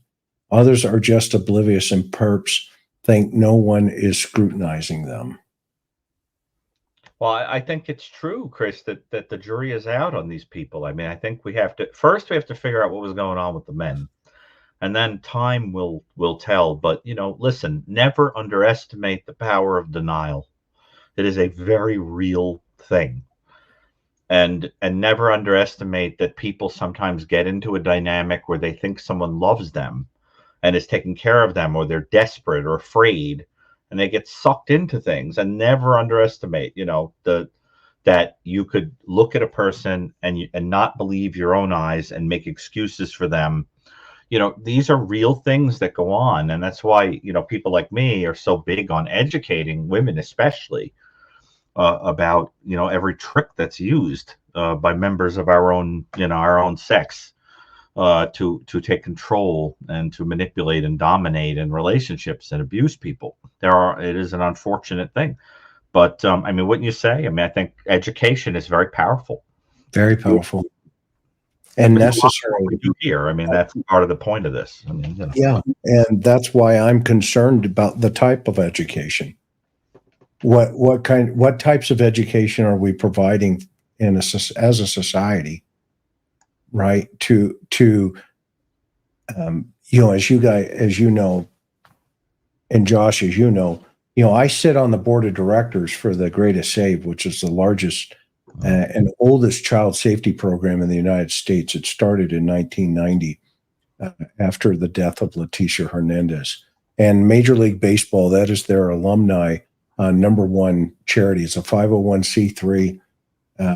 Speaker 1: Others are just oblivious, and perps think no one is scrutinizing them.
Speaker 2: Well, I think it's true, Chris, that the jury is out on these people. I mean, I think we have to figure out what was going on with the men, and then time will tell. But listen, never underestimate the power of denial. It is a very real thing, and never underestimate that people sometimes get into a dynamic where they think someone loves them, and is taking care of them, or they're desperate or afraid, and they get sucked into things. And never underestimate, that you could look at a person and not believe your own eyes and make excuses for them. These are real things that go on, and that's why people like me are so big on educating women, especially about every trick that's used by members of our own sex to take control and to manipulate and dominate in relationships and abuse people. It is an unfortunate thing, but wouldn't you say? I think education is very powerful,
Speaker 1: Very powerful, and necessary.
Speaker 2: we do here. That's part of the point of this.
Speaker 1: Yeah, and that's why I'm concerned about the type of education. What types of education are we providing as a society, right? As you know, and Josh, as you know, I sit on the board of directors for the Greatest Save, which is the largest and oldest child safety program in the United States. It started in 1990 after the death of Leticia Hernandez. And Major League Baseball, that is their alumni number one charity. It's a 501c3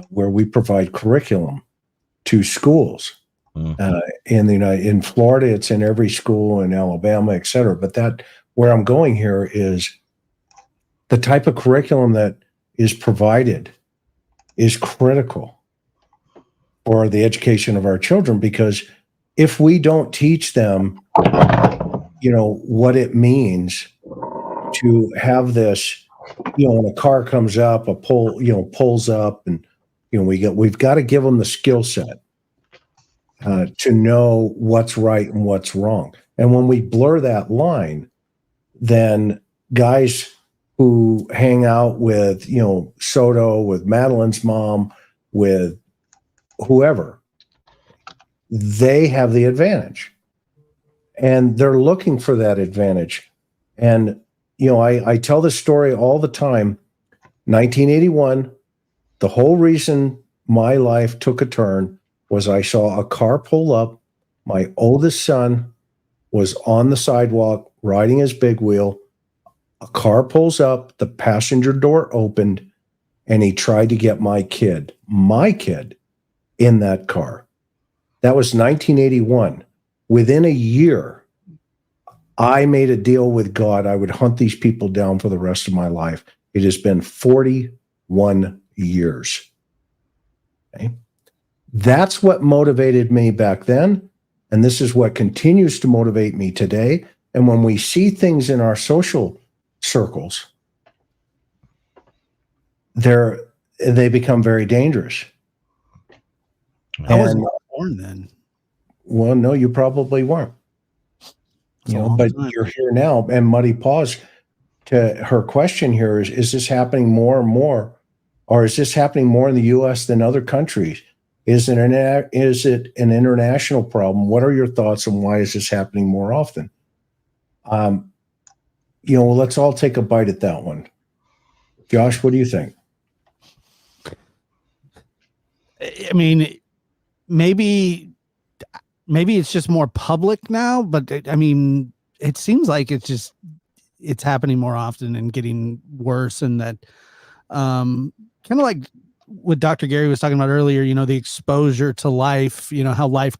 Speaker 1: where we provide curriculum to schools. In Florida, it's in every school, in Alabama, et cetera. But where I'm going here is the type of curriculum that is provided is critical for the education of our children, because if we don't teach them, what it means to have this, when a car comes up, pulls up, and we've got to give them the skill set to know what's right and what's wrong. And when we blur that line, then guys who hang out with, Soto, with Madeline's mom, with whoever, they have the advantage. And they're looking for that advantage. And, I tell this story all the time. 1981, the whole reason my life took a turn was I saw a car pull up. My oldest son was on the sidewalk riding his big wheel. A car pulls up, the passenger door opened, and he tried to get my kid in that car. That was 1981. Within a year, I made a deal with God. I would hunt these people down for the rest of my life. It has been 41 years. Okay? That's what motivated me back then, and this is what continues to motivate me today. And when we see things in our social circles, they become very dangerous.
Speaker 3: I wasn't born then.
Speaker 1: Well, no, you probably weren't. But you're here now. And Muddy Paws, to her question here is this happening more and more, or is this happening more in the U.S. than other countries? Is it an international problem? What are your thoughts on why is this happening more often? Let's all take a bite at that one. Josh, what do you think?
Speaker 3: Maybe it's just more public now, but it seems like it's happening more often and getting worse. And that kind of like what Dr. Gary was talking about earlier, the exposure to life, how life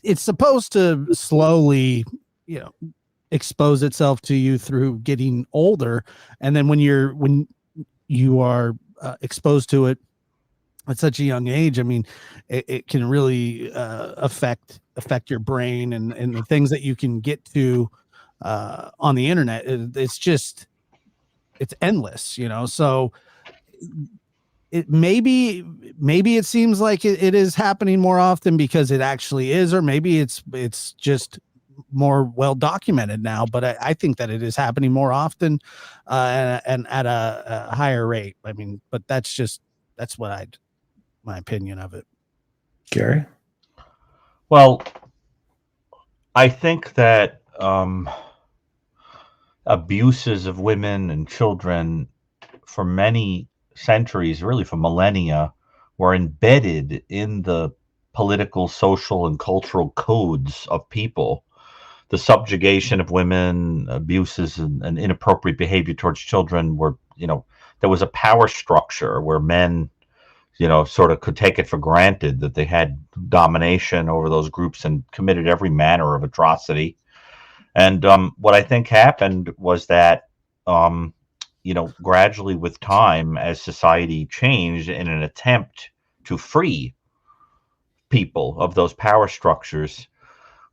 Speaker 3: it's supposed to slowly, expose itself to you through getting older. And then when you are exposed to it at such a young age, it can really affect your brain and the things that you can get to on the internet. It's endless, so it maybe it seems like it is happening more often because it actually is, or maybe it's just more well documented now. But I think that it is happening more often and at a higher rate. But that's my opinion of it.
Speaker 1: Gary?
Speaker 2: Well, I think that abuses of women and children for many centuries, really for millennia, were embedded in the political, social, and cultural codes of people. the subjugation of women, abuses, and inappropriate behavior towards children were, there was a power structure where men, sort of could take it for granted that they had domination over those groups and committed every manner of atrocity. And what I think happened was that, gradually with time, as society changed in an attempt to free people of those power structures,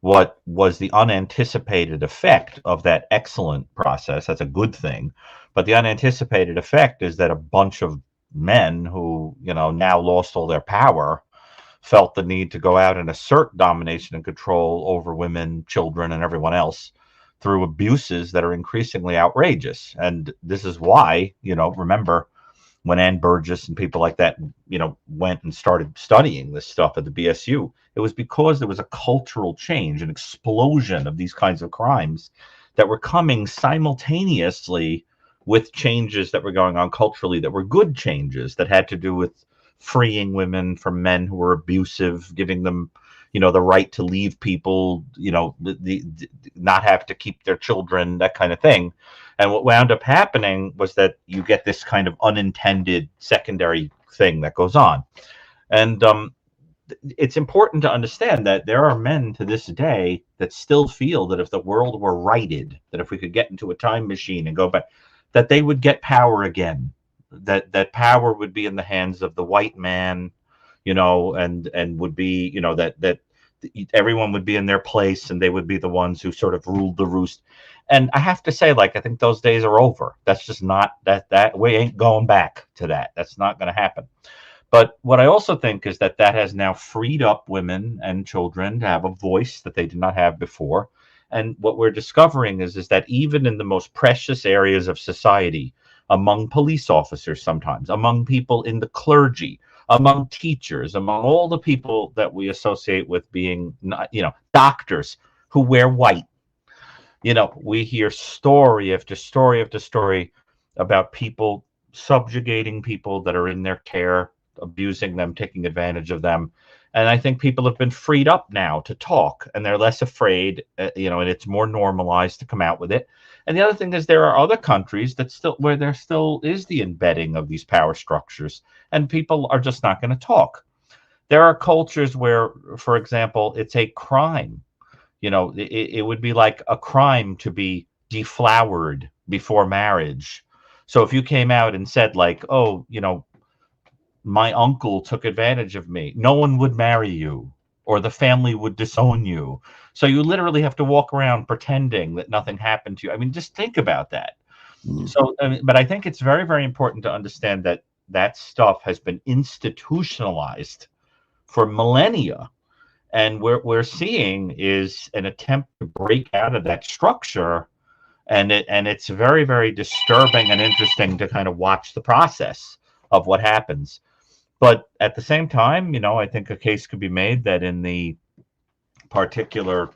Speaker 2: what was the unanticipated effect of that excellent process, that's a good thing, but the unanticipated effect is that a bunch of men who, now lost all their power felt the need to go out and assert domination and control over women, children, and everyone else through abuses that are increasingly outrageous. And this is why, remember when Ann Burgess and people like that, went and started studying this stuff at the BSU, it was because there was a cultural change, an explosion of these kinds of crimes that were coming simultaneously with changes that were going on culturally that were good changes that had to do with freeing women from men who were abusive, giving them, the right to leave people, the not have to keep their children, that kind of thing. And what wound up happening was that you get this kind of unintended secondary thing that goes on. And it's important to understand that there are men to this day that still feel that if the world were righted, that if we could get into a time machine and go back, that they would get power again, that power would be in the hands of the white man, and would be, that everyone would be in their place and they would be the ones who sort of ruled the roost. And I have to say, I think those days are over. That's just not, that we ain't going back to that. That's not going to happen. But what I also think is that has now freed up women and children to have a voice that they did not have before. And what we're discovering is that even in the most precious areas of society, among police officers sometimes, among people in the clergy, among teachers, among all the people that we associate with being, doctors who wear white, we hear story after story after story about people subjugating people that are in their care, abusing them, taking advantage of them. And I think people have been freed up now to talk, and they're less afraid, and it's more normalized to come out with it. And the other thing is there are other countries where there still is the embedding of these power structures, and people are just not going to talk. There are cultures where, for example, it's a crime. It would be like a crime to be deflowered before marriage. So if you came out and said oh, my uncle took advantage of me, no one would marry you, or the family would disown you. So you literally have to walk around pretending that nothing happened to you. I mean, just think about that. So, but I think it's very, very important to understand that stuff has been institutionalized for millennia. And what we're seeing is an attempt to break out of that structure. And it's very, very disturbing and interesting to kind of watch the process of what happens. But at the same time, I think a case could be made that in the particular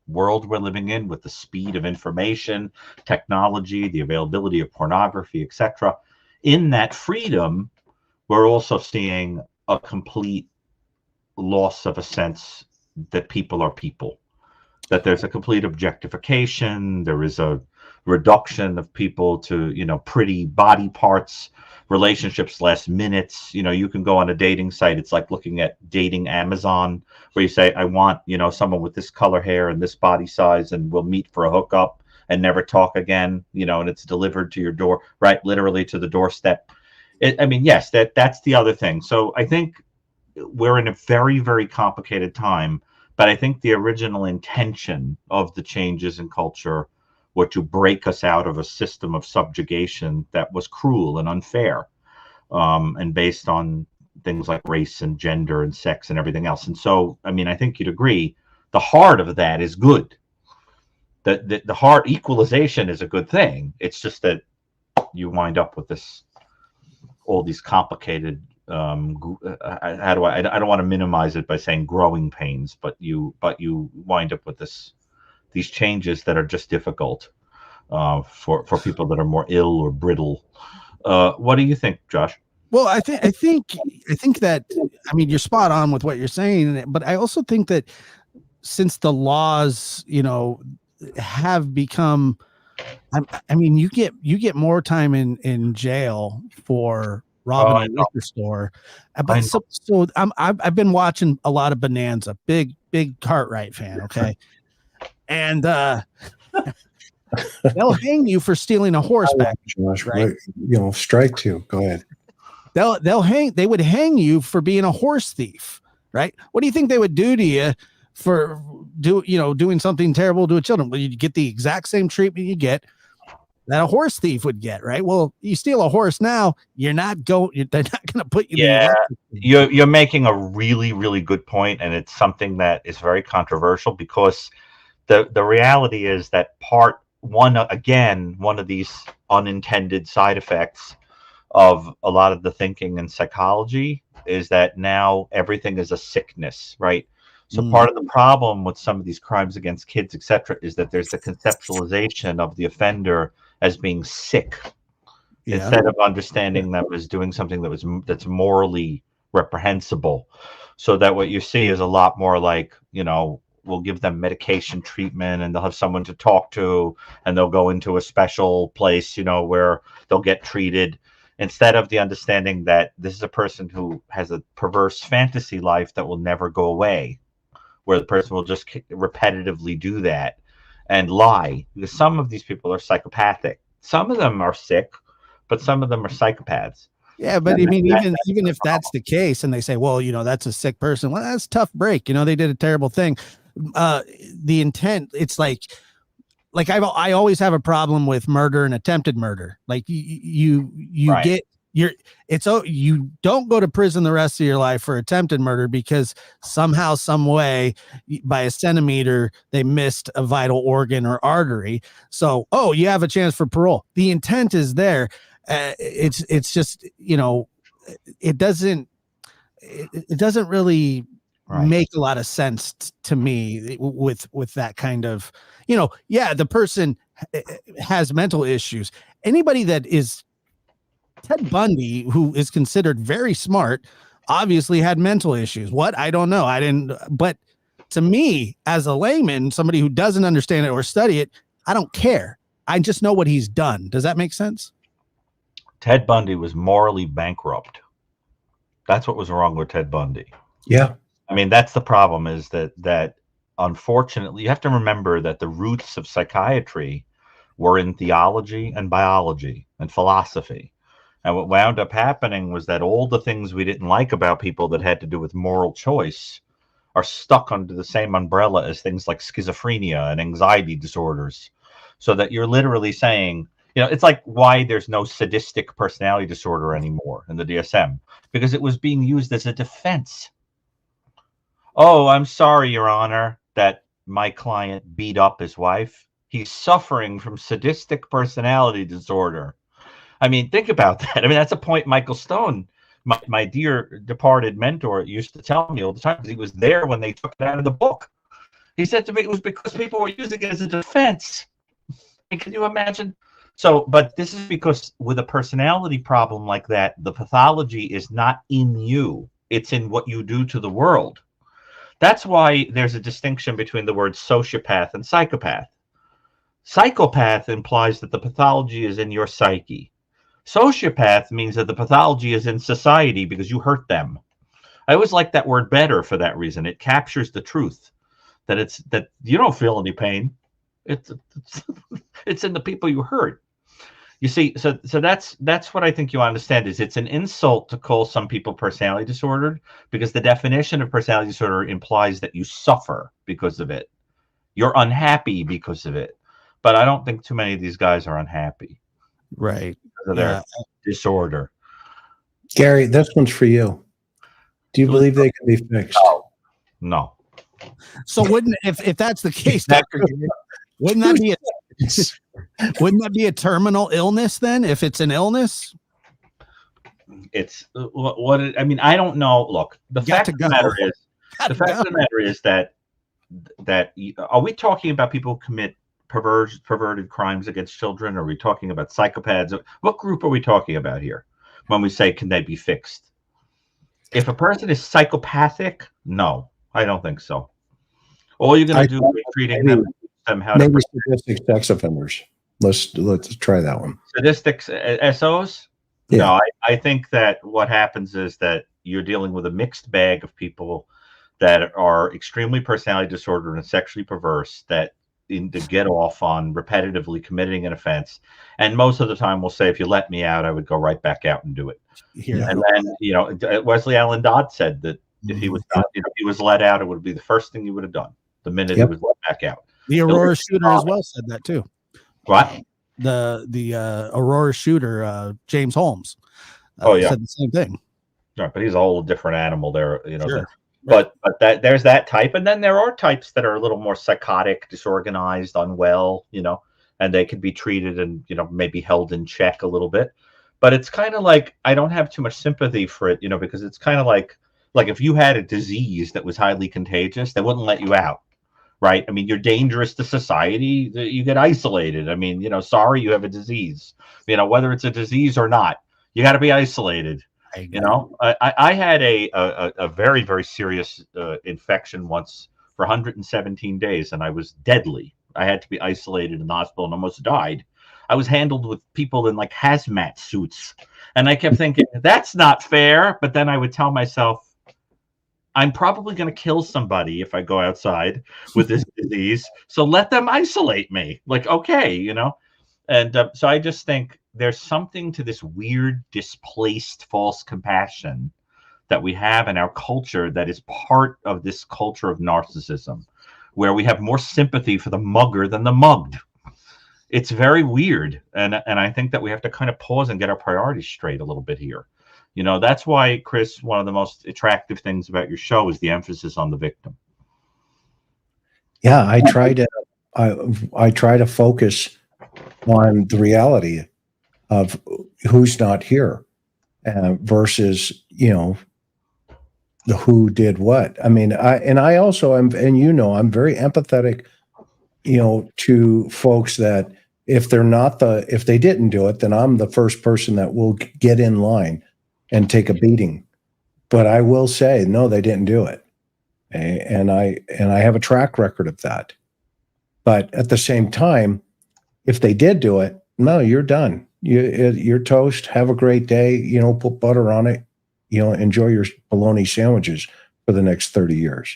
Speaker 2: world we're living in, with the speed of information, technology, the availability of pornography, etc., in that freedom, we're also seeing a complete loss of a sense that people are people, that there's a complete objectification, there is a reduction of people to, pretty body parts. Relationships last minutes. You can go on a dating site. It's like looking at dating Amazon, where you say, I want, someone with this color hair and this body size, and we'll meet for a hookup and never talk again, and it's delivered to your door, right? Literally to the doorstep. Yes, that's the other thing. So I think we're in a very, very complicated time, but I think the original intention of the changes in culture were to break us out of a system of subjugation that was cruel and unfair, and based on things like race and gender and sex and everything else. And so, I think you'd agree, the heart of that is good. The heart equalization is a good thing. It's just that you wind up with all these complicated, I don't want to minimize it by saying growing pains, but you wind up with these changes that are just difficult for people that are more ill or brittle. What do you think, Josh?
Speaker 3: Well, I think that, you're spot on with what you're saying, but I also think that since the laws, have become, I mean, you get more time in jail for robbing a liquor store. But I've been watching a lot of Bonanza, big Cartwright fan. Okay. And they'll hang you for stealing a horseback.
Speaker 1: Josh,
Speaker 3: right?
Speaker 1: Strike two. Go ahead.
Speaker 3: They would hang you for being a horse thief, right? What do you think they would do to you for doing something terrible to a children? Well, you'd get the exact same treatment you get that a horse thief would get, right? Well, you steal a horse now, they're not going to put you.
Speaker 2: Yeah, you're making a really, really good point, and it's something that is very controversial because the reality is that one of these unintended side effects of a lot of the thinking and psychology is that now everything is a sickness, right? So part of the problem with some of these crimes against kids, etc., is that there's the conceptualization of the offender as being sick instead of understanding that was doing something that's morally reprehensible. So that what you see is a lot more like, we'll give them medication treatment and they'll have someone to talk to and they'll go into a special place, where they'll get treated, instead of the understanding that this is a person who has a perverse fantasy life that will never go away, where the person will just repetitively do that and lie. Because some of these people are psychopathic. Some of them are sick, but some of them are psychopaths.
Speaker 3: Yeah, but I mean, even if that's the case, and they say, well, that's a sick person. Well, that's a tough break. They did a terrible thing. The intent, it's like I always have a problem with murder and attempted murder. Like you right. You don't go to prison the rest of your life for attempted murder because somehow, some way, by a centimeter, they missed a vital organ or artery. So, you have a chance for parole. The intent is there. It's just, it doesn't really make a lot of sense to me with that kind of, the person has mental issues. Anybody that is Ted Bundy, who is considered very smart, obviously had mental issues. What? I don't know. But to me, as a layman, somebody who doesn't understand it or study it, I don't care. I just know what he's done. Does that make sense?
Speaker 2: Ted Bundy was morally bankrupt. That's what was wrong with Ted Bundy.
Speaker 1: Yeah.
Speaker 2: I mean, that's the problem, is that unfortunately, you have to remember that the roots of psychiatry were in theology and biology and philosophy. And what wound up happening was that all the things we didn't like about people that had to do with moral choice are stuck under the same umbrella as things like schizophrenia and anxiety disorders. So that you're literally saying, it's like why there's no sadistic personality disorder anymore in the DSM, because it was being used as a defense. Oh, I'm sorry, Your Honor, that my client beat up his wife. He's suffering from sadistic personality disorder. I mean, think about that. I mean, that's a point Michael Stone, my dear departed mentor, used to tell me all the time, because he was there when they took it out of the book. He said to me, it was because people were using it as a defense. And can you imagine? So, but this is because with a personality problem like that, the pathology is not in you. It's in what you do to the world. That's why there's a distinction between the words sociopath and psychopath. Psychopath implies that the pathology is in your psyche. Sociopath means that the pathology is in society because you hurt them. I always like that word better for that reason. It captures the truth that you don't feel any pain. It's in the people you hurt. You see, so that's what I think you understand, is it's an insult to call some people personality disordered, because the definition of personality disorder implies that you suffer because of it. You're unhappy because of it. But I don't think too many of these guys are unhappy.
Speaker 3: Right.
Speaker 2: Because of their disorder.
Speaker 1: Gary, this one's for you. Do you believe they can be fixed?
Speaker 2: No.
Speaker 3: So if that's the case, Dr. Gary, wouldn't that be a terminal illness then, if it's an illness?
Speaker 2: It's I mean, I don't know. Look, the fact of the matter is that are we talking about people who commit perverted crimes against children? Are we talking about psychopaths? What group are we talking about here when we say, can they be fixed? If a person is psychopathic, no, I don't think so. All you're going
Speaker 1: I
Speaker 2: to do is treating them, teach them how to
Speaker 1: maybe sadistic sex offenders. Let's try that one.
Speaker 2: sadistic SOs.
Speaker 1: Yeah.
Speaker 2: No, I think that what happens is that you're dealing with a mixed bag of people that are extremely personality disordered and sexually perverse that to get off on repetitively committing an offense. And most of the time will say, if you let me out, I would go right back out and do it.
Speaker 3: Here.
Speaker 2: And then, you know, Wesley Allen Dodd said that if he was not, if he was let out, it would be the first thing he would have done the minute he was let back out.
Speaker 3: The Aurora shooter as well said that too.
Speaker 2: What?
Speaker 3: The Aurora shooter, James Holmes, said the same thing.
Speaker 2: Right, but he's a whole different animal there, you know.
Speaker 3: Sure.
Speaker 2: But that there's that type, and then there are types that are a little more psychotic, disorganized, unwell, you know, and they could be treated and, you know, maybe held in check a little bit. But it's kind of like I don't have too much sympathy for it, you know, because it's kind of like if you had a disease that was highly contagious, they wouldn't let you out. Right. I mean, you're dangerous to society. You get isolated. I mean, you know, sorry, you have a disease, you know, whether it's a disease or not, you got to be isolated. You know, I had a very, very serious infection once for 117 days, and I was deadly. I had to be isolated in the hospital and almost died. I was handled with people in like hazmat suits. And I kept thinking, that's not fair. But then I would tell myself, I'm probably going to kill somebody if I go outside with this disease. So let them isolate me. Like, okay, you know. And so I just think there's something to this weird, displaced false compassion that we have in our culture that is part of this culture of narcissism, where we have more sympathy for the mugger than the mugged. It's very weird. And I think that we have to kind of pause and get our priorities straight a little bit here. You know, that's why, Chris, one of the most attractive things about your show is the emphasis on the victim.
Speaker 1: Yeah, I try to focus on the reality of who's not here versus, you know, the who did what. I mean, I also am, and you know, I'm very empathetic, you know, to folks that if they didn't do it, then I'm the first person that will get in line and take a beating. But I will say, no, they didn't do it. And I have a track record of that. But at the same time, if they did do it, no, you're done. You're toast. Have a great day. You know, put butter on it. You know, enjoy your bologna sandwiches for the next 30 years.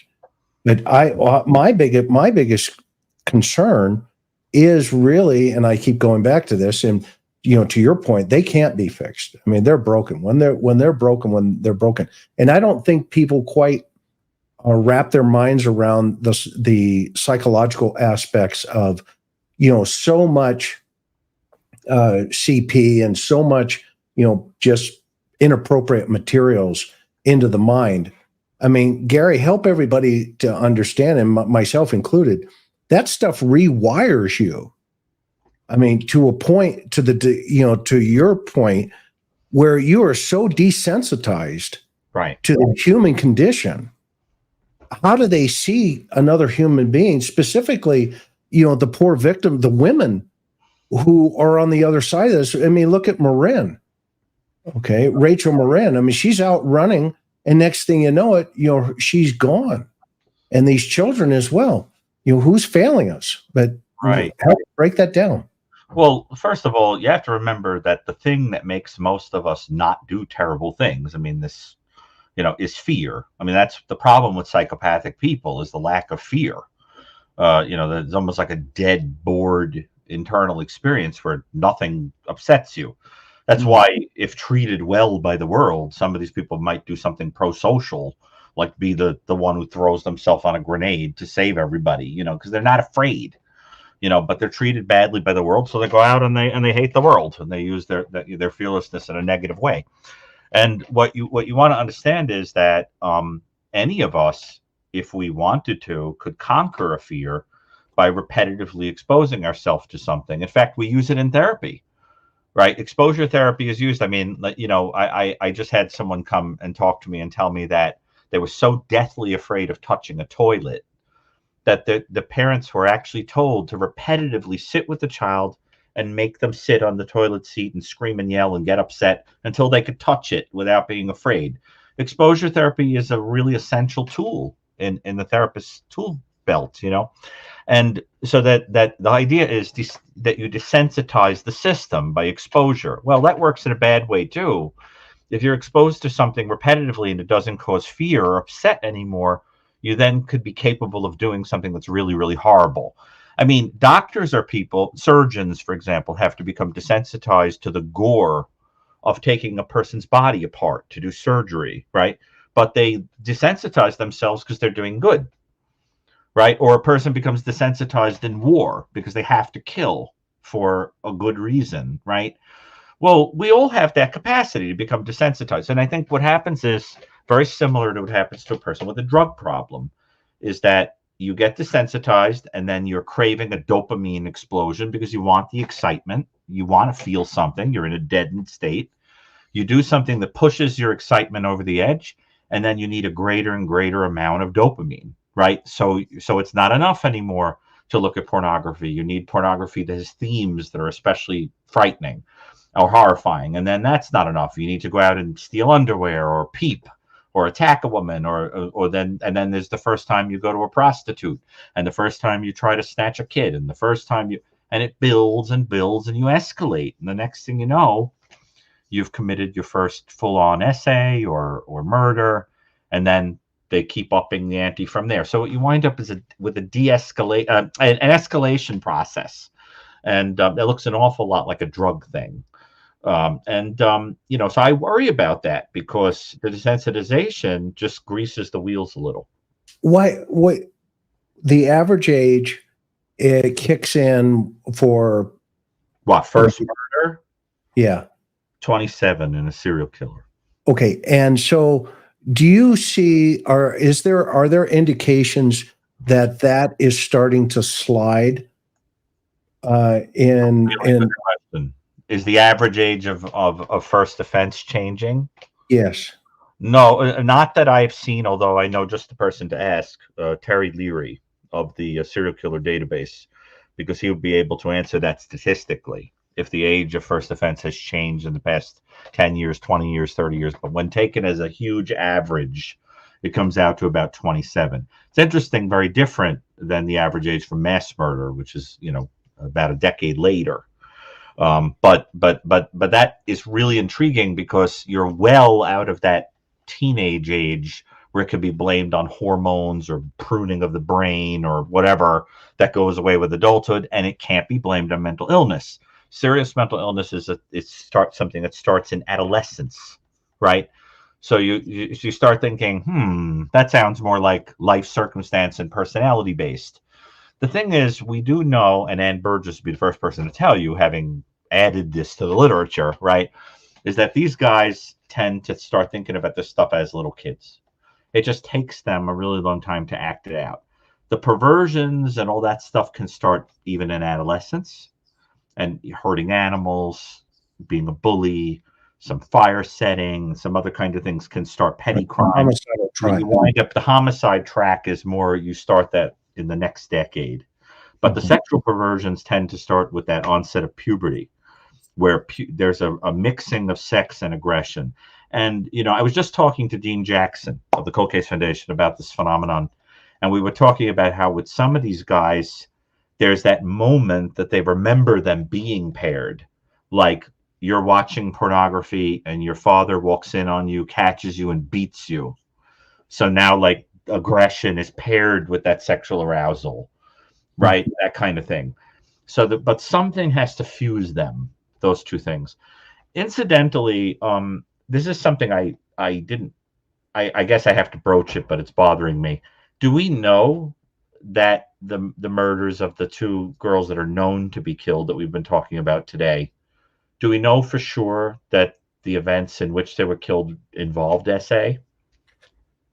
Speaker 1: But my biggest concern is really, and I keep going back to this, and you know, to your point, they can't be fixed. I mean, they're broken. When they're broken. And I don't think people quite wrap their minds around the psychological aspects of, you know, so much CP and so much, you know, just inappropriate materials into the mind. I mean, Gary, help everybody to understand, and myself included, that stuff rewires you. I mean, to a point, to your point, where you are so desensitized to the human condition. How do they see another human being, specifically, you know, the poor victim, the women who are on the other side of this? I mean, look at Marin. Okay, Rachel Marin. I mean, she's out running, and next thing you know it, you know, she's gone. And these children as well. You know, who's failing us? But
Speaker 2: right,
Speaker 1: how to break that down?
Speaker 2: Well, first of all, you have to remember that the thing that makes most of us not do terrible things, I mean, this, you know, is fear. I mean, that's the problem with psychopathic people, is the lack of fear. You know, there's almost like a dead, bored internal experience where nothing upsets you. That's why, if treated well by the world, some of these people might do something pro-social, like be the one who throws themselves on a grenade to save everybody, you know, because they're not afraid. You know, but they're treated badly by the world, so they go out and they hate the world, and they use their fearlessness in a negative way. And what you want to understand is that any of us, if we wanted to, could conquer a fear by repetitively exposing ourselves to something. In fact, we use it in therapy, right? Exposure therapy is used. I mean, you know, I just had someone come and talk to me and tell me that they were so deathly afraid of touching a toilet that the parents were actually told to repetitively sit with the child and make them sit on the toilet seat and scream and yell and get upset until they could touch it without being afraid. Exposure therapy is a really essential tool in the therapist's tool belt, you know. And so that the idea is that you desensitize the system by exposure. Well, that works in a bad way too. If you're exposed to something repetitively and it doesn't cause fear or upset anymore, you then could be capable of doing something that's really, really horrible. I mean, doctors are people, surgeons, for example, have to become desensitized to the gore of taking a person's body apart to do surgery, right? But they desensitize themselves because they're doing good, right? Or a person becomes desensitized in war because they have to kill for a good reason, right? Well, we all have that capacity to become desensitized. And I think what happens is very similar to what happens to a person with a drug problem, is that you get desensitized and then you're craving a dopamine explosion because you want the excitement. You want to feel something. You're in a deadened state. You do something that pushes your excitement over the edge, and then you need a greater and greater amount of dopamine, right? So it's not enough anymore to look at pornography. You need pornography that has themes that are especially frightening or horrifying, and then that's not enough. You need to go out and steal underwear or peep or attack a woman, or then there's the first time you go to a prostitute, and the first time you try to snatch a kid, and the first time and it builds and builds and you escalate, and the next thing you know, you've committed your first full-on essay or murder, and then they keep upping the ante from there. So what you wind up is with an escalation process, and that looks an awful lot like a drug thing. So I worry about that because the desensitization just greases the wheels a little.
Speaker 1: Why? The average age it kicks in for
Speaker 2: what? First murder?
Speaker 1: Yeah,
Speaker 2: 27 in a serial killer.
Speaker 1: Okay, and so do you see? Are there indications that is starting to slide?
Speaker 2: Is the average age of first offense changing?
Speaker 1: Yes.
Speaker 2: No, not that I've seen, although I know just the person to ask, Terry Leary of the serial killer database, because he would be able to answer that statistically if the age of first offense has changed in the past 10 years, 20 years, 30 years. But when taken as a huge average, it comes out to about 27. It's interesting, very different than the average age for mass murder, which is, about a decade later. But that is really intriguing because you're well out of that teenage age where it could be blamed on hormones or pruning of the brain or whatever that goes away with adulthood, and it can't be blamed on mental illness. Serious mental illness is something that starts in adolescence, right? So you start thinking, that sounds more like life circumstance and personality based. The thing is, we do know, and Ann Burgess would be the first person to tell you, having added this to the literature, right, is that these guys tend to start thinking about this stuff as little kids. It just takes them a really long time to act it out. The perversions and all that stuff can start even in adolescence, and hurting animals, being a bully, some fire setting, some other kind of things can start petty crime. When you wind up, the homicide track is more, you start that in the next decade. But the sexual perversions tend to start with that onset of puberty, where there's a mixing of sex and aggression. And, I was just talking to Dean Jackson of the Cold Case Foundation about this phenomenon. And we were talking about how with some of these guys, there's that moment that they remember them being paired. Like you're watching pornography and your father walks in on you, catches you, and beats you. So now, like, aggression is paired with that sexual arousal, right? That kind of thing. But something has to fuse them, those two things. Incidentally, this is something I guess I have to broach it, but it's bothering me. Do we know that the murders of the two girls that are known to be killed that we've been talking about today, do we know for sure that the events in which they were killed involved SA?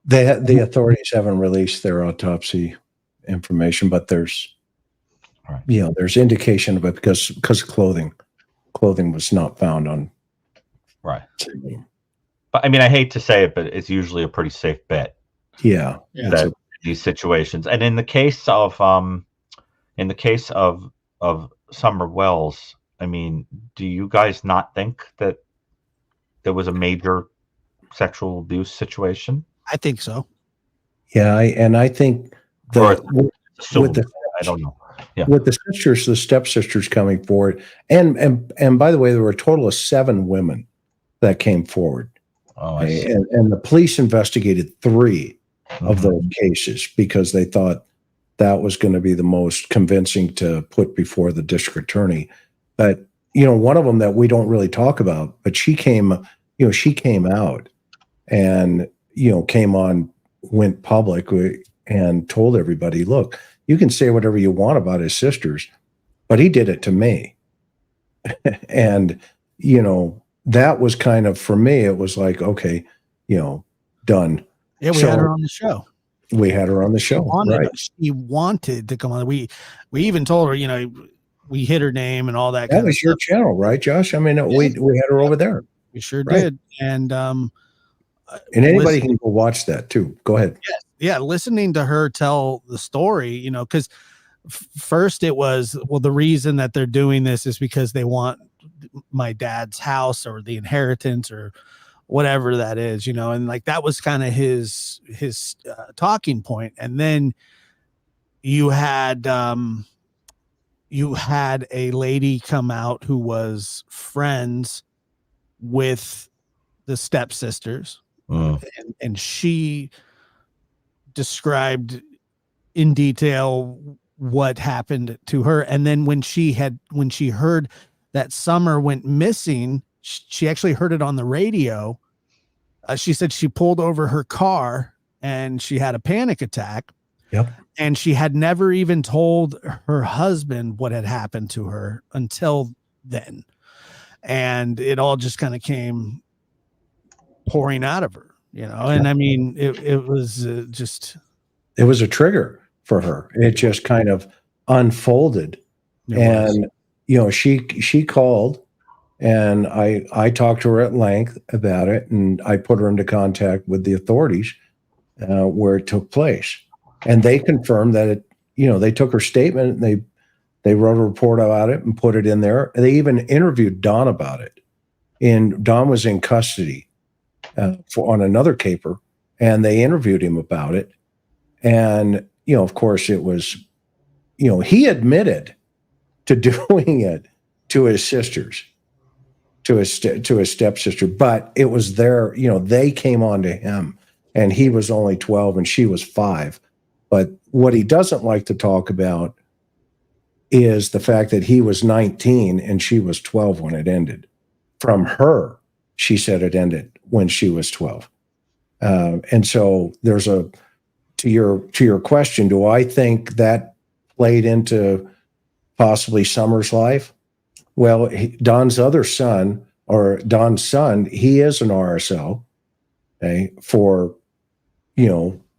Speaker 1: The authorities haven't released their autopsy information, but there's there's indication of it because clothing was not found on.
Speaker 2: Right. But I mean, I hate to say it, but it's usually a pretty safe bet.
Speaker 1: Yeah.
Speaker 2: That these situations, and in the case of Summer Wells, I mean, do you guys not think that there was a major sexual abuse situation?
Speaker 3: I think so.
Speaker 1: Yeah, I think
Speaker 2: So
Speaker 1: with the
Speaker 2: I don't know. Yeah.
Speaker 1: with the sisters, the stepsisters coming forward, and by the way, there were a total of 7 women that came forward.
Speaker 2: Oh, I see.
Speaker 1: And the police investigated 3 of
Speaker 2: Mhm.
Speaker 1: those cases because they thought that was going to be the most convincing to put before the district attorney. But, one of them that we don't really talk about, but she came out and, went public and told everybody, look, you can say whatever you want about his sisters, but he did it to me. And, that was kind of, for me, it was like, okay, done.
Speaker 3: Yeah, we had her on the show.
Speaker 1: We had her on the show, right?
Speaker 3: She wanted to come on. We even told her, we hit her name and all that.
Speaker 1: That was your channel, right, Josh? I mean, we had her over there.
Speaker 3: We sure
Speaker 1: Right.
Speaker 3: did. And
Speaker 1: anybody can go watch that too. Go ahead.
Speaker 3: Yeah, listening to her tell the story, because first it was, well, the reason that they're doing this is because they want my dad's house or the inheritance or whatever that is, and like that was kind of his talking point. And then you had a lady come out who was friends with the stepsisters, and she described in detail what happened to her. And then when she heard that Summer went missing, she actually heard it on the radio. She said she pulled over her car and she had a panic attack.
Speaker 1: Yep.
Speaker 3: And she had never even told her husband what had happened to her until then. And it all just kind of came pouring out of her, and I mean, it was
Speaker 1: it was a trigger for her. It just kind of unfolded. And, she called and I talked to her at length about it, and I put her into contact with the authorities where it took place. And they confirmed that it, they took her statement and they wrote a report about it and put it in there. They even interviewed Don about it. And Don was in custody on another caper, and they interviewed him about it. And, of course, it was, he admitted to doing it to his sisters, to his stepsister, but it was they came on to him, and he was only 12 and she was 5. But what he doesn't like to talk about is the fact that he was 19 and she was 12 when it ended. From her, she said it ended when she was 12. And so there's to your question, do I think that played into possibly Summer's life? Well, Don's son, he is an RSO, okay, for,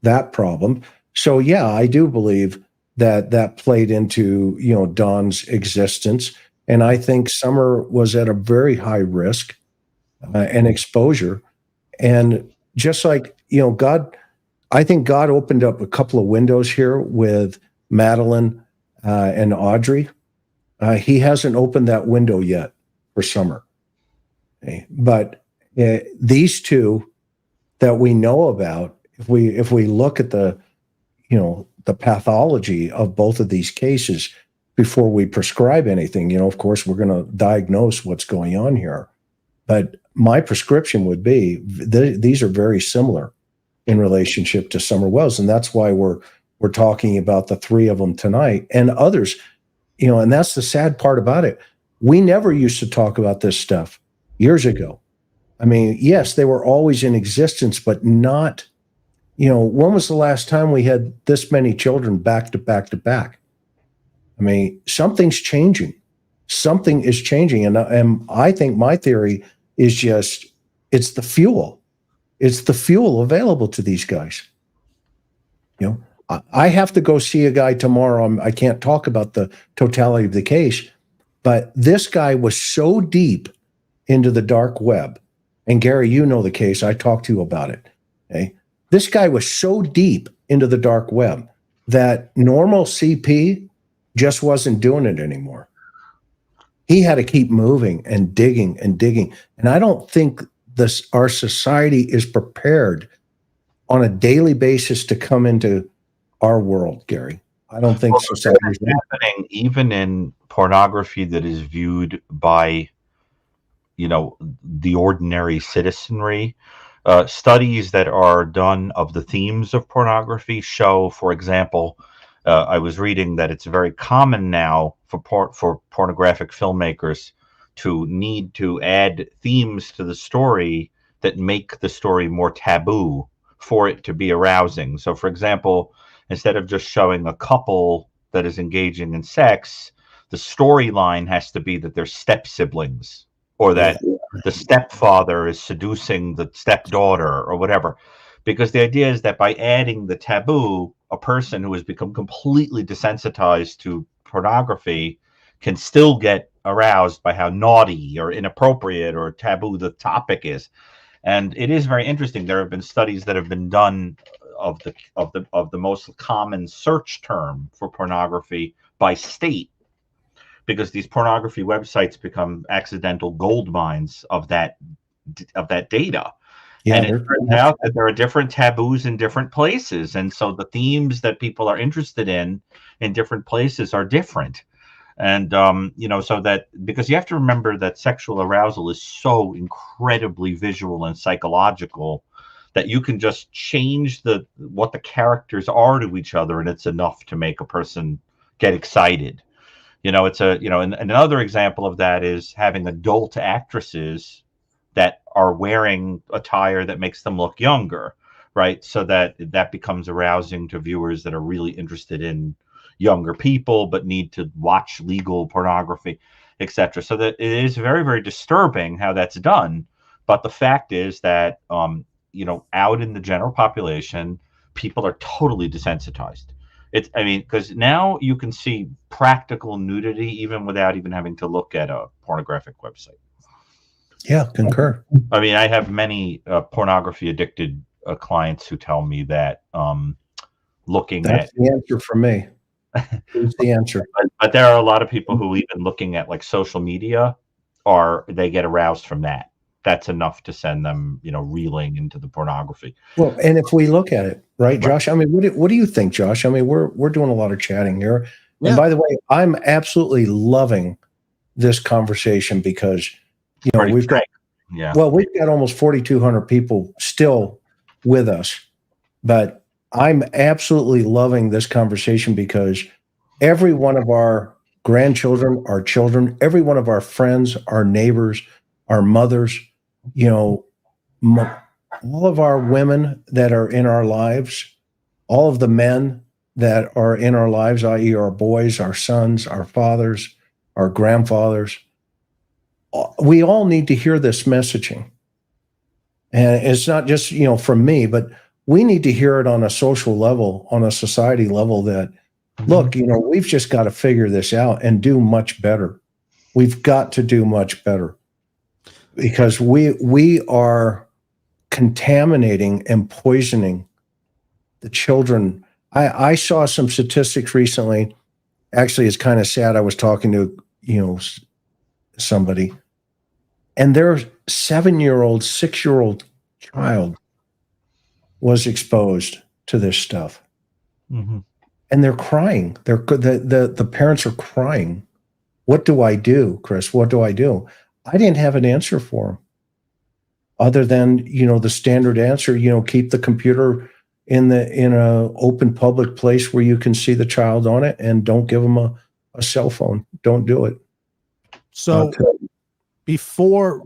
Speaker 1: that problem. So yeah, I do believe that played into, Don's existence. And I think Summer was at a very high risk and exposure. And just like, I think God opened up a couple of windows here with Madeline and Audrey. He hasn't opened that window yet for Summer. Okay. But these two that we know about, if we look at the pathology of both of these cases before we prescribe anything, of course, we're going to diagnose what's going on here. But my prescription would be these are very similar in relationship to Summer Wells. And that's why we're talking about the 3 of them tonight and others, and that's the sad part about it. We never used to talk about this stuff years ago. I mean, yes, they were always in existence, but not, when was the last time we had this many children back to back to back? I mean, something's changing. Something is changing. And I think my theory is just, it's the fuel. It's the fuel available to these guys. I have to go see a guy tomorrow. I can't talk about the totality of the case, but this guy was so deep into the dark web. And Gary, the case. I talked to you about it. Okay. This guy was so deep into the dark web that normal CP just wasn't doing it anymore. He had to keep moving and digging and digging. And I don't think our society is prepared on a daily basis to come into our world, Gary. I don't think
Speaker 2: Well,
Speaker 1: society's
Speaker 2: that's happening even in pornography that is viewed by, the ordinary citizenry. Studies that are done of the themes of pornography show, for example, I was reading that it's very common now for pornographic filmmakers to need to add themes to the story that make the story more taboo for it to be arousing. So, for example, instead of just showing a couple that is engaging in sex, the storyline has to be that they're step siblings, or that the stepfather is seducing the stepdaughter, or whatever. Because the idea is that by adding the taboo, a person who has become completely desensitized to pornography can still get aroused by how naughty or inappropriate or taboo the topic is. And it is very interesting. There have been studies that have been done of the most common search term for pornography by state, because these pornography websites become accidental gold mines of that data.
Speaker 1: Yeah,
Speaker 2: And it turns out that there are different taboos in different places, and so the themes that people are interested in different places are different. And so that, because you have to remember that sexual arousal is so incredibly visual and psychological that you can just change what the characters are to each other, and it's enough to make a person get excited. And another example of that is having adult actresses that are wearing attire that makes them look younger, right? So that becomes arousing to viewers that are really interested in younger people but need to watch legal pornography, etc. So that it is very, very disturbing how that's done. But the fact is that out in the general population, people are totally desensitized. Because now you can see practical nudity even without even having to look at a pornographic website.
Speaker 1: Yeah, concur.
Speaker 2: I have many pornography addicted clients who tell me that
Speaker 1: That's the answer for me. Here's the answer.
Speaker 2: But there are a lot of people who, even looking at like social media, they get aroused from that. That's enough to send them, reeling into the pornography.
Speaker 1: Well, and if we look at it, right, Josh? What do you think, Josh? We're doing a lot of chatting here. Yeah. And by the way, I'm absolutely loving this conversation because we've got almost 4,200 people still with us, but I'm absolutely loving this conversation because every one of our grandchildren, our children, every one of our friends, our neighbors, our mothers, all of our women that are in our lives, all of the men that are in our lives, i.e. our boys, our sons, our fathers, our grandfathers, we all need to hear this messaging. And it's not just, from me, but we need to hear it on a social level, on a society level that, look, we've just got to figure this out and do much better. We've got to do much better because we are contaminating and poisoning the children. I saw some statistics recently. Actually, it's kind of sad. I was talking to, somebody, and their 7-year-old, 6-year-old child was exposed to this stuff. Mm-hmm. And they're crying. The parents are crying. What do I do, Chris? What do I do? I didn't have an answer for them other than, the standard answer, keep the computer in a open public place where you can see the child on it, and don't give them a cell phone. Don't do it.
Speaker 3: So before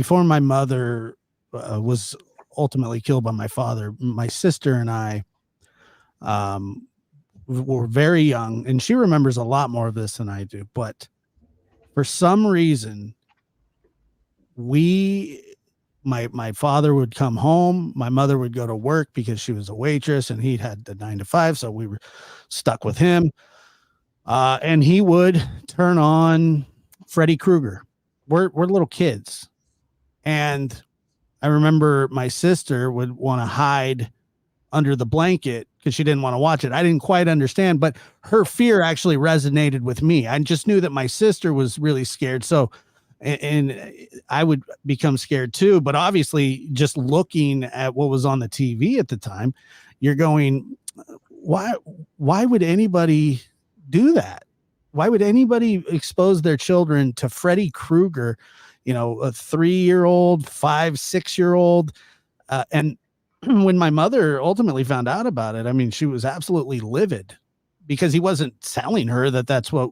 Speaker 3: my mother was ultimately killed by my father, my sister and I were very young, and she remembers a lot more of this than I do. But for some reason, my father would come home, my mother would go to work because she was a waitress, and he had the 9 to 5, so we were stuck with him. And he would turn on Freddy Krueger. We're little kids, and I remember my sister would want to hide under the blanket because she didn't want to watch it. I didn't quite understand, but her fear actually resonated with me. I just knew that my sister was really scared. So, and I would become scared too. But obviously, just looking at what was on the TV at the time, you're going, why would anybody do that? Why would anybody expose their children to Freddy Krueger, a 3-year-old, 5, 6-year-old? And when my mother ultimately found out about it, I mean, she was absolutely livid because he wasn't telling her that that's what,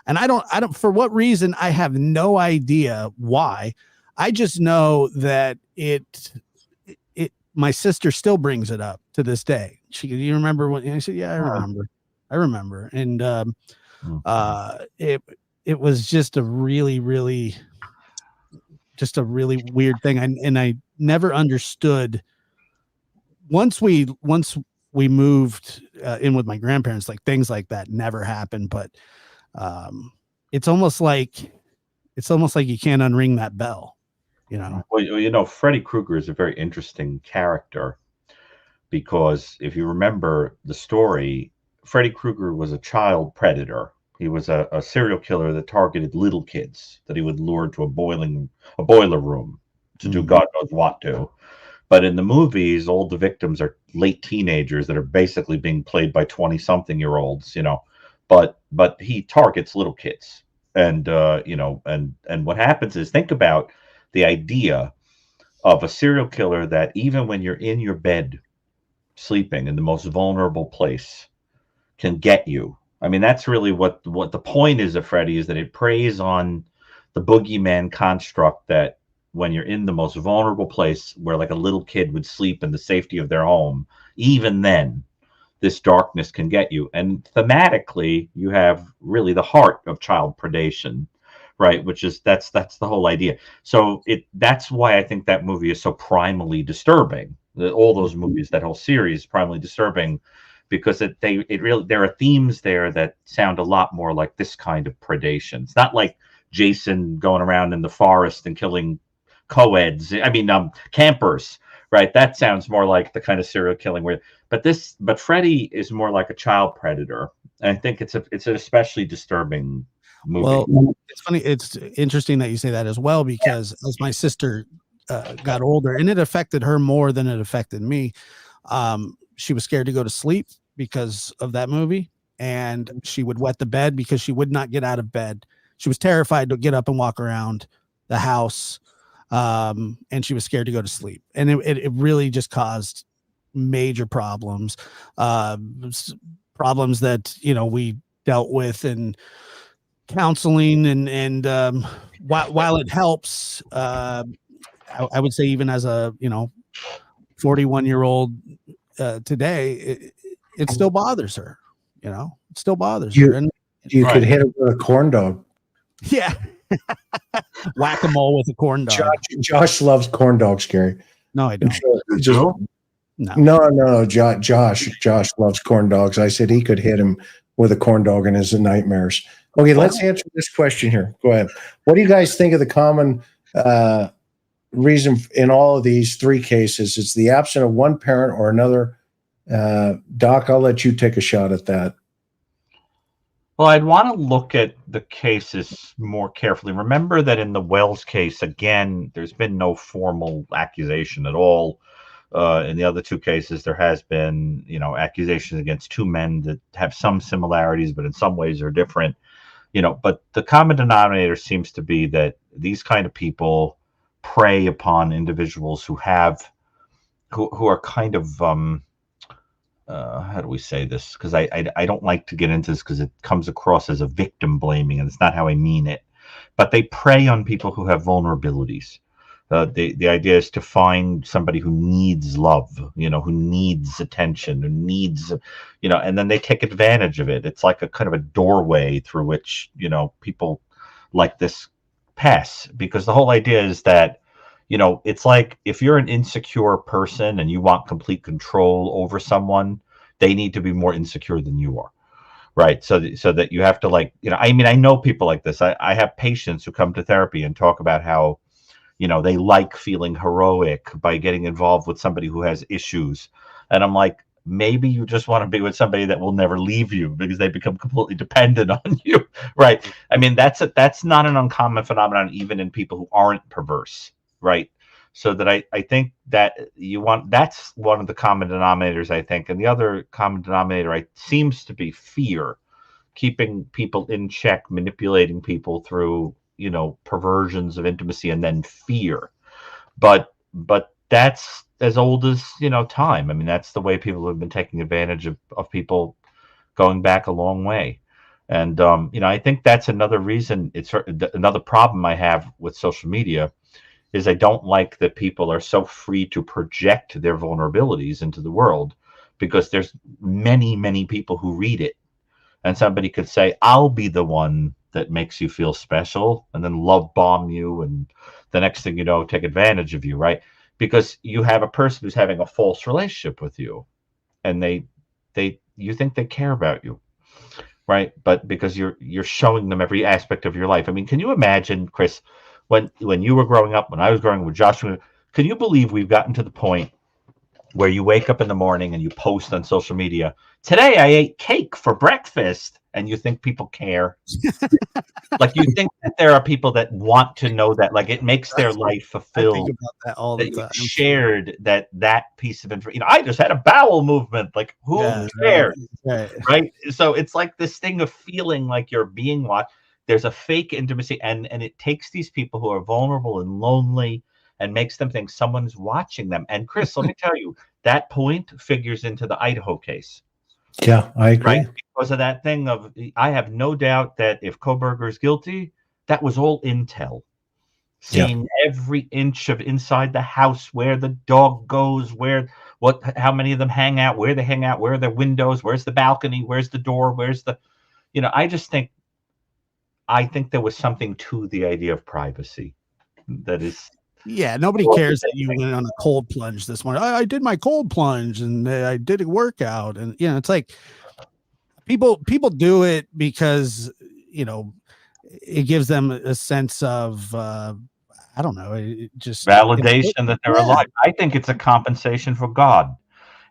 Speaker 3: and I don't, for what reason, I have no idea why. I just know that my sister still brings it up to this day. You remember when? And I said, yeah, I remember. And, it was just a really weird thing. And I never understood once we moved in with my grandparents, like things like that never happened. But it's almost like you can't unring that bell,
Speaker 2: Well, Freddy Krueger is a very interesting character because if you remember the story, Freddy Krueger was a child predator. He was a serial killer that targeted little kids that he would lure to a boiler room to do God knows what to. But in the movies, all the victims are late teenagers that are basically being played by 20-something-year-olds, But he targets little kids, and and what happens is, think about the idea of a serial killer that even when you're in your bed sleeping in the most vulnerable place can get you. I mean, that's really what the point is of Freddy, is that it preys on the boogeyman construct that when you're in the most vulnerable place where like a little kid would sleep in the safety of their home, even then this darkness can get you. And thematically, you have really the heart of child predation, right? Which is that's the whole idea. So that's why I think that movie is so primally disturbing. All those movies, that whole series, primally disturbing, because there are themes there that sound a lot more like this kind of predation. It's not like Jason going around in the forest and killing campers, right? That sounds more like the kind of serial killing but Freddy is more like a child predator. And I think it's an especially disturbing movie.
Speaker 3: Well, it's funny. It's interesting that you say that as well, because as my sister got older, and it affected her more than it affected me, she was scared to go to sleep because of that movie, and she would wet the bed because she would not get out of bed. She was terrified to get up and walk around the house, and she was scared to go to sleep, and it really just caused major problems, problems that we dealt with in counseling, and while it helps, I would say even as a 41-year-old today, it still bothers her. It still bothers her. And
Speaker 1: you could hit it with a corn dog.
Speaker 3: Yeah. Whack-a-mole with a corn dog.
Speaker 1: Josh loves corn dogs, Gary.
Speaker 3: No, I don't.
Speaker 1: No. Josh loves corn dogs. I said he could hit him with a corn dog in his nightmares. Okay, let's answer this question here. Go ahead. What do you guys think of the common reason in all of these three cases? It's the absence of one parent or another. Doc, I'll let you take a shot at that.
Speaker 2: Well, I'd want to look at the cases more carefully. Remember that in the Wells case, again, there's been no formal accusation at all. In the other two cases, there has been, accusations against two men that have some similarities, but in some ways are different. But the common denominator seems to be that these kind of people prey upon individuals who are kind of how do we say this? Because I don't like to get into this because it comes across as a victim blaming, and it's not how I mean it. But they prey on people who have vulnerabilities. The idea is to find somebody who needs love, who needs attention, who needs, and then they take advantage of it. It's like a kind of a doorway through which, people like this pass, because the whole idea is that, it's like if you're an insecure person and you want complete control over someone, they need to be more insecure than you are. Right. So that you have to I know people like this. I have patients who come to therapy and talk about how, they like feeling heroic by getting involved with somebody who has issues. And I'm like, maybe you just want to be with somebody that will never leave you because they become completely dependent on you. Right. I mean, that's not an uncommon phenomenon, even in people who aren't perverse. Right. So that I think that that's one of the common denominators, I think. And the other common denominator seems to be fear, keeping people in check, manipulating people through, perversions of intimacy, and then fear. But that's as old as, time. I mean, that's the way people have been taking advantage of people going back a long way. And, I think that's another reason. It's another problem I have with social media is I don't like that people are so free to project their vulnerabilities into the world, because there's many, many people who read it, and somebody could say, I'll be the one that makes you feel special, and then love bomb you, and the next thing you know, take advantage of you, right? Because you have a person who's having a false relationship with you, and you think they care about you, right? But because you're showing them every aspect of your life. I mean, can you imagine, Chris, when you were growing up, when I was growing up with Josh, can you believe we've gotten to the point where you wake up in the morning and you post on social media, today I ate cake for breakfast, and you think people care? Like, you think that there are people that want to know that, like, it makes their life fulfilled.
Speaker 3: I think about that all the time.
Speaker 2: You shared that piece of information. I just had a bowel movement. Like, who cares? Right? So it's like this thing of feeling like you're being watched. There's a fake intimacy, and it takes these people who are vulnerable and lonely and makes them think someone's watching them. And Chris, let me tell you, that point figures into the Idaho case.
Speaker 1: Yeah, I agree.
Speaker 2: Right? Because of that thing of, I have no doubt that if Kohberger is guilty, that was all intel. Seeing every inch of inside the house, where the dog goes, how many of them hang out, where they hang out, where are their windows, where's the balcony, where's the door, where's the, I think there was something to the idea of privacy that is.
Speaker 3: Yeah, nobody cares that you went on a cold plunge this morning. I did my cold plunge and I did a workout, and it's like people do it because it gives them a sense of I don't know, it just
Speaker 2: validation that they're alive. I think it's a compensation for God.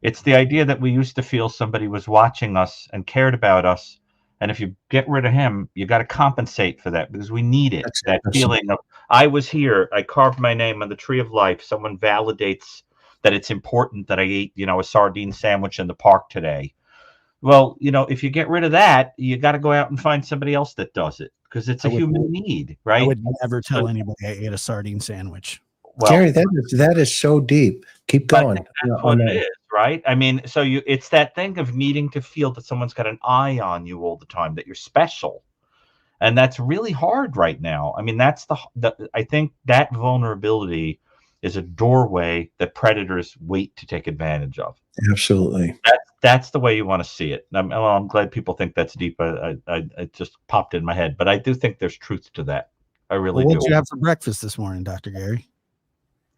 Speaker 2: It's the idea that we used to feel somebody was watching us and cared about us. And if you get rid of him, you got to compensate for that, because we need it. That feeling of, I was here, I carved my name on the tree of life. Someone validates that it's important that I ate, a sardine sandwich in the park today. Well, if you get rid of that, you got to go out and find somebody else that does it, because it's a human need, right?
Speaker 3: I would never tell anybody I ate a sardine sandwich.
Speaker 1: Well, Gary, that is so deep. Keep going.
Speaker 2: That's what it is, right? I mean, so it's that thing of needing to feel that someone's got an eye on you all the time, that you're special. And that's really hard right now. I mean, that's I think that vulnerability is a doorway that predators wait to take advantage of.
Speaker 1: Absolutely.
Speaker 2: That's the way you want to see it. I'm glad people think that's deep. It just popped in my head, but I do think there's truth to that. I really do.
Speaker 3: What did you have for breakfast this morning, Dr. Gary?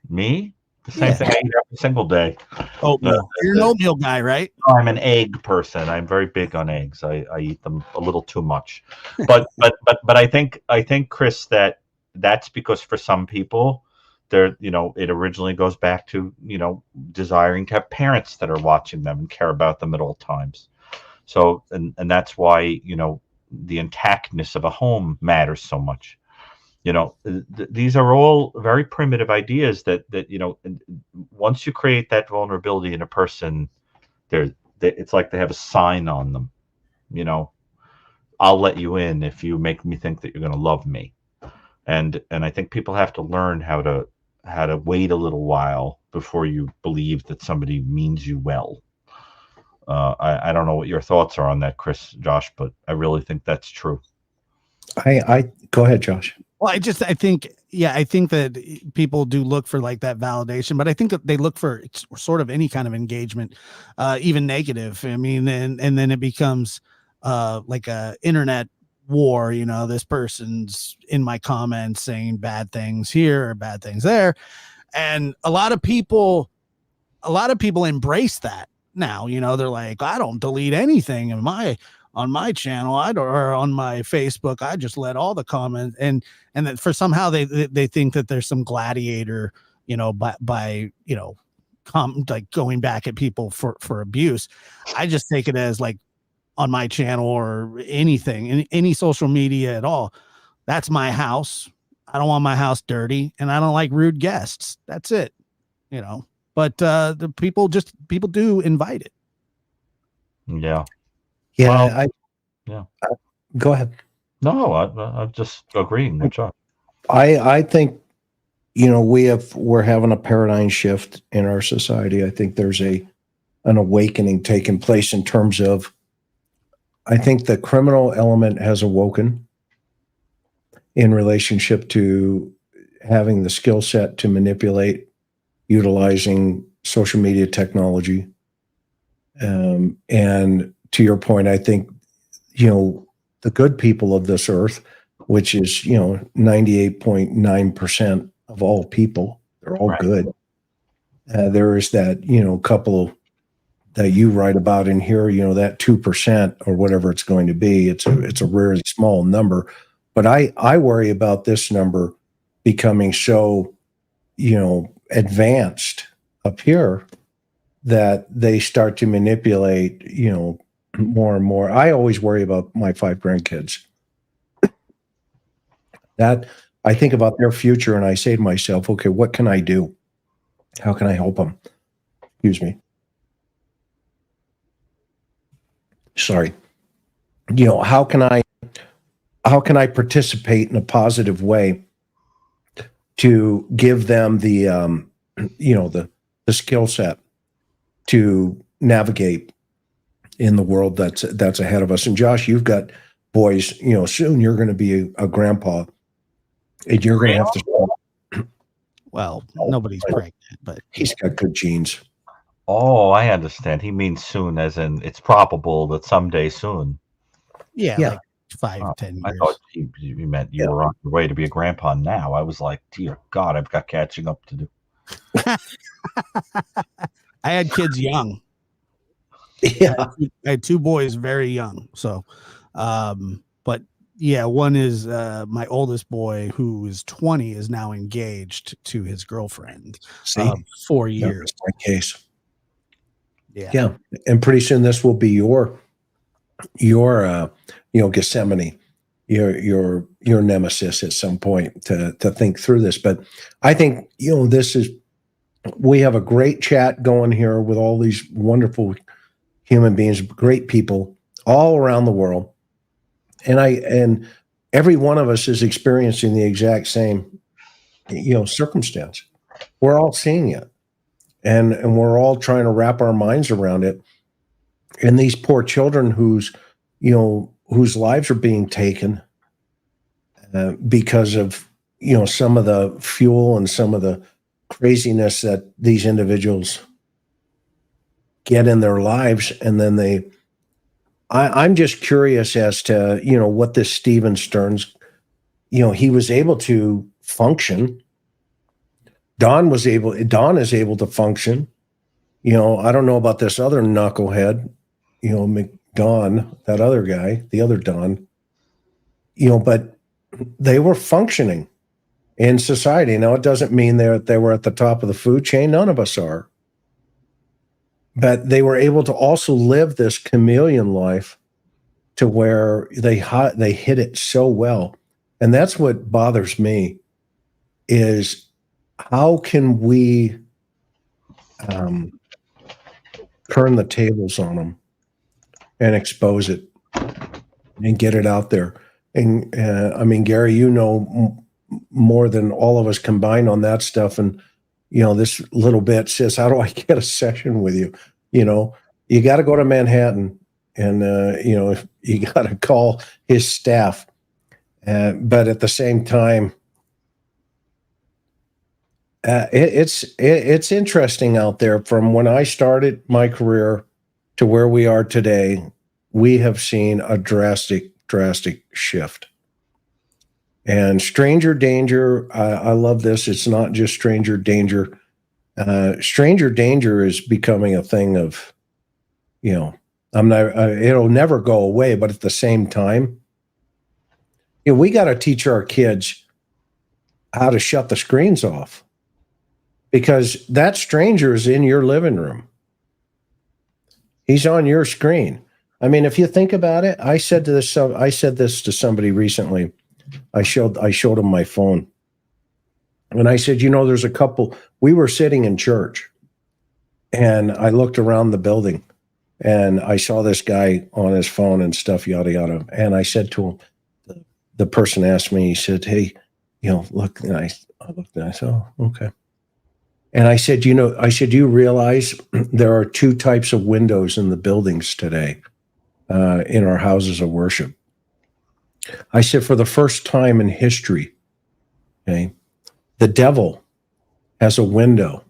Speaker 2: Me? The same thing I eat every single day.
Speaker 3: Oatmeal. You're an oatmeal guy, right?
Speaker 2: I'm an egg person. I'm very big on eggs. I eat them a little too much. But I think, Chris, that's because for some people, it originally goes back to, desiring to have parents that are watching them and care about them at all times. So, and that's why, the intactness of a home matters so much. These are all very primitive ideas that once you create that vulnerability in a person, it's like they have a sign on them. I'll let you in if you make me think that you're going to love me. And I think people have to learn how to wait a little while before you believe that somebody means you well. I don't know what your thoughts are on that, Josh, but I really think that's true.
Speaker 1: I go ahead, Josh.
Speaker 3: Well, I think that people do look for like that validation, but I think that they look for sort of any kind of engagement, even negative. I mean, and then it becomes like a internet war. This person's in my comments saying bad things here or bad things there, and a lot of people embrace that now. They're like, I don't delete anything on my channel, or on my Facebook. I just let all the comments, and that for somehow they think that there's some gladiator, by like going back at people for abuse. I just take it as like on my channel or anything, any social media at all. That's my house. I don't want my house dirty, and I don't like rude guests. That's it, But the people do invite it.
Speaker 2: Yeah.
Speaker 1: Yeah.
Speaker 2: Well, yeah.
Speaker 1: Go ahead.
Speaker 2: No, I'm just agreeing with Chuck.
Speaker 1: I think, we're having a paradigm shift in our society. I think there's an awakening taking place in terms of, I think the criminal element has awoken in relationship to having the skill set to manipulate, utilizing social media technology. And to your point, I think, the good people of this earth, which is, 98.9% of all people, they're all good. There is that, couple that you write about in here, that 2% or whatever it's going to be. It's a really small number, but I worry about this number becoming so, advanced up here that they start to manipulate, more and more. I always worry about my 5 grandkids. That I think about their future and I say to myself, okay, what can I do? How can I help them? Excuse me. Sorry. How can I participate in a positive way to give them the the skill set to navigate in the world that's ahead of us. And Josh, you've got boys, soon you're going to be a grandpa and you're going to have to.
Speaker 3: Well, nobody's pregnant, but
Speaker 1: he's got good genes.
Speaker 2: Oh, I understand. He means soon, as in it's probable that someday soon.
Speaker 3: Yeah. Like 5-10 years.
Speaker 2: I thought you meant you were on your way to be a grandpa now. I was like, dear God, I've got catching up to do.
Speaker 3: I had kids young.
Speaker 1: Yeah.
Speaker 3: I had 2 boys very young. So, but yeah, one is my oldest boy, who is 20, is now engaged to his girlfriend. 4 years.
Speaker 1: That's my case.
Speaker 3: Yeah.
Speaker 1: And pretty soon this will be your Gethsemane, your nemesis at some point to think through this. But I think, we have a great chat going here with all these wonderful human beings, great people all around the world. And every one of us is experiencing the exact same, circumstance. We're all seeing it. And we're all trying to wrap our minds around it. And these poor children whose lives are being taken because of, some of the fuel and some of the craziness that these individuals get in their lives. And then I'm just curious as to, what this Stephan Sterns, he was able to function. Don is able to function. I don't know about this other knucklehead, McDon, that other guy, the other Don, but they were functioning in society. Now, it doesn't mean they were at the top of the food chain. None of us are. But they were able to also live this chameleon life to where they hit it so well. And that's what bothers me is, how can we turn the tables on them and expose it and get it out there? And Gary, more than all of us combined on that stuff. And, this little bit says, how do I get a session with you? You got to go to Manhattan and, you got to call his staff. But at the same time, it's interesting out there. From when I started my career to where we are today, we have seen a drastic shift. And stranger danger, I love this. It's not just stranger danger. Stranger danger is becoming a thing of, it'll never go away. But at the same time, we got to teach our kids how to shut the screens off. Because that stranger is in your living room. He's on your screen. I mean, if you think about it, I said this to somebody recently. I showed him my phone. And I said, there's a couple. We were sitting in church, and I looked around the building, and I saw this guy on his phone and stuff, yada, yada. And I said to him, the person asked me, he said, hey, look, and I looked and I said, oh, okay. And I said, you realize there are two types of windows in the buildings today, in our houses of worship. I said, for the first time in history, okay, the devil has a window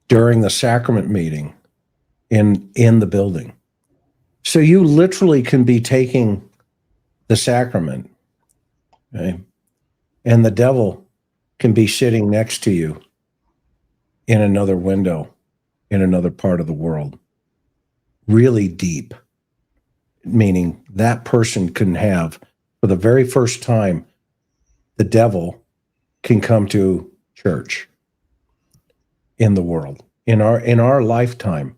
Speaker 1: during the sacrament meeting in the building. So you literally can be taking the sacrament, okay, and the devil can be sitting next to you in another window in another part of the world, really deep, meaning that person can have, for the very first time, the devil can come to church in the world. In our lifetime,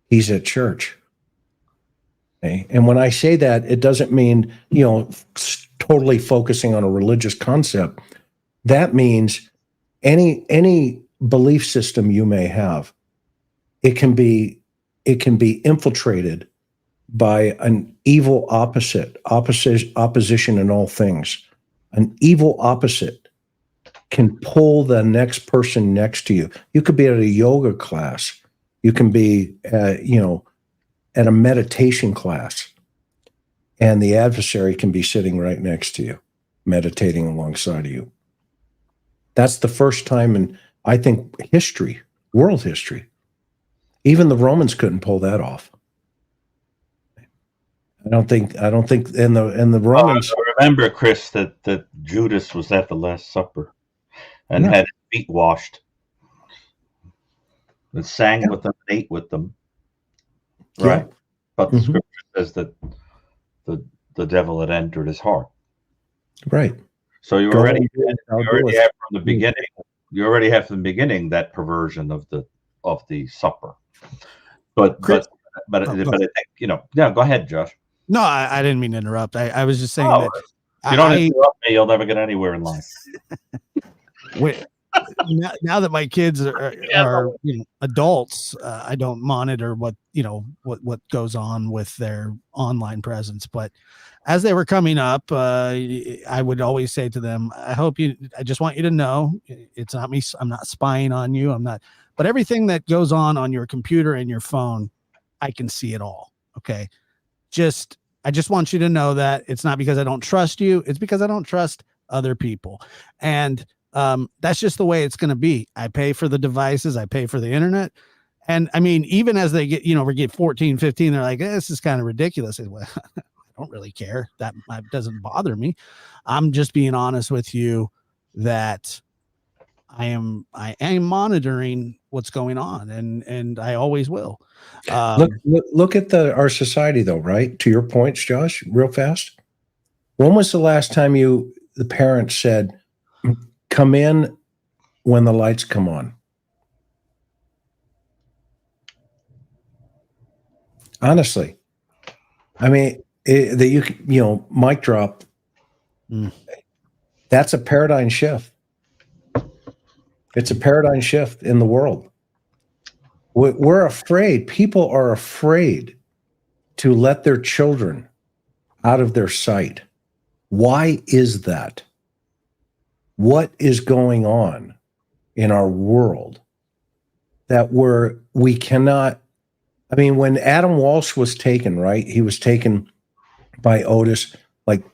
Speaker 1: he's at church. Okay? And when I say that, it doesn't mean, totally focusing on a religious concept. That means any belief system you may have, it can be infiltrated by an evil opposition in all things. An evil opposite can pull the next person next to you. You could be at a yoga class. You can be, at a meditation class, and the adversary can be sitting right next to you, meditating alongside of you. That's the first time in, I think, history, world history. Even the Romans couldn't pull that off. I don't think, and the Romans.
Speaker 2: Remember, Chris, that Judas was at the Last Supper and had his feet washed, and sang with them, and ate with them. Right, but the scripture says that the devil had entered his heart.
Speaker 1: Right.
Speaker 2: So you already have from the beginning. You already have from the beginning that perversion of the supper. But I think go ahead, Josh.
Speaker 3: No, I didn't mean to interrupt. I was just saying that
Speaker 2: if you don't interrupt me, you'll never get anywhere in life.
Speaker 3: Now that my kids are adults, I don't monitor what goes on with their online presence. But as they were coming up, I would always say to them, I just want you to know, it's not me. I'm not spying on you. I'm not. But everything that goes on your computer and your phone, I can see it all. Okay. I just want you to know that it's not because I don't trust you. It's because I don't trust other people. And that's just the way it's going to be. I pay for the devices. I pay for the internet. And I mean, even as they get, we get 14, 15, they're like, this is kind of ridiculous. Well, I don't really care. That doesn't bother me. I'm just being honest with you that I am monitoring what's going on, and I always will.
Speaker 1: Look at our society, though, right? To your points, Josh, real fast. When was the last time the parents said, come in when the lights come on? Honestly, I mean, mic drop. That's a paradigm shift. It's a paradigm shift in the world. We're afraid. People are afraid to let their children out of their sight. Why is that? What is going on in our world that we cannot? I mean, when Adam Walsh was taken, right? He was taken by Otis like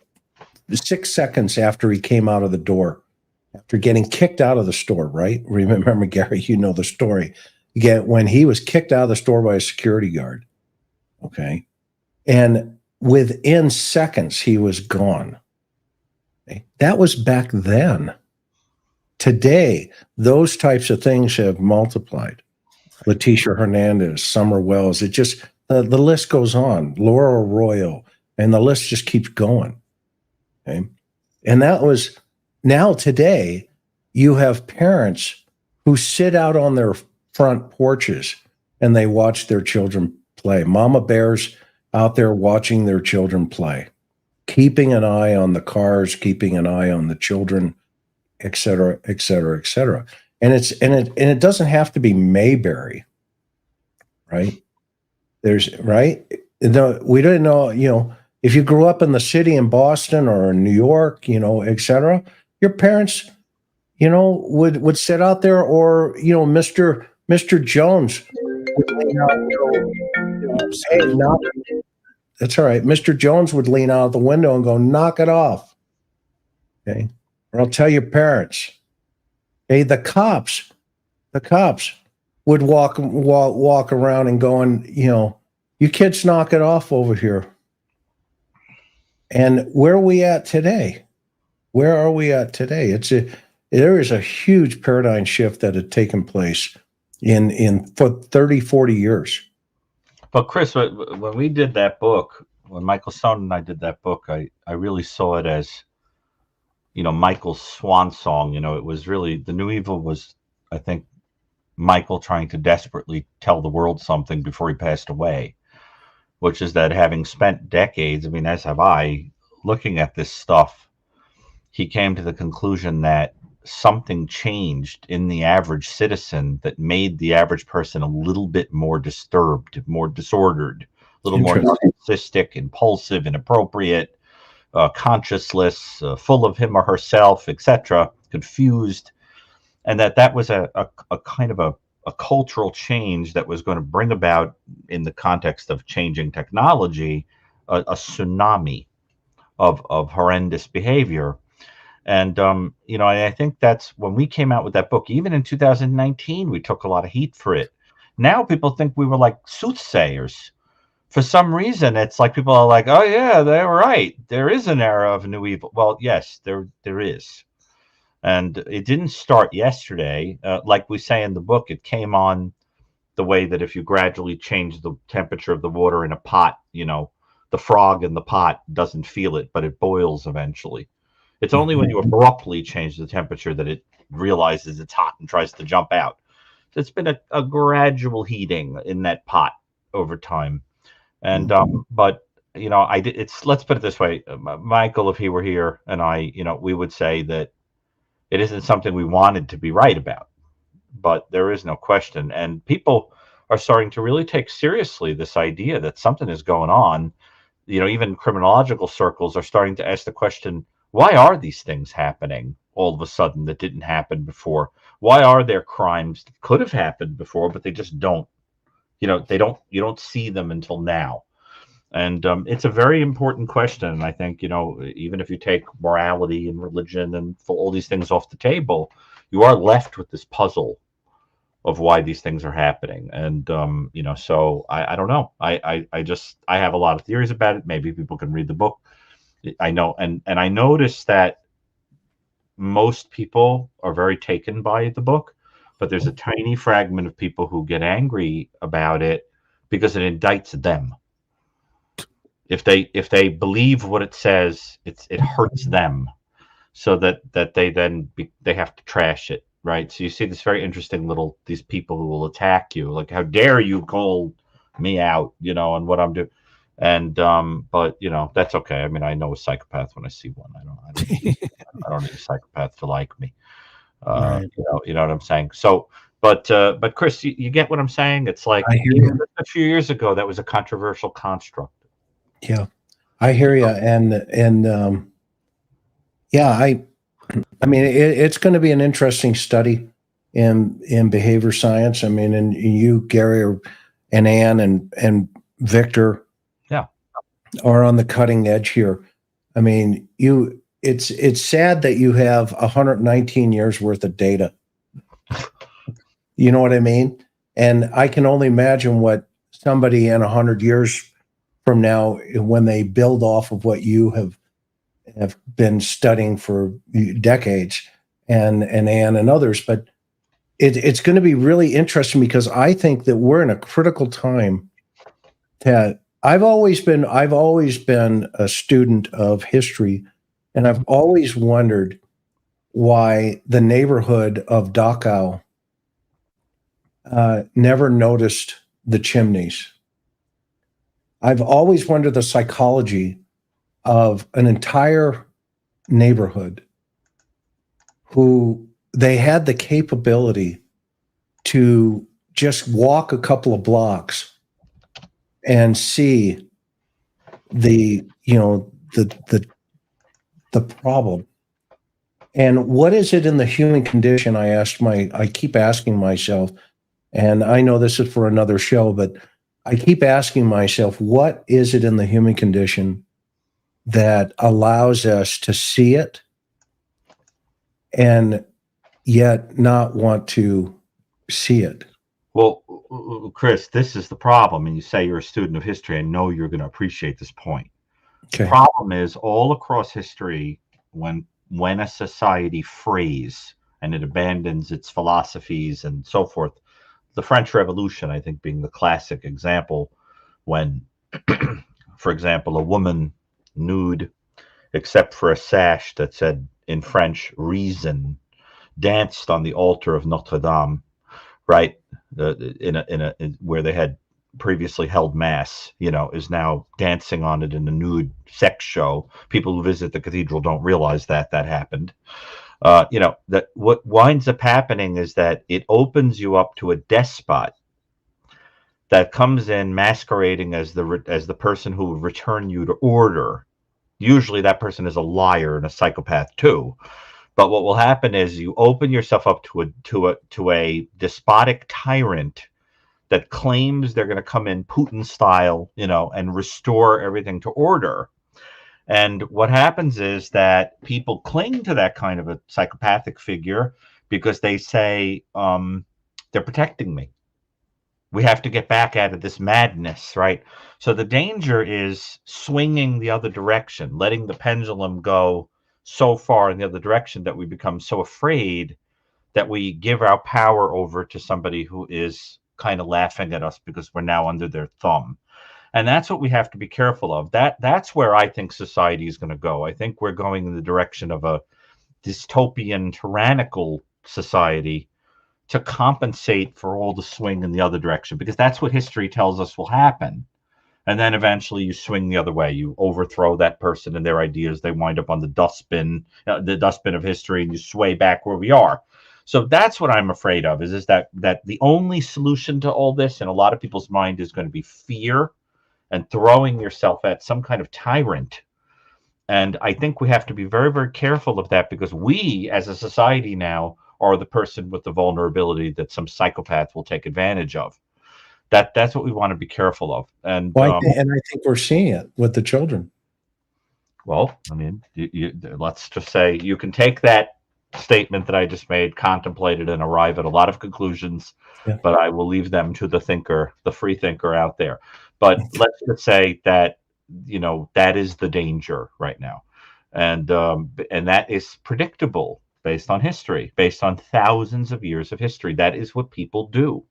Speaker 1: 6 seconds after he came out of the door, after getting kicked out of the store, right? Remember, Gary, you know the story. When he was kicked out of the store by a security guard, okay? And within seconds, he was gone. Okay? That was back then. Today, those types of things have multiplied. Leticia Hernandez, Summer Wells, it just, the list goes on. Laura Arroyo, and the list just keeps going. Okay? And now today, you have parents who sit out on their front porches and they watch their children play. Mama bears out there watching their children play, keeping an eye on the cars, keeping an eye on the children. et cetera, et cetera, et cetera. And it doesn't have to be Mayberry, right? We didn't know, if you grew up in the city in Boston or in New York, et cetera, your parents, would sit out there, or, Mr. Jones would lean out, hey, knock. That's all right. Mr. Jones would lean out the window and go, knock it off. Okay. Or I'll tell your parents. Okay. The cops would walk around and going, you kids knock it off over here. And where are we at today? Where are we at today? There is a huge paradigm shift that had taken place for 30, 40 years.
Speaker 2: But Chris, when we did that book, when Michael Stone and I did that book, I really saw it as, Michael's swan song. It was really, the new evil was, I think, Michael trying to desperately tell the world something before he passed away, which is that having spent decades, as have I, looking at this stuff, he came to the conclusion that something changed in the average citizen that made the average person a little bit more disturbed, more disordered, a little more narcissistic, impulsive, inappropriate, conscienceless, full of him or herself, etc., confused, and that was a kind of a cultural change that was going to bring about, in the context of changing technology, a tsunami of horrendous behavior. And, I think that's when we came out with that book. Even in 2019, we took a lot of heat for it. Now people think we were like soothsayers. For some reason, it's like people are like, oh, yeah, they're right. There is an era of new evil. Well, yes, there is. And it didn't start yesterday. Like we say in the book, it came on the way that if you gradually change the temperature of the water in a pot, the frog in the pot doesn't feel it, but it boils eventually. It's only when you abruptly change the temperature that it realizes it's hot and tries to jump out. So it's been a gradual heating in that pot over time. And but let's put it this way, Michael, if he were here, and I, we would say that it isn't something we wanted to be right about, but there is no question. And people are starting to really take seriously this idea that something is going on. Even criminological circles are starting to ask the question, why are these things happening all of a sudden that didn't happen before? Why are there crimes that could have happened before, but they just don't? You don't see them until now. And it's a very important question. And I think, even if you take morality and religion and all these things off the table, you are left with this puzzle of why these things are happening. And, so I don't know. I have a lot of theories about it. Maybe people can read the book. I know. And I noticed that most people are very taken by the book, but there's a tiny fragment of people who get angry about it because it indicts them. If they believe what it says, it hurts them, so that they have to trash it, right? So you see this very interesting these people who will attack you, like, how dare you call me out, on what I'm doing. And but that's okay. I know a psychopath when I see one. I don't need a psychopath to like me.
Speaker 3: Right.
Speaker 2: You know what I'm saying? So, but Chris, you get what I'm saying? It's like,
Speaker 1: I hear you.
Speaker 2: a few years ago, that was a controversial construct.
Speaker 1: Yeah, I hear you. And yeah, it's going to be an interesting study in behavior science. And you, Gary, and Ann and Victor, are on the cutting edge here. It's sad that you have 119 years worth of data. You know what I mean? And I can only imagine what somebody in 100 years from now, when they build off of what you have been studying for decades, and Ann and others. But it's going to be really interesting, because I think that we're in a critical time. That I've always been a student of history, and I've always wondered why the neighborhood of Dachau never noticed the chimneys. I've always wondered the psychology of an entire neighborhood who they had the capability to just walk a couple of blocks and see the problem. And what is it in the human condition? I keep asking myself, and I know this is for another show, but I keep asking myself, what is it in the human condition that allows us to see it and yet not want to see it?
Speaker 2: Well, Chris, this is the problem. And you say you're a student of history. I know you're going to appreciate this point.
Speaker 1: Okay.
Speaker 2: The problem is all across history, when a society frays and it abandons its philosophies and so forth, the French Revolution, I think, being the classic example, when, for example, a woman nude, except for a sash that said in French, reason, danced on the altar of Notre Dame, right? Where they had previously held mass, is now dancing on it in a nude sex show. People who visit the cathedral don't realize that happened. That what winds up happening is that it opens you up to a despot that comes in masquerading as the person who will return you to order. Usually that person is a liar and a psychopath too. But what will happen is you open yourself up to a despotic tyrant that claims they're going to come in Putin style, and restore everything to order. And what happens is that people cling to that kind of a psychopathic figure because they say, they're protecting me. We have to get back out of this madness, right? So the danger is swinging the other direction, letting the pendulum go so far in the other direction that we become so afraid that we give our power over to somebody who is kind of laughing at us because we're now under their thumb. And that's what we have to be careful of. That's where I think society is going to go. I think we're going in the direction of a dystopian, tyrannical society to compensate for all the swing in the other direction, because that's what history tells us will happen. And then eventually you swing the other way. You overthrow that person and their ideas. They wind up on the dustbin of history, and you sway back where we are. So that's what I'm afraid of, is that the only solution to all this in a lot of people's mind is going to be fear and throwing yourself at some kind of tyrant. And I think we have to be very, very careful of that, because we as a society now are the person with the vulnerability that some psychopath will take advantage of. That's what we want to be careful of. And
Speaker 1: I think we're seeing it with the children.
Speaker 2: Well, I mean, let's just say you can take that statement that I just made, contemplate it, and arrive at a lot of conclusions, but I will leave them to the thinker, the free thinker out there. But let's just say that, that is the danger right now. And that is predictable based on history, based on thousands of years of history. That is what people do.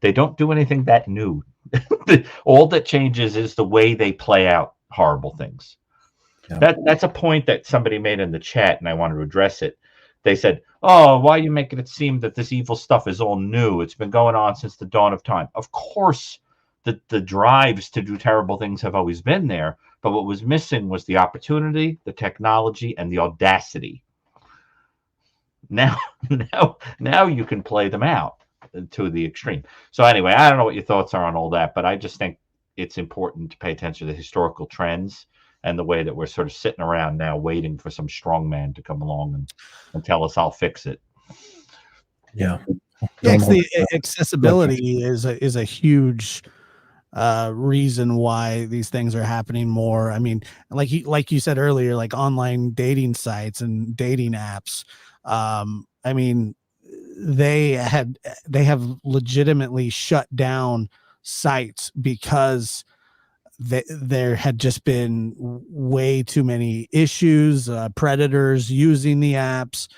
Speaker 2: They don't do anything that new. All that changes is the way they play out horrible things. Yeah. That's a point that somebody made in the chat, and I wanted to address it. They said, "Oh, why are you making it seem that this evil stuff is all new? It's been going on since the dawn of time." Of course, the drives to do terrible things have always been there, but what was missing was the opportunity, the technology, and the audacity. Now you can play them out to the extreme. So anyway, I don't know what your thoughts are on all that, but I just think it's important to pay attention to the historical trends and the way that we're sort of sitting around now waiting for some strong man to come along and tell us I'll fix it.
Speaker 1: Yeah.
Speaker 3: The accessibility is a huge reason why these things are happening more. I mean, like you said earlier, like online dating sites and dating apps. I mean, they have legitimately shut down sites because there had just been way too many issues, predators using the apps.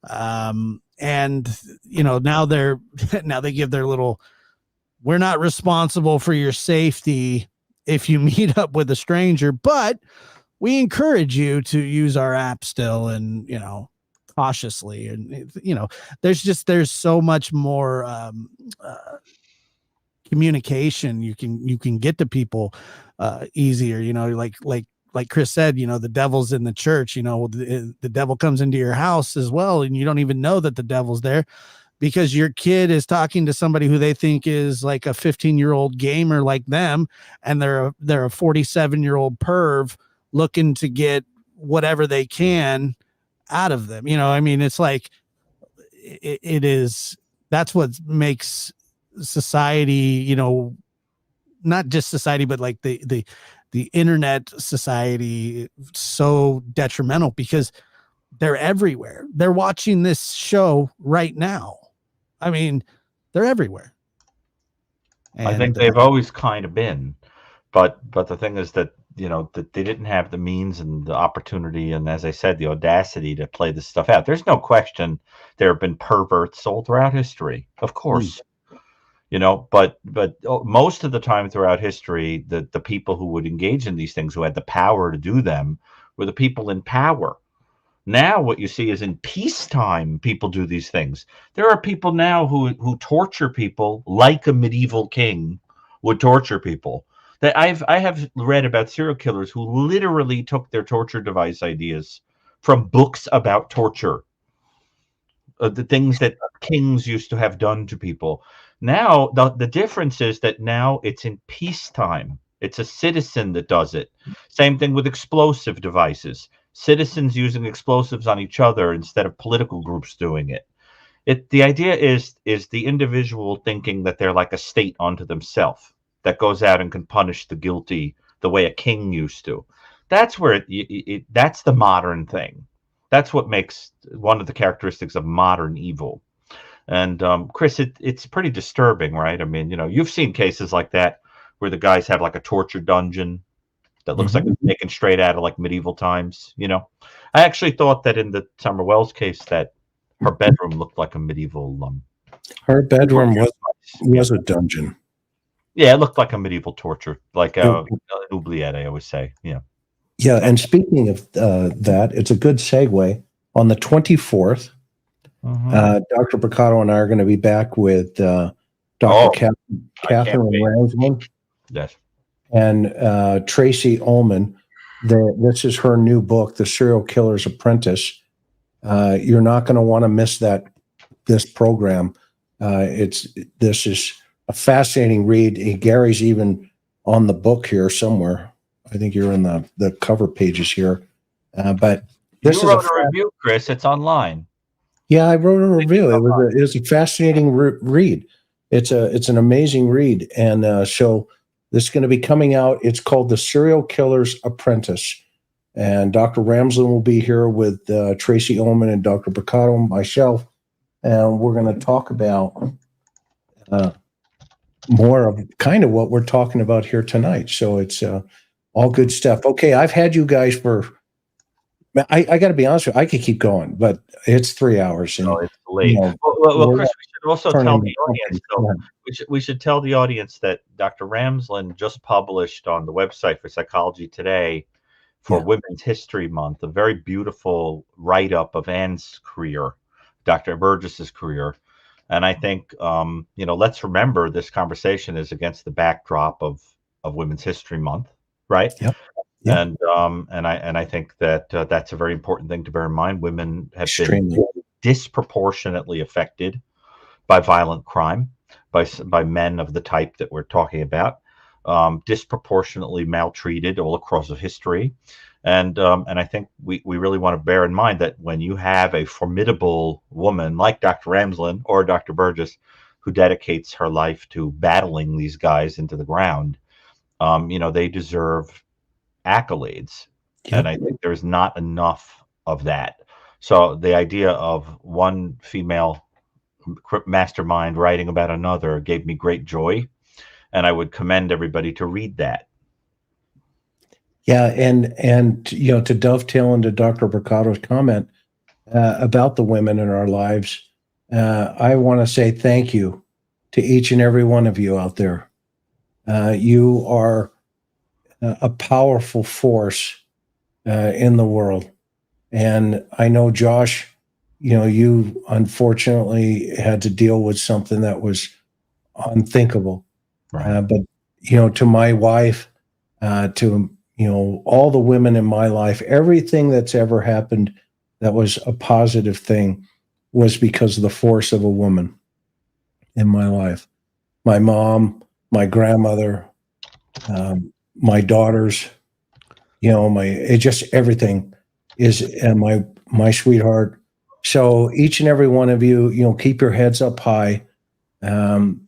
Speaker 3: And now they give their little, "We're not responsible for your safety if you meet up with a stranger, but we encourage you to use our app still, and cautiously." And there's so much more communication you can get to people easier. Like like Chris said, the devil's in the church. The devil comes into your house as well, and you don't even know that the devil's there, because your kid is talking to somebody who they think is like a 15-year-old gamer like them, and they're a 47-year-old perv looking to get whatever they can out of them. It's like it is. That's what makes society, not just society, but like the internet society so detrimental, because they're everywhere. They're watching this show right now. They're everywhere.
Speaker 2: I think they've always kind of been, but the thing is that that they didn't have the means and the opportunity, and as I said, the audacity to play this stuff out. There's no question there have been perverts all throughout history, of course. But most of the time throughout history, the people who would engage in these things, who had the power to do them, were the people in power. Now what you see is in peacetime, people do these things. There are people now who torture people like a medieval king would torture people. That I have read about serial killers who literally took their torture device ideas from books about torture, the things that kings used to have done to people. Now the difference is that now it's in peacetime. It's a citizen that does it. Same thing with explosive devices. Citizens using explosives on each other instead of political groups doing it. The idea is the individual thinking that they're like a state unto themselves that goes out and can punish the guilty the way a king used to. That's where that's the modern thing. That's what makes one of the characteristics of modern evil. And Chris, it's pretty disturbing, right? You've seen cases like that where the guys have like a torture dungeon that looks like it's taken straight out of like medieval times. I actually thought that in the Summer Wells case that her bedroom looked like a medieval.
Speaker 1: Her bedroom was a dungeon.
Speaker 2: Yeah, it looked like a medieval torture, like an oubliette, I always say. Yeah.
Speaker 1: Yeah, and speaking of that, it's a good segue. On the 24th, Dr. Brucato and I are going to be back with Dr. Catherine Ramsland.
Speaker 2: Yes.
Speaker 1: And Tracy Ullman. This is her new book, The Serial Killer's Apprentice. You're not going to want to miss this program. This is a fascinating read. Gary's even on the book here somewhere. I think you're in the cover pages here. But this
Speaker 2: you wrote a review, Chris. It's online.
Speaker 1: Yeah, I wrote a review. It was a fascinating read. It's an amazing read, and so this is going to be coming out. It's called The Serial Killer's Apprentice, and Dr. Ramsland will be here with Tracy Ullman and Dr. Brucato and myself, and we're going to talk about more of kind of what we're talking about here tonight. So it's all good stuff. Okay, I've had you guys for. I got to be honest with you. I could keep going, but it's 3 hours. And,
Speaker 2: it's late. Well, Chris, we should also tell the audience. We should tell the audience that Dr. Ramsland just published on the website for Psychology Today for Women's History Month a very beautiful write-up of Anne's career, Dr. Burgess's career. And I think, let's remember this conversation is against the backdrop of Women's History Month, right?
Speaker 1: Yep.
Speaker 2: And I think that that's a very important thing to bear in mind. Women have been disproportionately affected by violent crime, by men of the type that we're talking about, disproportionately maltreated all across of history. And I think we really want to bear in mind that when you have a formidable woman like Dr. Ramsland or Dr. Burgess, who dedicates her life to battling these guys into the ground, they deserve accolades. Yep. And I think there's not enough of that. So the idea of one female mastermind writing about another gave me great joy, and I would commend everybody to read that.
Speaker 1: Yeah, and to dovetail into Dr. Brucato's comment about the women in our lives, I want to say thank you to each and every one of you out there. You are a powerful force in the world. And I know, Josh, you unfortunately had to deal with something that was unthinkable. Right. But, to my wife, to, all the women in my life, everything that's ever happened that was a positive thing was because of the force of a woman in my life. My mom, my grandmother, my daughters, it just everything is, and my sweetheart. So each and every one of you, keep your heads up high. Don't,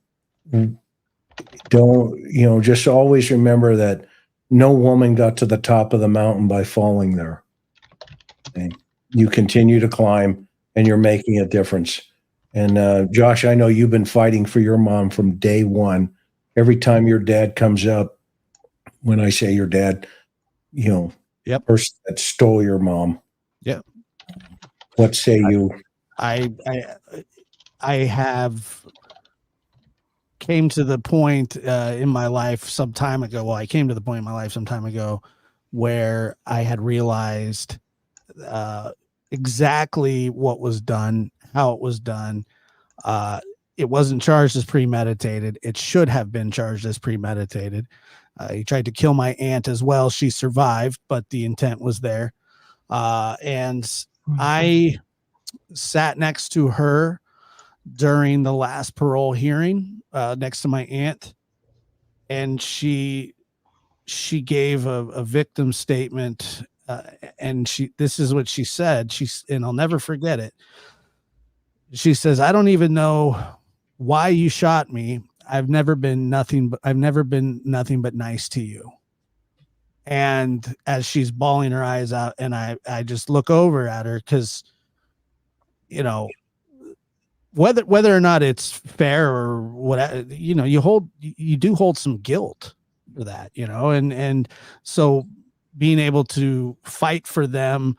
Speaker 1: just always remember that no woman got to the top of the mountain by falling there. Okay? You continue to climb and you're making a difference. And Josh, I know you've been fighting for your mom from day one. Every time your dad comes up, when I say your dad,
Speaker 3: Yep.
Speaker 1: person that stole your mom.
Speaker 3: Yep.
Speaker 1: What say you?
Speaker 3: I have came to the point in my life some time ago. Well, I came to the point in my life some time ago where I had realized exactly what was done, how it was done. It wasn't charged as premeditated. It should have been charged as premeditated. He tried to kill my aunt as well. She survived, but the intent was there. And I sat next to her during the last parole hearing, next to my aunt, and she gave a victim statement, and this is what she said. And I'll never forget it. She says, "I don't even know why you shot me. I've never been nothing but nice to you." And as she's bawling her eyes out, and I just look over at her, because whether or not it's fair or what, you do hold some guilt for that, and so being able to fight for them,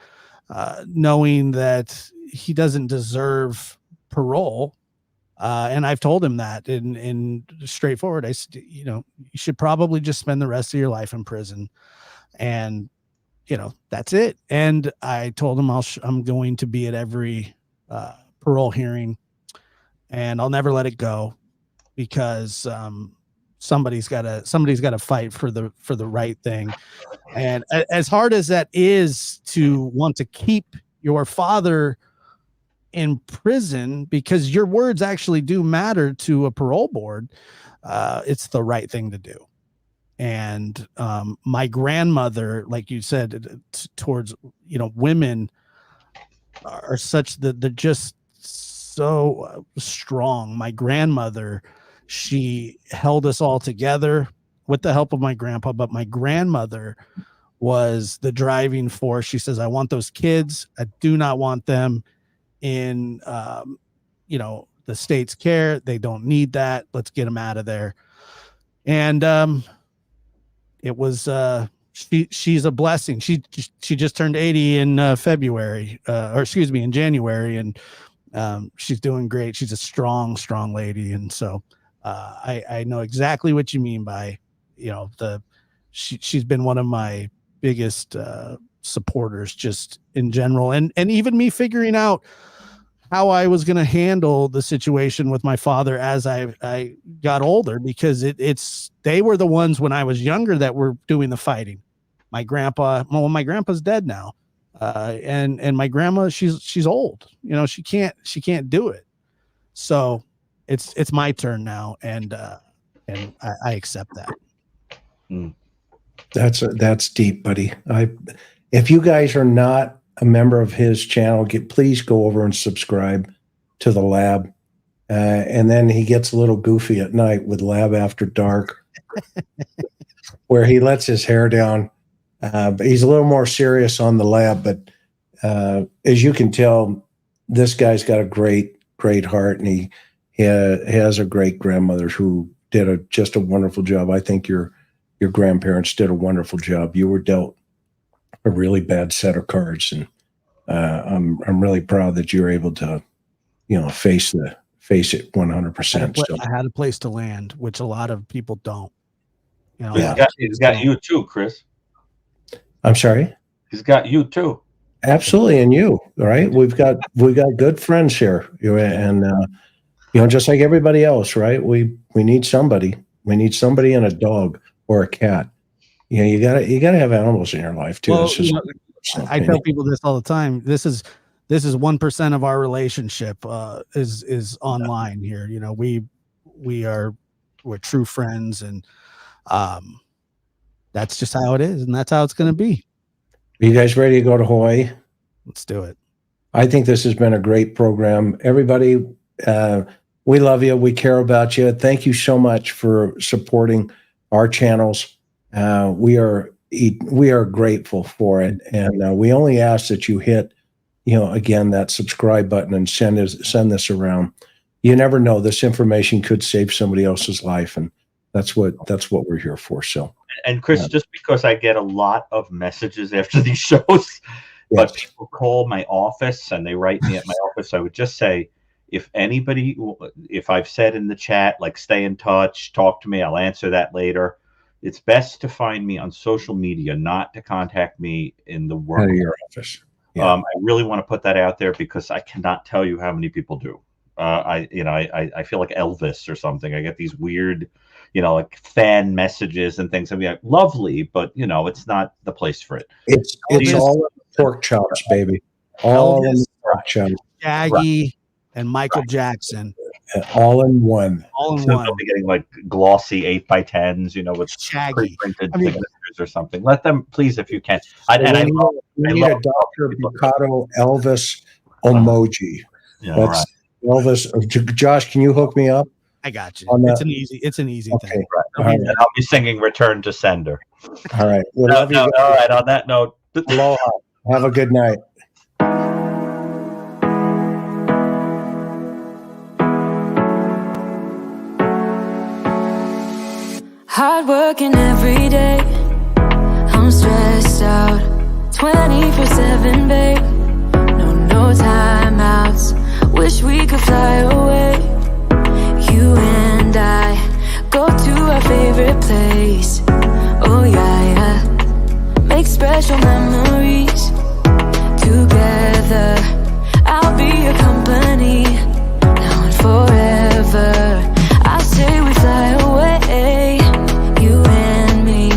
Speaker 3: knowing that he doesn't deserve parole. And I've told him that in straightforward. I said, you should probably just spend the rest of your life in prison, and that's it. And I told him I'm going to be at every parole hearing, and I'll never let it go, because somebody's got to fight for the right thing. And as hard as that is to want to keep your father in prison, because your words actually do matter to a parole board, it's the right thing to do. And my grandmother, like you said, towards women are such that they're just so strong. My grandmother, she held us all together with the help of my grandpa, but my grandmother was the driving force. She says, "I want those kids. I do not want them in the state's care. They don't need that. Let's get them out of there." And it was she's a blessing. She just turned 80 in February, in January, and she's doing great. She's a strong lady. And so I know exactly what you mean by she's been one of my biggest supporters just in general, and even me figuring out how I was going to handle the situation with my father as I got older, because they were the ones when I was younger that were doing the fighting. My grandpa's dead now. And my grandma, she's old, she can't do it. So it's my turn now. And I accept that.
Speaker 1: That's deep, buddy. If you guys are not a member of his channel, please go over and subscribe to the Lab. And then he gets a little goofy at night with Lab After Dark, where he lets his hair down. But he's a little more serious on the Lab. But as you can tell, this guy's got a great heart, and he has a great grandmother who did just a wonderful job. I think your grandparents did a wonderful job. You were dealt a really bad set of cards, and I'm really proud that you're able to face it 100%. So
Speaker 3: I had a place to land, which a lot of people don't.
Speaker 2: He's got you too, Chris.
Speaker 1: I'm sorry.
Speaker 2: He's got you too.
Speaker 1: Absolutely, and you. All right, we've got good friends here, and just like everybody else, right? We need somebody. We need somebody and a dog or a cat, you gotta have animals in your life too.
Speaker 3: Well,
Speaker 1: That's just
Speaker 3: you know,
Speaker 1: personal
Speaker 3: I tell
Speaker 1: opinion.
Speaker 3: people this all the time. This is 1% of our relationship is online here. You know, we're true friends, and that's just how it is, and that's how it's going to be.
Speaker 1: Are you guys ready to go to Hawaii?
Speaker 3: Let's do it.
Speaker 1: I think this has been a great program. Everybody, we love you. We care about you. Thank you so much for supporting our channels. We are grateful for it, and we only ask that you hit, again, that subscribe button and send this around. You never know, this information could save somebody else's life, and that's what we're here for. So,
Speaker 2: and Chris, just because I get a lot of messages after these shows,
Speaker 1: yes.
Speaker 2: but people call my office and they write me at my office, I would just say, if I've said in the chat, like, stay in touch, talk to me, I'll answer that later. It's best to find me on social media, not to contact me in the work.
Speaker 1: Out of your office. Yeah.
Speaker 2: I really want to put that out there because I cannot tell you how many people do. I feel like Elvis or something. I get these weird, like fan messages and things. I mean, lovely, but it's not the place for it.
Speaker 1: It's all in the pork chops, baby. All in the pork chops.
Speaker 3: Shaggy and Michael Jackson.
Speaker 1: All in one.
Speaker 3: All in
Speaker 2: So
Speaker 3: one.
Speaker 2: they'll be getting like glossy 8x10s, with
Speaker 3: Shaggy.
Speaker 2: printed
Speaker 3: I mean,
Speaker 2: signatures or something. Let them, please, if you can.
Speaker 1: We need a Dr. Brucato Elvis emoji.
Speaker 2: Yeah, all
Speaker 1: That's
Speaker 2: right.
Speaker 1: Elvis. Josh, can you hook me up?
Speaker 3: I got you.
Speaker 1: On that?
Speaker 3: It's an easy
Speaker 1: Okay.
Speaker 3: thing.
Speaker 2: Right.
Speaker 1: All right.
Speaker 2: And I'll be singing "Return to Sender."
Speaker 1: All right. We
Speaker 2: No,
Speaker 1: love you
Speaker 2: no,
Speaker 1: guys.
Speaker 2: all right. On that note,
Speaker 1: Aloha. Have a good night.
Speaker 12: Hard working every day, I'm stressed out 24/7, babe. No timeouts, wish we could fly away. You and I go to our favorite place. Oh yeah, make special memories together. I'll be your company now and forever. I say we fly away, you and me,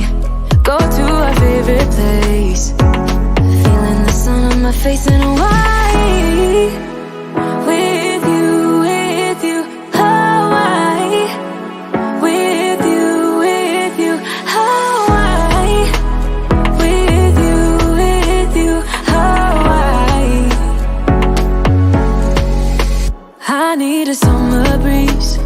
Speaker 12: go to our favorite place. Feeling the sun on my face in Hawaii. With you, Hawaii. With you, Hawaii. With you, Hawaii. I need a summer breeze